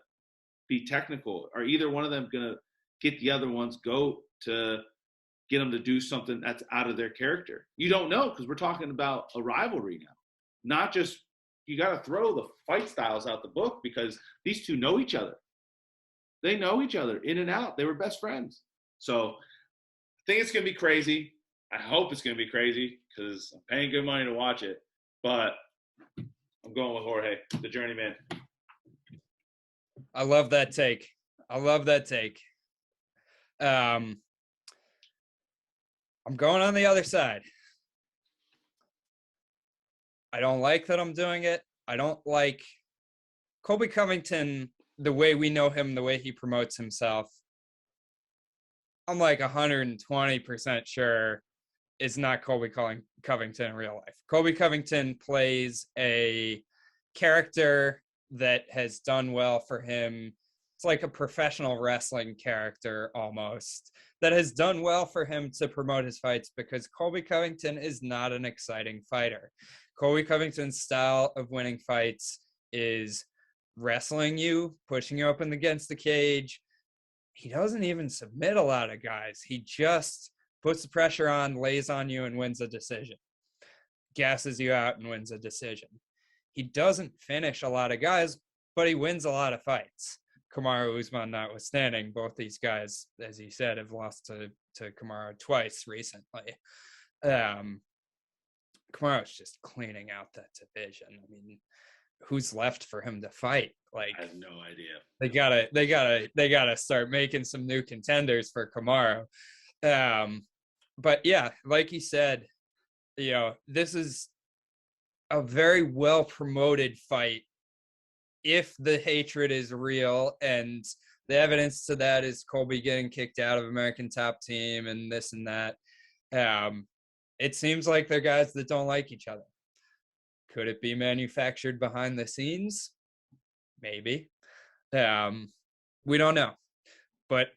be technical? Are either one of them gonna get the other one's goat to get them to do something that's out of their character? You don't know, because we're talking about a rivalry now, not just, you got to throw the fight styles out the book, because these two know each other. They know each other in and out. They were best friends. So I think it's going to be crazy. I hope it's going to be crazy, because I'm paying good money to watch it. But I'm going with Jorge, the journeyman. I love that take. I'm going on the other side. I don't like that I'm doing it. I don't like Colby Covington, the way we know him, the way he promotes himself. I'm like 120% sure is not Colby Covington in real life. Colby Covington plays a character that has done well for him. It's like a professional wrestling character almost that has done well for him to promote his fights, because Colby Covington is not an exciting fighter. Colby Covington's style of winning fights is wrestling you, pushing you up against the cage. He doesn't even submit a lot of guys. He just puts the pressure on, lays on you, and wins a decision. Gasses you out and wins a decision. He doesn't finish a lot of guys, but he wins a lot of fights. Kamaru Usman notwithstanding, both these guys, as you said, have lost to Kamaru twice recently. Kamaru's just cleaning out that division. I mean, who's left for him to fight? Like, I have no idea. They gotta start making some new contenders for Kamaru. But yeah, like you said, this is a very well promoted fight if the hatred is real, and the evidence to that is Colby getting kicked out of American Top Team and this and that. It seems like they're guys that don't like each other. Could it be manufactured behind the scenes? Maybe. We don't know. But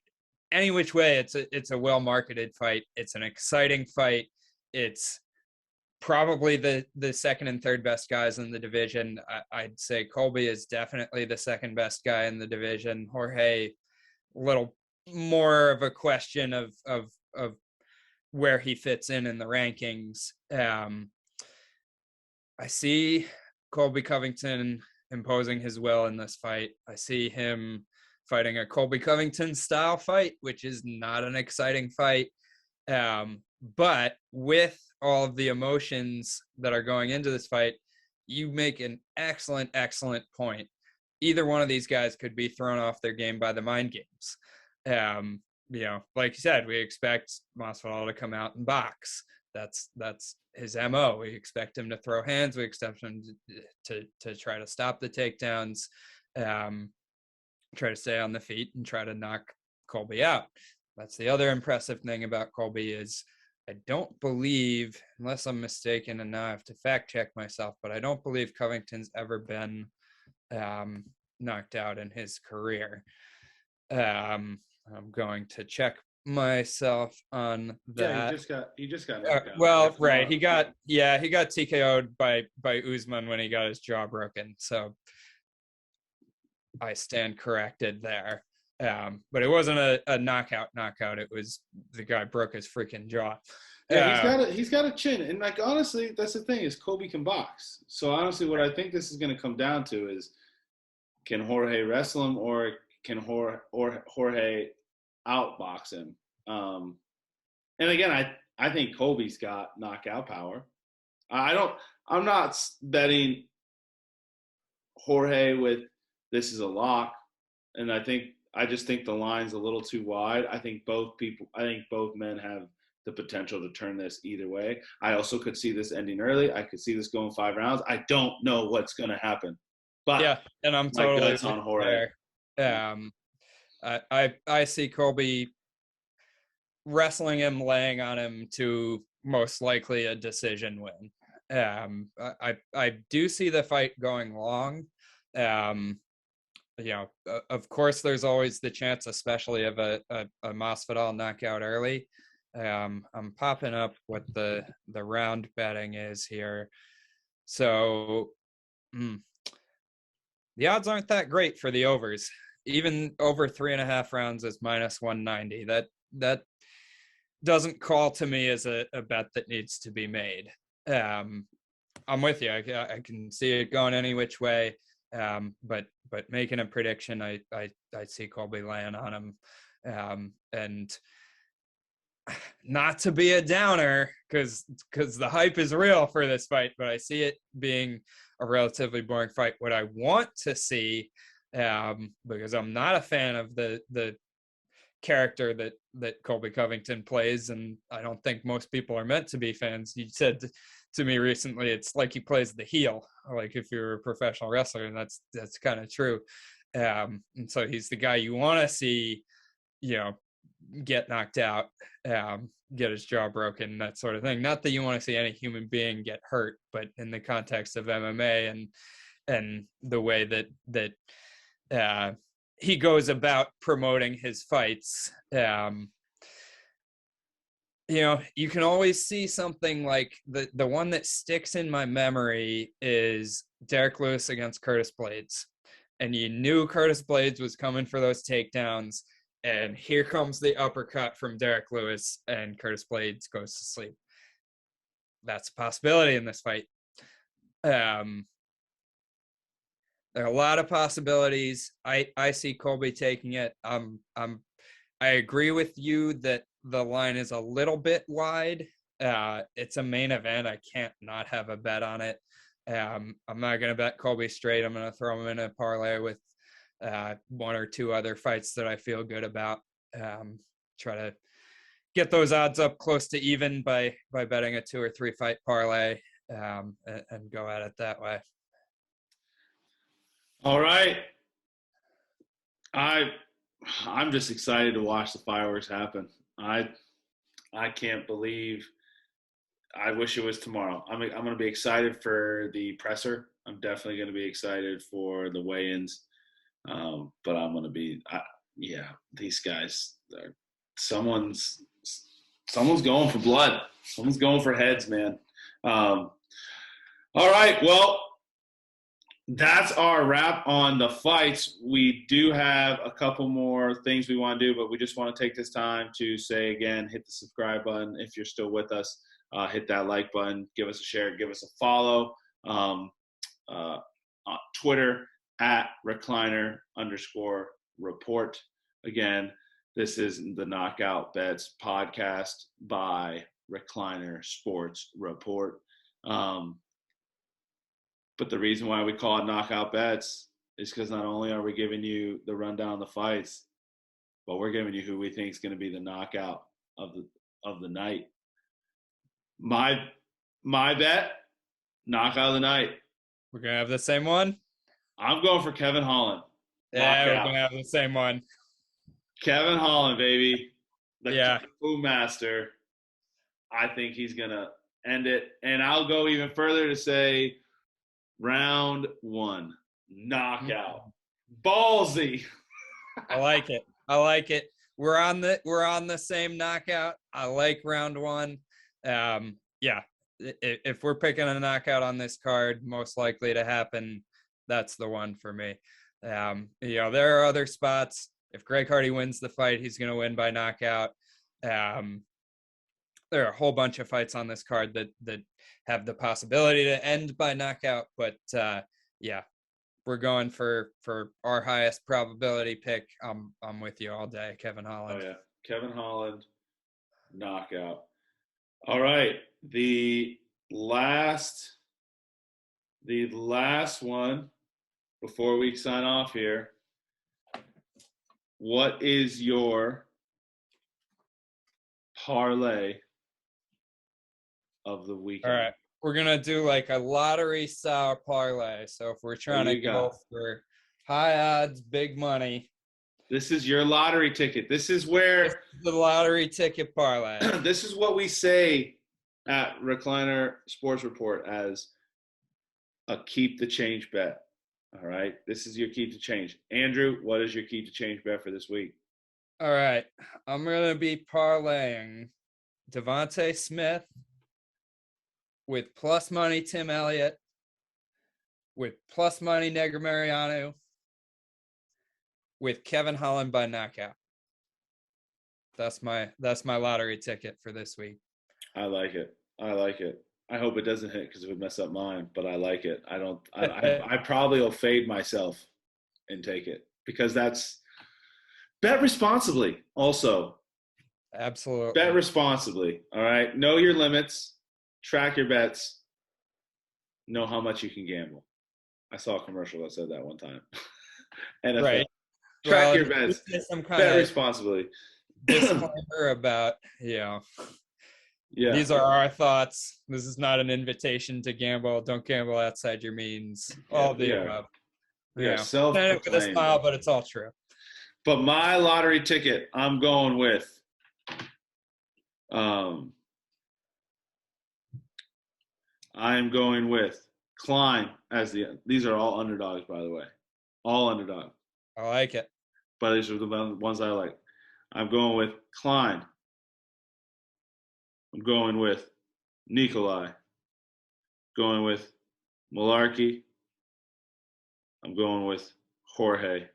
any which way, it's a well-marketed fight. It's an exciting fight. It's probably the second and third best guys in the division. I'd say Colby is definitely the second best guy in the division. Jorge, a little more of a question of where he fits in the rankings. I see Colby Covington imposing his will in this fight. I see him fighting a Colby Covington style fight, which is not an exciting fight. But with all of the emotions that are going into this fight, you make an excellent point. Either one of these guys could be thrown off their game by the mind games. Like you said, we expect Masvidal to come out and box. That's his MO. We expect him to throw hands. We expect him to try to stop the takedowns, try to stay on the feet, and try to knock Colby out. That's the other impressive thing about Colby is I don't believe, unless I'm mistaken, and now I have to fact check myself, but I don't believe Covington's ever been knocked out in his career. I'm going to check myself on that. Yeah, he just got knocked out. Well, right. He got TKO'd by Usman when he got his jaw broken. So I stand corrected there. But it wasn't a knockout. It was the guy broke his freaking jaw. Yeah, he's got a chin, and like honestly, that's the thing is Colby can box. So honestly, what I think this is going to come down to is, can Jorge wrestle him, or can Jorge outbox him? And again, I think Colby's got knockout power. I'm not betting Jorge with this is a lock, and I just think the line's a little too wide. I think both men have the potential to turn this either way. I also could see this ending early. I could see this going 5 rounds. I don't know what's going to happen. But yeah, and I'm totally on Jorge. I see Colby wrestling him, laying on him to most likely a decision win. I do see the fight going long. of course, there's always the chance, especially of a Masvidal knockout early. I'm popping up what the round betting is here. So the odds aren't that great for the overs. Even over 3.5 rounds is minus 190. That doesn't call to me as a bet that needs to be made. I'm with you. I can see it going any which way. But making a prediction, I see Colby laying on him. And not to be a downer, because the hype is real for this fight, but I see it being a relatively boring fight. What I want to see, because I'm not a fan of the character that Colby Covington plays, and I don't think most people are meant to be fans. You said to me recently, it's like he plays the heel, like if you're a professional wrestler, and that's kind of true. And so he's the guy you want to see, get knocked out, get his jaw broken, that sort of thing. Not that you want to see any human being get hurt, but in the context of MMA and the way that he goes about promoting his fights, you can always see something like the one that sticks in my memory is Derek Lewis against Curtis Blades. And you knew Curtis Blades was coming for those takedowns. And here comes the uppercut from Derek Lewis, and Curtis Blades goes to sleep. That's a possibility in this fight. There are a lot of possibilities. I see Colby taking it. I agree with you that the line is a little bit wide. It's a main event. I can't not have a bet on it. I'm not going to bet Colby straight. I'm going to throw him in a parlay with one or two other fights that I feel good about. Try to get those odds up close to even by betting a 2 or 3 fight parlay, and go at it that way. All right. I'm just excited to watch the fireworks happen. I can't believe. I wish it was tomorrow. I'm going to be excited for the presser. I'm definitely going to be excited for the weigh-ins. But I'm going to be, these guys, someone's going for blood. Someone's going for heads, man. All right. Well, that's our wrap on the fights. We do have a couple more things we want to do, but we just want to take this time to say again, hit the subscribe button if you're still with us. Hit that like button, give us a share, give us a follow. On Twitter at recliner_report. Again, this is the Knockout Bets podcast by Recliner Sports Report. But the reason why we call it Knockout Bets is because not only are we giving you the rundown of the fights, but we're giving you who we think is going to be the knockout of the night. My bet, knockout of the night. We're going to have the same one? I'm going for Kevin Holland. Yeah, we're going to have the same one. Kevin Holland, baby. The Kung Fu master. I think he's going to end it. And I'll go even further to say round 1. Knockout. Ballsy. I like it. We're on the same knockout. I like round 1. If we're picking a knockout on this card, most likely to happen, that's the one for me. There are other spots. If Greg Hardy wins the fight, he's going to win by knockout. There are a whole bunch of fights on this card that have the possibility to end by knockout, but we're going for our highest probability pick. I'm with you all day, Kevin Holland. Oh yeah, Kevin Holland, knockout. All right, the last one before we sign off here. What is your parlay of the weekend? All right, we're gonna do like a lottery style parlay. So if we're trying to go for high odds, big money, this is your lottery ticket. This is the lottery ticket parlay. This is what we say at Recliner Sports Report as a keep the change bet. All right. This is your key to change. Andrew, what is your key to change bet for this week? All right. I'm going to be parlaying Devontae Smith with plus money Tim Elliott, with plus money Negro Mariano, with Kevin Holland by knockout. That's my lottery ticket for this week. I like it. I like it. I hope it doesn't hit because it would mess up mine, but I like it. I don't. I probably will fade myself and take it because that's bet responsibly. Also, Absolutely. bet responsibly. All right. Know your limits. Track your bets. Know how much you can gamble. I saw a commercial that said that one time. NFL. Right. Track Well, your bets. some kind Bet of responsibly. disclaimer about, Yeah. these are our thoughts. This is not an invitation to gamble. Don't gamble outside your means. All the above. We are Said it with a self-proclaimed. smile, but it's all true. But my lottery ticket, I'm going with I'm going with Klein as these are all underdogs, by the way. All underdog. I like it. But these are the ones I like. I'm going with Klein. I'm going with Nikolai. Going with Malarkey. I'm going with Jorge.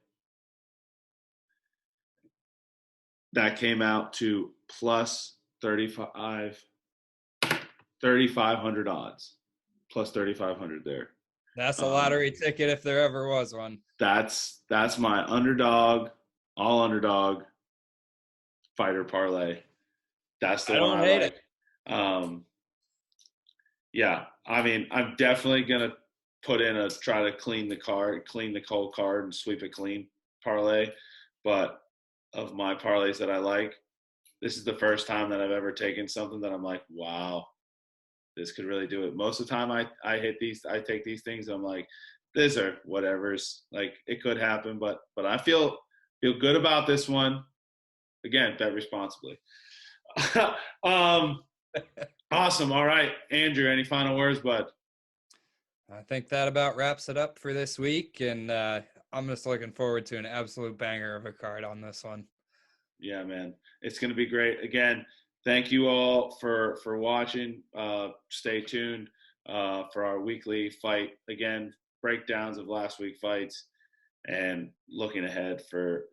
That came out to plus 3,500 odds. Plus 3,500 there. That's a lottery ticket if there ever was one. That's my underdog, all underdog fighter parlay. That's the one I like. Yeah, I mean, I'm definitely gonna put in try to clean the whole card and sweep it clean parlay. But of my parlays that I like, this is the first time that I've ever taken something that I'm like, wow, this could really do it. Most of the time I take these things, I'm like, these are whatever's, like, it could happen, but I feel good about this one. Again, bet responsibly. Awesome. All right, Andrew, any final words, bud? I think that about wraps it up for this week, and I'm just looking forward to an absolute banger of a card on this one. Yeah, man, it's going to be great. Again, thank you all for watching. Stay tuned for our weekly fight. Again, breakdowns of last week fights and looking ahead for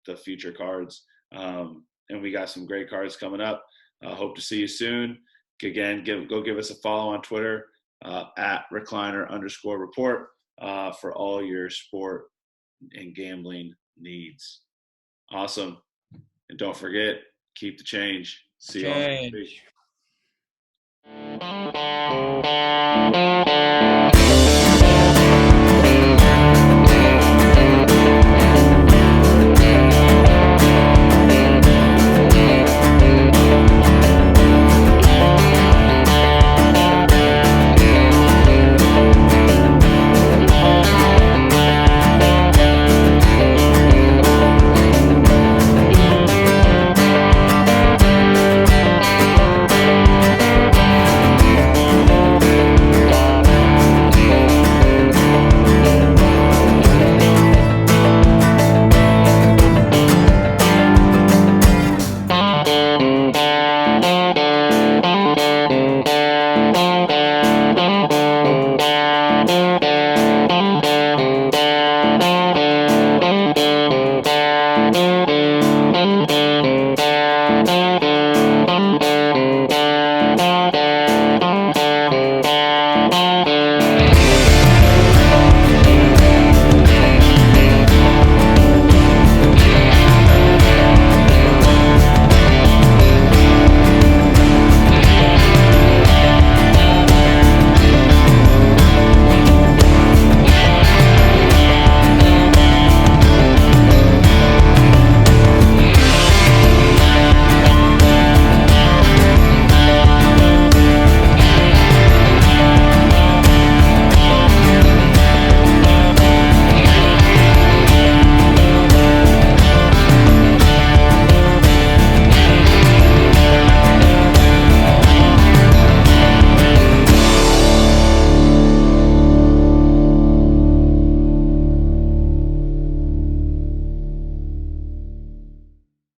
the future cards. And we got some great cards coming up. Hope to see you soon. Again, go give us a follow on Twitter at recliner_report for all your sport and gambling needs. Awesome. And don't forget, keep the change. See you all next week.